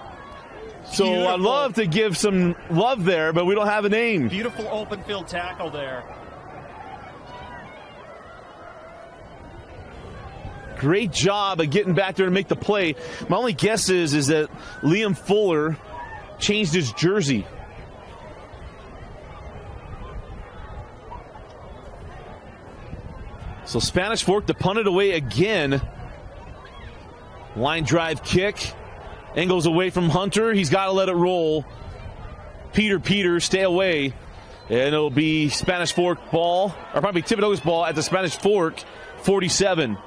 So beautiful. I'd love to give some love there, but we don't have a name. Beautiful open field tackle there. Great job of getting back there to make the play. My only guess is that Liam Fuller changed his jersey. So Spanish Fork to punt it away again. Line drive kick. Angles away from Hunter. He's got to let it roll. Peter, stay away. And it'll be Spanish Fork ball, or probably Timpanogos ball at the Spanish Fork 47.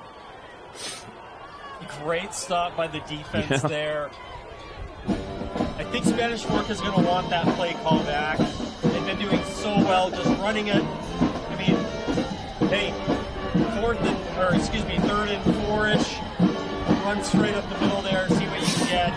Great stop by the defense there. I think Spanish Fork is going to want that play call back. They've been doing so well just running it. I mean, hey, 3rd and 4-ish. Run straight up the middle there, see what you can get.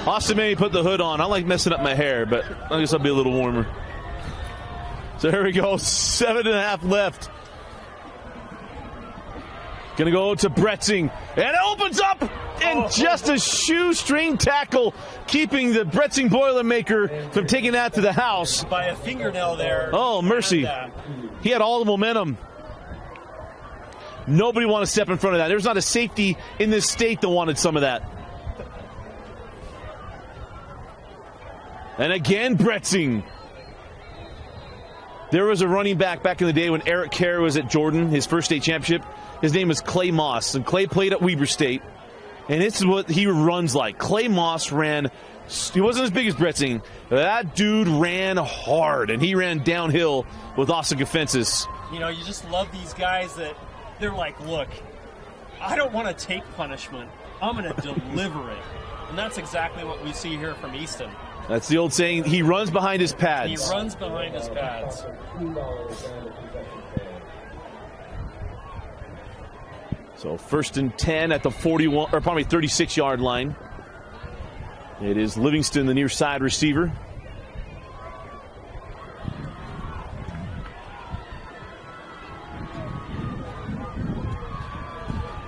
Austin made me put the hood on. I like messing up my hair, but I guess I'll be a little warmer. So here we go, 7.5 left. Gonna go to Bretzing, and it opens up, and just a shoestring tackle, keeping the Bretzing Boilermaker from taking that to the house. By a fingernail there. Oh, mercy. He had all the momentum. Nobody wanted to step in front of that. There's not a safety in this state that wanted some of that. And again, Bretzing. There was a running back in the day when Eric Kerr was at Jordan, his first state championship. His name was Clay Moss, and Clay played at Weber State. And this is what he runs like. Clay Moss ran, he wasn't as big as Bretzing, but that dude ran hard, and he ran downhill with awesome defenses. You know, you just love these guys that they're like, look, I don't want to take punishment. I'm going to deliver it. And that's exactly what we see here from Easton. That's the old saying, he runs behind his pads. He runs behind his pads. So 1st and 10 at the 36-yard line. It is Livingston, the near side receiver.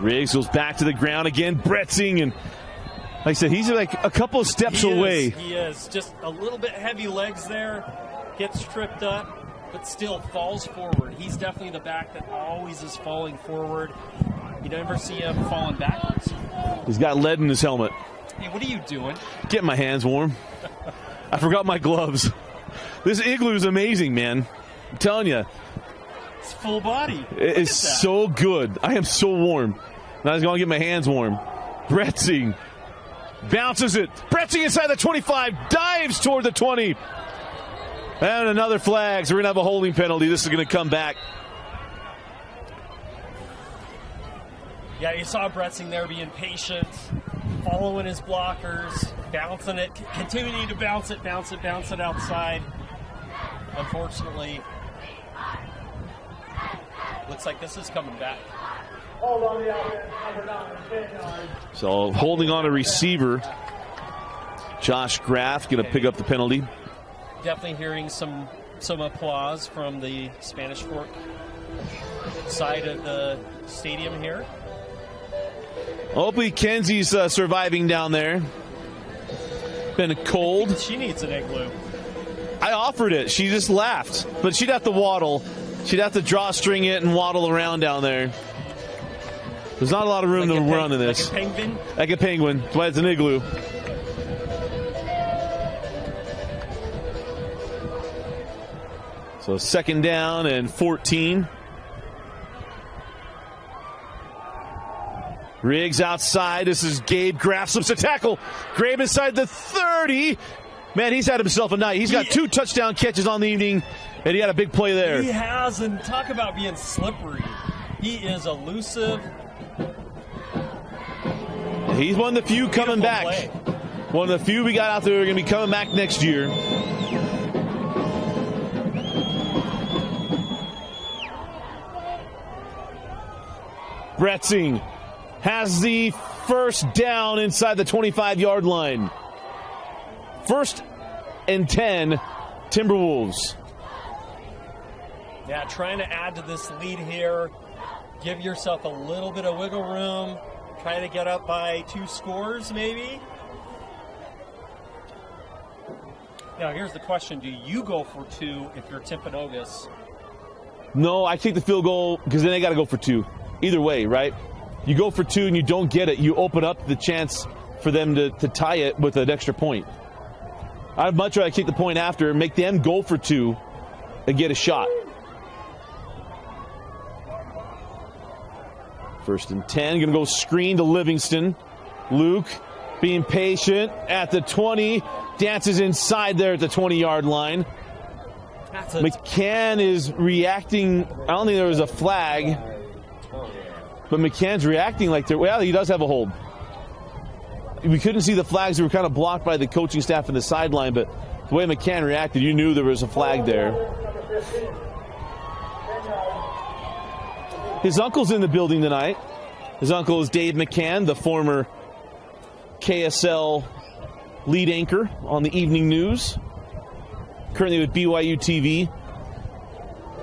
Riggs goes back to the ground again. Bretzing, and like I said, he's like a couple of steps away. He is. Just a little bit heavy legs there. Gets tripped up, but still falls forward. He's definitely the back that always is falling forward. You never see him falling backwards. He's got lead in his helmet. Hey, what are you doing? Getting my hands warm. I forgot my gloves. This igloo is amazing, man. I'm telling you. It's full body. It is so good. I am so warm. Now I'm going to get my hands warm. Bretzing bounces it. Bretzing inside the 25. Dives toward the 20. And another flag. So we're going to have a holding penalty. This is going to come back. Yeah, you saw Bretzing there being patient, following his blockers, bouncing it, continuing to bounce it outside. Unfortunately, looks like this is coming back. So holding on a receiver. Josh Graff going to pick up the penalty. Definitely hearing some applause from the Spanish Fork side of the stadium here. Hopefully Kenzie's surviving down there. Been cold. She needs an igloo. I offered it. She just laughed. But she'd have to waddle. She'd have to drawstring it and waddle around down there. There's not a lot of room to run in this. Like a penguin? Like a penguin. That's why it's an igloo. So 2nd down and 14. Riggs outside. This is Gabe Graff. Slips a tackle. Gabe inside the 30. Man, he's had himself a night. He's got 2 touchdown catches on the evening, and he had a big play there. He has, and talk about being slippery. He is elusive. He's one of the few coming back. Play. One of the few we got out there who are going to be coming back next year. Bretzing has the 1st down inside the 25-yard line. 1st and 10, Timberwolves. Yeah, trying to add to this lead here. Give yourself a little bit of wiggle room. Try to get up by 2 scores, maybe. Now, here's the question. Do you go for 2 if you're Timpanogos? No, I take the field goal because then they got to go for 2. Either way, right? You go for 2 and you don't get it, you open up the chance for them to tie it with an extra point. I'd much rather kick the point after and make them go for 2 and get a shot. 1st and 10, going to go screen to Livingston. Luke being patient at the 20, dances inside there at the 20-yard line. McCann is reacting. I don't think there was a flag. But McCann's reacting like well, he does have a hold. We couldn't see the flags. They were kind of blocked by the coaching staff in the sideline, but the way McCann reacted, you knew there was a flag there. His uncle's in the building tonight. His uncle is Dave McCann, the former KSL lead anchor on the evening news. Currently with BYU TV.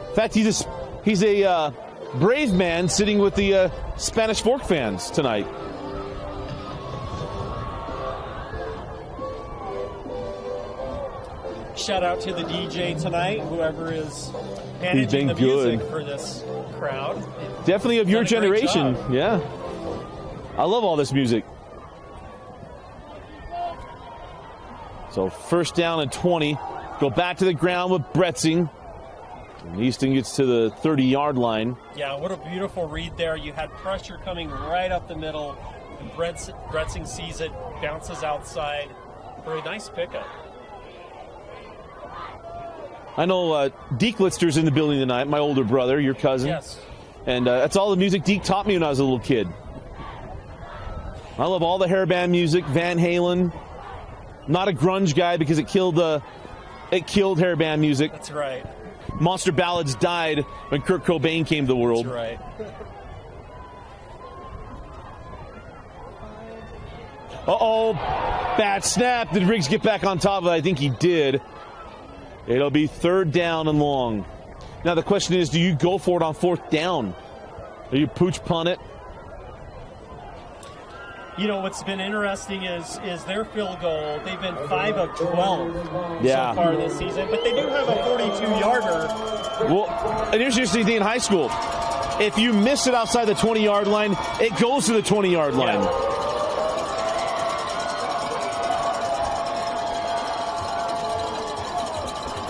In fact, he's a brave man sitting with the Spanish Fork fans tonight. Shout out to the DJ tonight, whoever is managing the music for this crowd. Definitely of your generation. Yeah. I love all this music. So first down and 20. Go back to the ground with Bretzing. And Easton gets to the 30-yard line. Yeah, what a beautiful read there. You had pressure coming right up the middle. And Bretzing sees it, bounces outside for a nice pickup. I know Deke Litzter's in the building tonight, my older brother, your cousin. Yes. And that's all the music Deke taught me when I was a little kid. I love all the hair band music, Van Halen. Not a grunge guy because it killed hair band music. That's right. Monster ballads died when Kurt Cobain came to the world. That's right. Uh-oh, bad snap. Did Riggs get back on top of it? I think he did. It'll be third down and long. Now the question is, do you go for it on fourth down? Or you pooch punt it? You know, what's been interesting is their field goal. They've been 5 of 12 so far this season, but they do have a 42-yarder. Well, and here's the interesting thing in high school. If you miss it outside the 20-yard line, it goes to the 20-yard line. Yeah.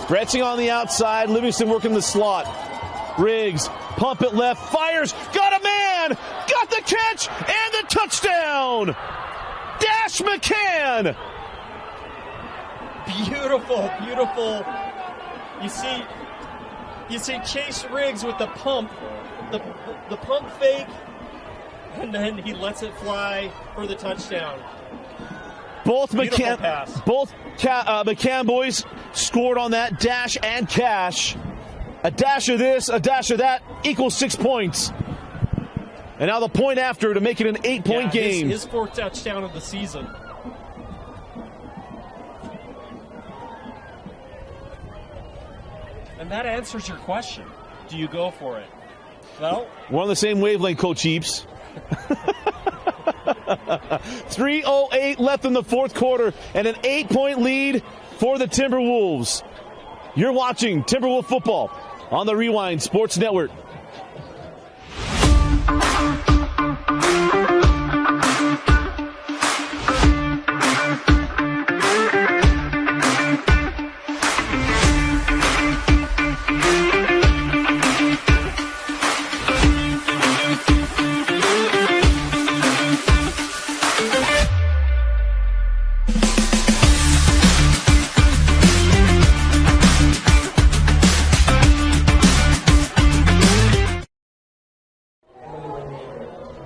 Bretzing on the outside, Livingston working the slot. Riggs, pump it left, fires, got a man, got the catch, and the touchdown! Dash McCann! Beautiful, beautiful. You see Chase Riggs with the pump, the pump fake, and then he lets it fly for the touchdown. Both McCann boys scored on that dash and cash. A dash of this, a dash of that equals 6 points. And now the point after to make it an 8-point game. His fourth touchdown of the season. And that answers your question. Do you go for it? Well, we're on the same wavelength, Coach Heaps. 3:08 left in the fourth quarter and an 8-point lead for the Timberwolves. You're watching Timberwolf football on the Rewind Sports Network.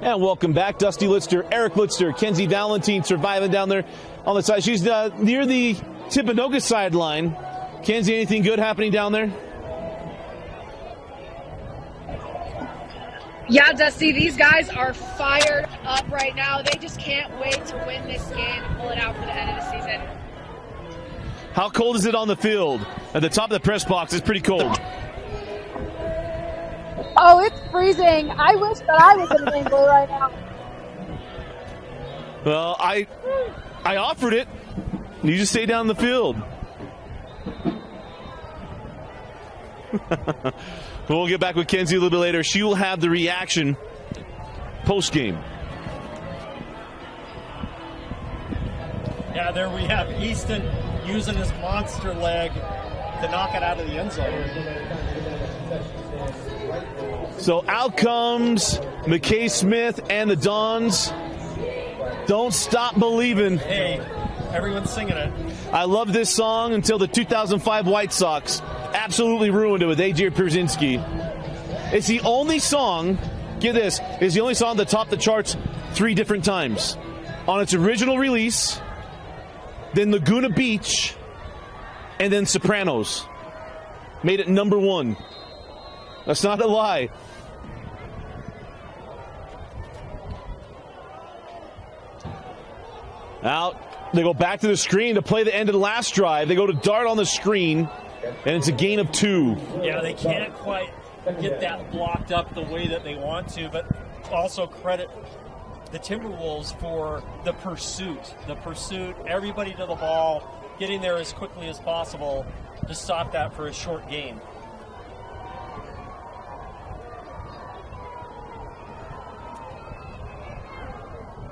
And welcome back. Dusty Litzter, Eric Litzter, Kenzie Valentine surviving down there on the side. She's near the Timpanogos sideline. Kenzie, anything good happening down there? Yeah, Dusty, these guys are fired up right now. They just can't wait to win this game and pull it out for the end of the season. How cold is it on the field? At the top of the press box, it's pretty cold. Oh, it's freezing. I wish that I was in the game right now. Well, I offered it. You just stay down the field. We'll get back with Kenzie a little bit later. She will have the reaction post-game. yeah, there we have Easton using his monster leg to knock it out of the end zone. So out comes McKay Smith and the Dons. Don't stop believing. Hey, everyone's singing it. I love this song until the 2005 White Sox absolutely ruined it with A.J. Pierzynski. It's the only song, get this, it's the only song that topped the charts 3 different times. On its original release, then Laguna Beach, and then Sopranos. Made it number 1. That's not a lie. Out. They go back to the screen to play the end of the last drive. They go to dart on the screen, and it's a gain of 2. Yeah, they can't quite get that blocked up the way that they want to, but also credit the Timberwolves for the pursuit. The pursuit, everybody to the ball, getting there as quickly as possible to stop that for a short gain.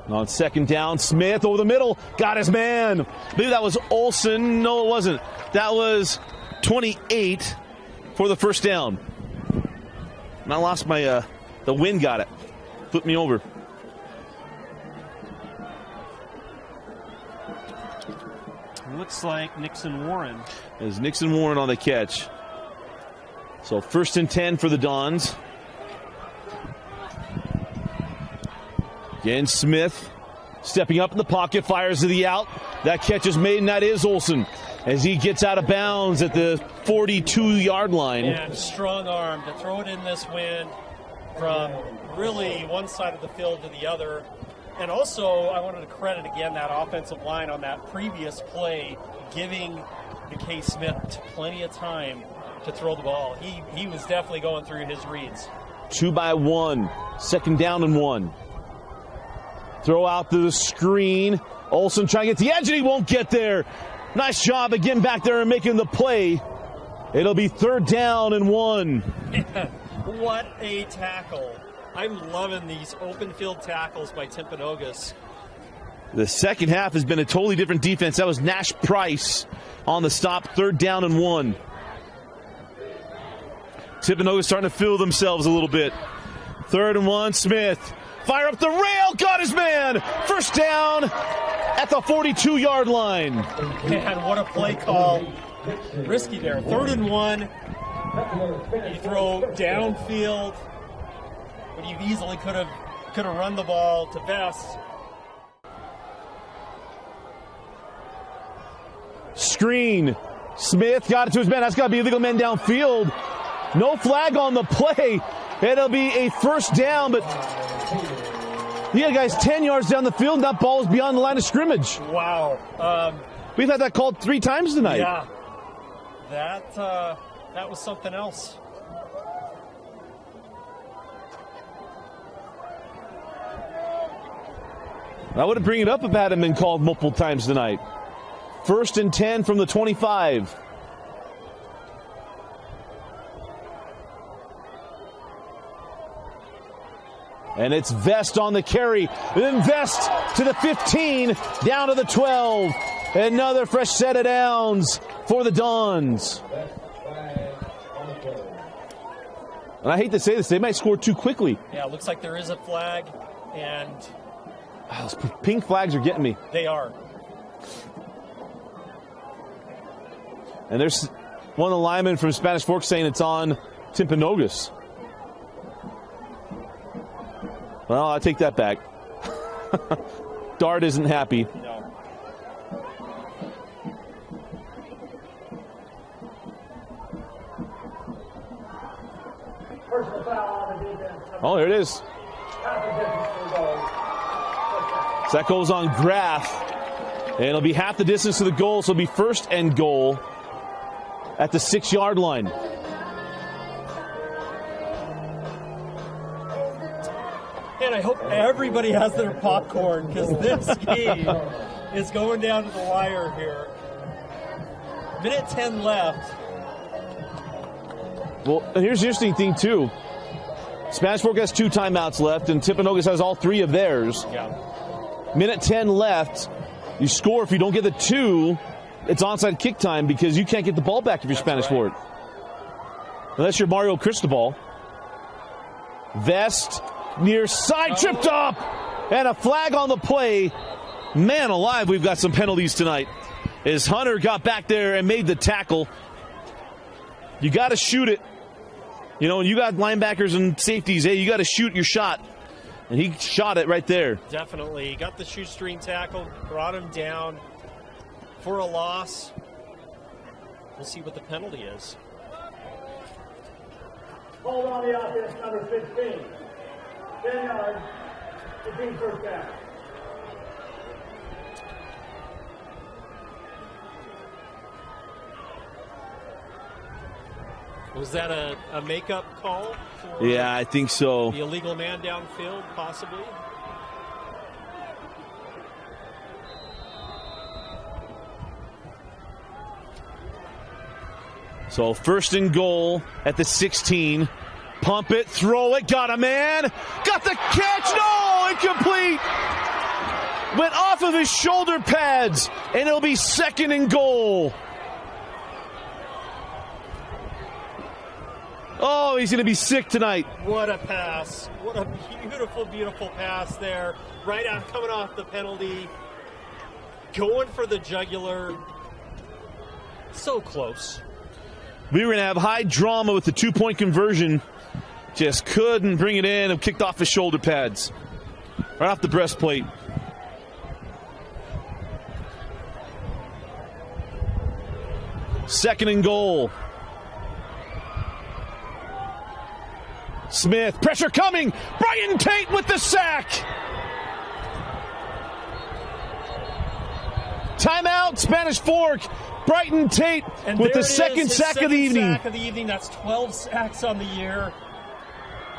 On second down, Smith over the middle, got his man. I believe that was Olsen. No, it wasn't. That was 28 for the first down. And I lost my, the wind got it. Flipped me over. Looks like Nixon Warren. There's Nixon Warren on the catch. So 1st and 10 for the Dons. Again, Smith stepping up in the pocket, fires to the out. That catch is made, and that is Olsen as he gets out of bounds at the 42-yard line. And strong arm to throw it in this wind from really one side of the field to the other. And also, I wanted to credit again that offensive line on that previous play, giving McKay Smith plenty of time to throw the ball. He was definitely going through his reads. 2 by 1, 2nd down and 1. Throw out to the screen. Olsen trying to get to the edge, and he won't get there. Nice job again back there and making the play. It'll be 3rd down and 1. What a tackle. I'm loving these open field tackles by Timpanogos. The second half has been a totally different defense. That was Nash Price on the stop. 3rd down and 1. Timpanogos starting to feel themselves a little bit. 3rd and 1, Smith. Fire up the rail, got his man. 1st down at the 42-yard line. Man, what a play call. Risky there. 3rd and 1. You throw downfield, but you easily could have run the ball to Best. Screen. Smith got it to his man. That's got to be illegal men downfield. No flag on the play. It'll be a 1st down, but yeah, guys, 10 yards down the field, and that ball is beyond the line of scrimmage. Wow. We've had that called 3 times tonight. Yeah. That was something else. I wouldn't bring it up if it hadn't been called multiple times tonight. 1st and 10 from the 25. And it's Vest on the carry. Then Vest to the 15, down to the 12. Another fresh set of downs for the Dons. And I hate to say this, they might score too quickly. Yeah, it looks like there is a flag, and Those pink flags are getting me. they are. And there's one of the linemen from Spanish Fork saying it's on Timpanogos. Well, I take that back. Dart isn't happy. No. Oh, there it is. So that goes on Graff. And it'll be half the distance to the goal, so it'll be 1st and goal at the 6-yard line. And I hope everybody has their popcorn, because this game is going down to the wire here. Minute 10 left. Well, here's the interesting thing, too. Spanish Fork has 2 timeouts left, and Timpanogos has all 3 of theirs. Yeah. Minute 10 left. You score. If you don't get the 2, it's onside kick time because you can't get the ball back if you're Spanish Fork. Unless you're Mario Cristobal. Vest near side, tripped up, and a flag on the play. Man alive, we've got some penalties tonight. As Hunter got back there and made the tackle. You got to shoot it. You know, when you got linebackers and safeties, hey, you got to shoot your shot. And he shot it right there. Definitely. Got the shoestring tackle, brought him down for a loss. We'll see what the penalty is. Hold on the offense, number 15. 10 yards, 15 first down. Was that a makeup call for Yeah, I think so. the illegal man downfield, possibly? So 1st and goal at the 16. Pump it, throw it, got a man. Got the catch, no, incomplete. went off of his shoulder pads, and it'll be 2nd and goal. Oh, he's going to be sick tonight. What a pass. What a beautiful, beautiful pass there. Right out, coming off the penalty. Going for the jugular. So close. We were going to have high drama with the 2-point conversion. Just couldn't bring it in and kicked off his shoulder pads. Right off the breastplate. Second and goal. Smith, pressure coming. Brian Tate with the sack. Timeout, Spanish Fork. Brighton Tate and with the second sack of the evening. That's 12 sacks on the year.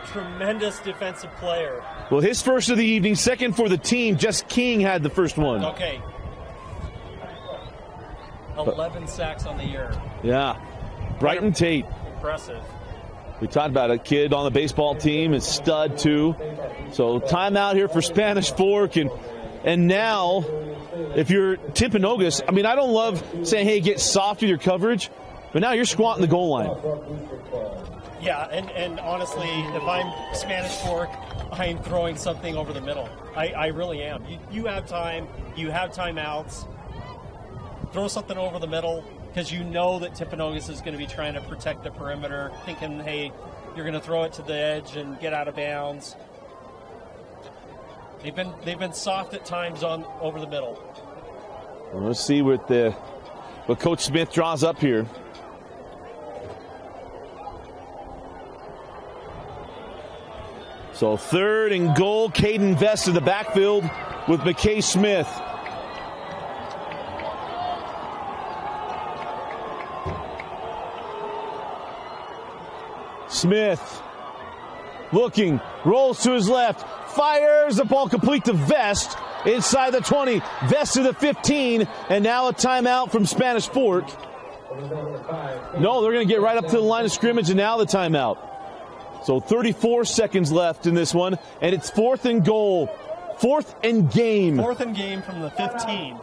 Tremendous defensive player. Well, his first of the evening, second for the team. Just King had the first one. Okay. 11 sacks on the year. Yeah. Brighton Tate. Impressive. We talked about a kid on the baseball team, a stud too. So timeout here for Spanish Fork, and now, if you're Timpanogos, I mean, I don't love saying, hey, get soft with your coverage, but now you're squatting the goal line. Yeah, and honestly, if I'm Spanish Fork, I'm throwing something over the middle. I really am. You have time. You have timeouts. Throw something over the middle, because you know that Timpanogos is going to be trying to protect the perimeter, thinking, hey, you're going to throw it to the edge and get out of bounds. They've been soft at times on over the middle. Well, let's see what Coach Smith draws up here. So 3rd and goal. Caden Vest in the backfield with McKay Smith. Smith looking, rolls to his left, fires the ball complete to Vest inside the 20. Vest to the 15, and now a timeout from Spanish Fork. No, they're going to get right up to the line of scrimmage, and now the timeout. So 34 seconds left in this one, and it's 4th and goal. 4th and game. 4th and game from the 15.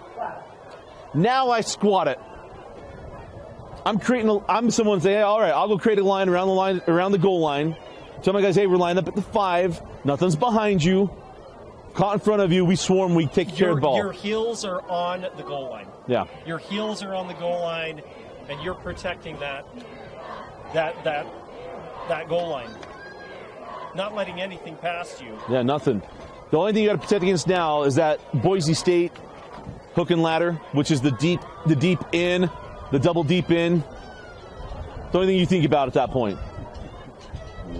Now I squat it. I'm someone saying, hey, all right, I'll go create a line around the goal line. Tell my guys, hey, we're lined up at the 5. Nothing's behind you. Caught in front of you. We swarm. We take care of the ball. Your heels are on the goal line. Yeah. Your heels are on the goal line, and you're protecting that goal line. Not letting anything past you. Yeah, nothing. The only thing you got to protect against now is that Boise State hook and ladder, which is the deep in, the double deep in. The only thing you think about at that point.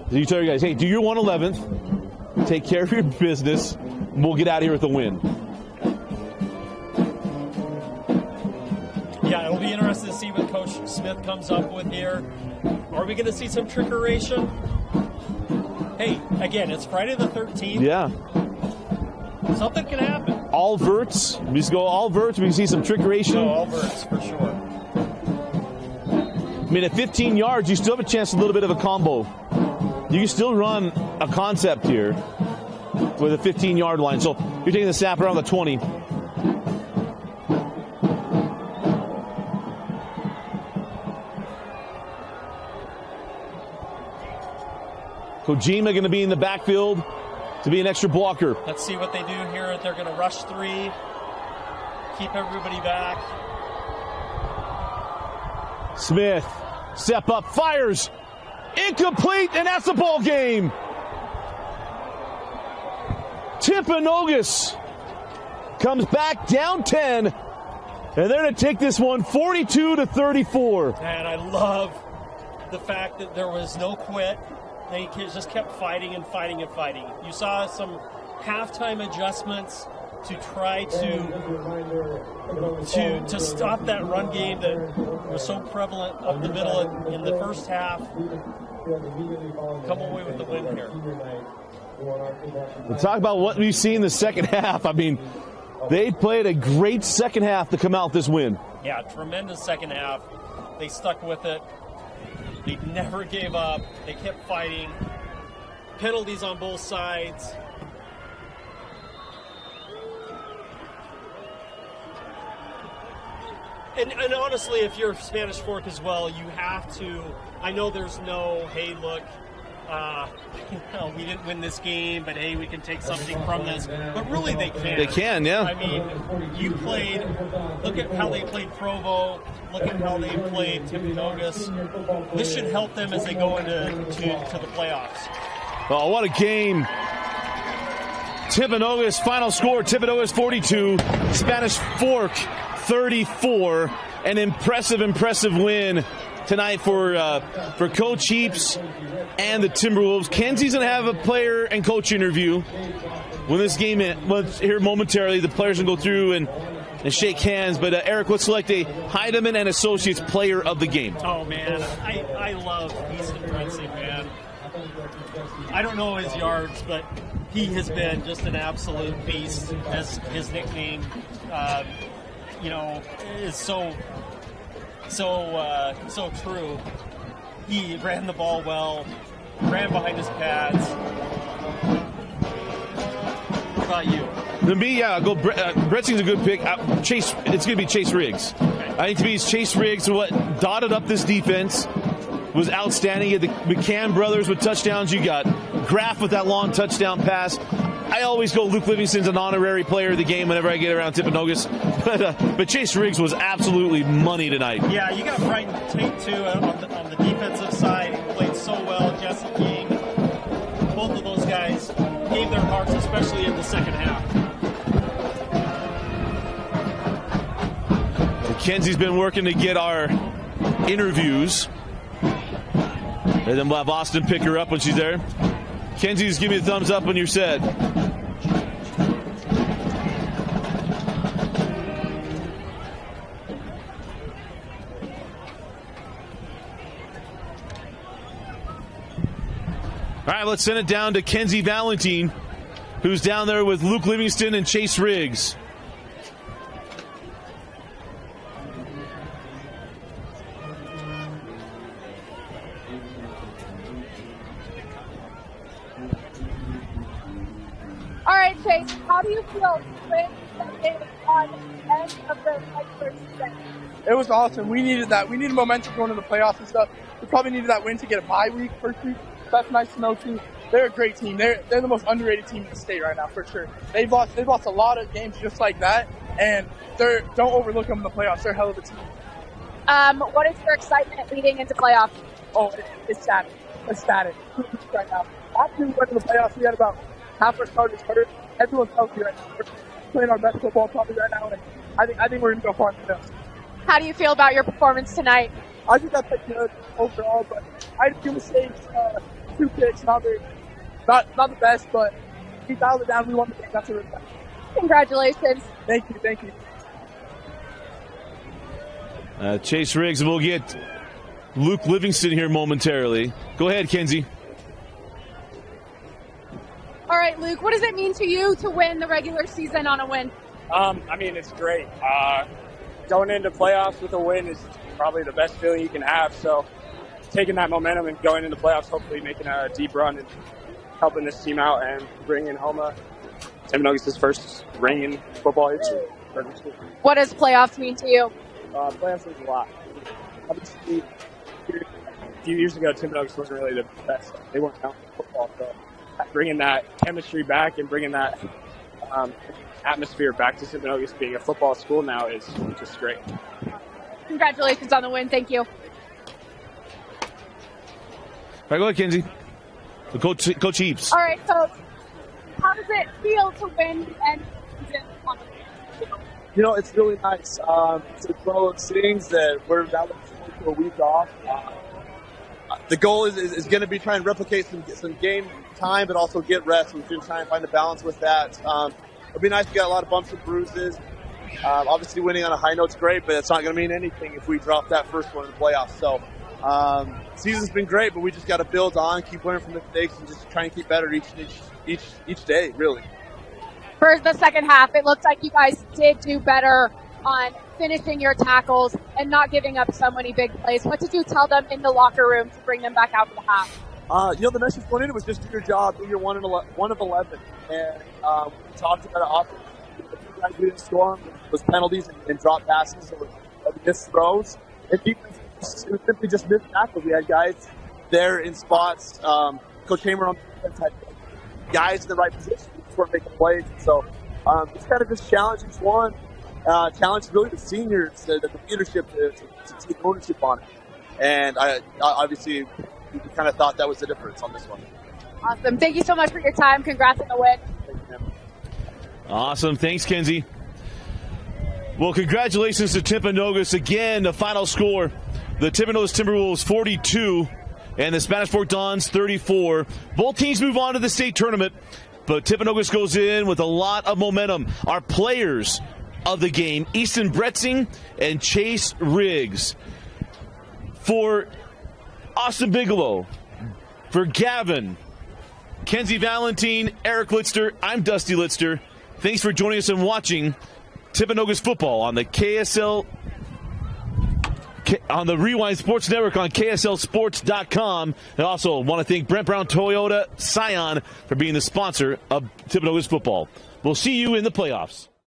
So you tell your guys, hey, do your 111th, take care of your business, and we'll get out of here with a win. Yeah, it'll be interesting to see what Coach Smith comes up with here. Are we going to see some trickeration? Hey, again, it's Friday the 13th. Yeah. Something can happen. All verts. We just go all verts. We can see some trickeration. No, all verts, for sure. I mean, at 15 yards, you still have a chance, a little bit of a combo. You can still run a concept here with a 15-yard line. So you're taking the snap around the 20. Kojima going to be in the backfield to be an extra blocker. Let's see what they do here. They're going to rush 3, keep everybody back. Smith, step up, fires. Incomplete, and that's the ball game. Timpanogos comes back down 10, and they're going to take this one 42-34. And I love the fact that there was no quit. They just kept fighting and fighting and fighting. You saw some halftime adjustments to try to stop that run game that was so prevalent up the middle in the first half. Come away with the win here. We'll talk about what we've seen in the second half. I mean, they played a great second half to come out this win. Yeah, tremendous second half. They stuck with it. They never gave up. They kept fighting. Penalties on both sides. And honestly, if you're Spanish Fork as well, you have to. I know there's no, hey, look, we didn't win this game, but hey, we can take something from this. But really, they can. They can, yeah. I mean, look at how they played Provo. Look at how they played Timpanogos. This should help them as they go into the playoffs. Oh, what a game. Timpanogos, final score, Timpanogos 42, Spanish Fork 34. An impressive win tonight for Coach Heaps and the Timberwolves. Kenzie's going to have a player and coach interview when this game ends. Here momentarily, the players will go through and shake hands. But Eric, let's select a Heidemann and Associates player of the game. Oh, man, I love Easton Princeing, man. I don't know his yards, but he has been just an absolute beast, as his nickname, is so true. He ran the ball well, ran behind his pads. What about you? To me, yeah, I'll go. Bretzing's a good pick. Chase, it's going to be Chase Riggs. Okay. I think to me, it's Chase Riggs. What dotted up this defense was outstanding. You had the McCann brothers with touchdowns. You got Graff with that long touchdown pass. I always go Luke Livingston's an honorary player of the game whenever I get around Timpanogos. But Chase Riggs was absolutely money tonight. Yeah, you got Brighton Tate, too, on the defensive side. He played so well. Jesse King. Both of those guys gave their hearts, especially in the second half. Kenzie's been working to get our interviews. And then we'll have Austin pick her up when she's there. Kenzie, just give me a thumbs up when you're set. All right, let's send it down to Kenzie Valentine, who's down there with Luke Livingston and Chase Riggs. All right, Chase, how do you feel when on the end of the regular season? It was awesome. We needed that. We needed momentum going to the playoffs and stuff. We probably needed that win to get a bye week first week. That's nice to know too. They're a great team. They're the most underrated team in the state right now for sure. They've lost a lot of games just like that, and don't overlook them in the playoffs. They're a hell of a team. What is your excitement leading into playoffs? Oh, it's static. It's static right now. After we went to the playoffs, we had about half our starters hurt. Everyone's healthy right now. We're playing our best football probably right now, and I think we're going to go far in the playoffs. How do you feel about your performance tonight? I think I played good overall, but I had a few mistakes, 2 picks, not the best, but we dialed it down. We won the game. That's a really bad. Congratulations. Thank you. Chase Riggs, we'll get Luke Livingston here momentarily. Go ahead, Kenzie. All right, Luke, what does it mean to you to win the regular season on a win? I mean, it's great. Going into playoffs with a win is probably the best feeling you can have. So taking that momentum and going into playoffs, hopefully making a deep run and helping this team out and bringing home Timpanogos' first ring in football history. What does playoffs mean to you? Playoffs means a lot. Obviously, a few years ago, Timpanogos wasn't really the best. They weren't out in football. So bringing that chemistry back and bringing that atmosphere back to Timpanogos being a football school now is just great. Congratulations on the win. Thank you. All right, go ahead, Kenzie. Coach Heaps. All right, so how does it feel to win the end of the season on the field? You know, it's really nice. It's one of those things that we're now looking for a week off. The goal is going to be trying to replicate some game time, but also get rest. We're going to try and find a balance with that. It'll be nice to get a lot of bumps and bruises. Obviously, winning on a high note's great, but it's not going to mean anything if we drop that first one in the playoffs. So, season's been great, but we just got to build on, keep learning from the mistakes, and just try and keep better each day, really. For the second half, it looks like you guys did do better on finishing your tackles and not giving up so many big plays. What did you tell them in the locker room to bring them back out for the half? The message going in was just do your job, do your 1 of 11. And we talked about it often. The 2 guys we didn't score was penalties and drop passes. So we missed throws. And defense simply just missed tackles. We had guys there in spots. Coach Hamer on defense had guys in the right position who just weren't making plays. So it's kind of just challenge each one. Challenge really the seniors, the leadership to take ownership on it. And I obviously we kind of thought that was the difference on this one. Awesome. Thank you so much for your time. Congrats on the win. Thank you, man. Awesome. Thanks, Kenzie. Well, congratulations to Timpanogos. Again, the final score, the Timpanogos Timberwolves 42 and the Spanish Fork Dons 34. Both teams move on to the state tournament, but Timpanogos goes in with a lot of momentum. Our players of the game, Easton Bretzing and Chase Riggs. For Austin Bigelow, for Gavin, Kenzie Valentine, Eric Litzter, I'm Dusty Litzter. Thanks for joining us and watching Timpanogos football on the on the Rewind Sports Network on KSLSports.com. And also want to thank Brent Brown Toyota Scion for being the sponsor of Timpanogos football. We'll see you in the playoffs.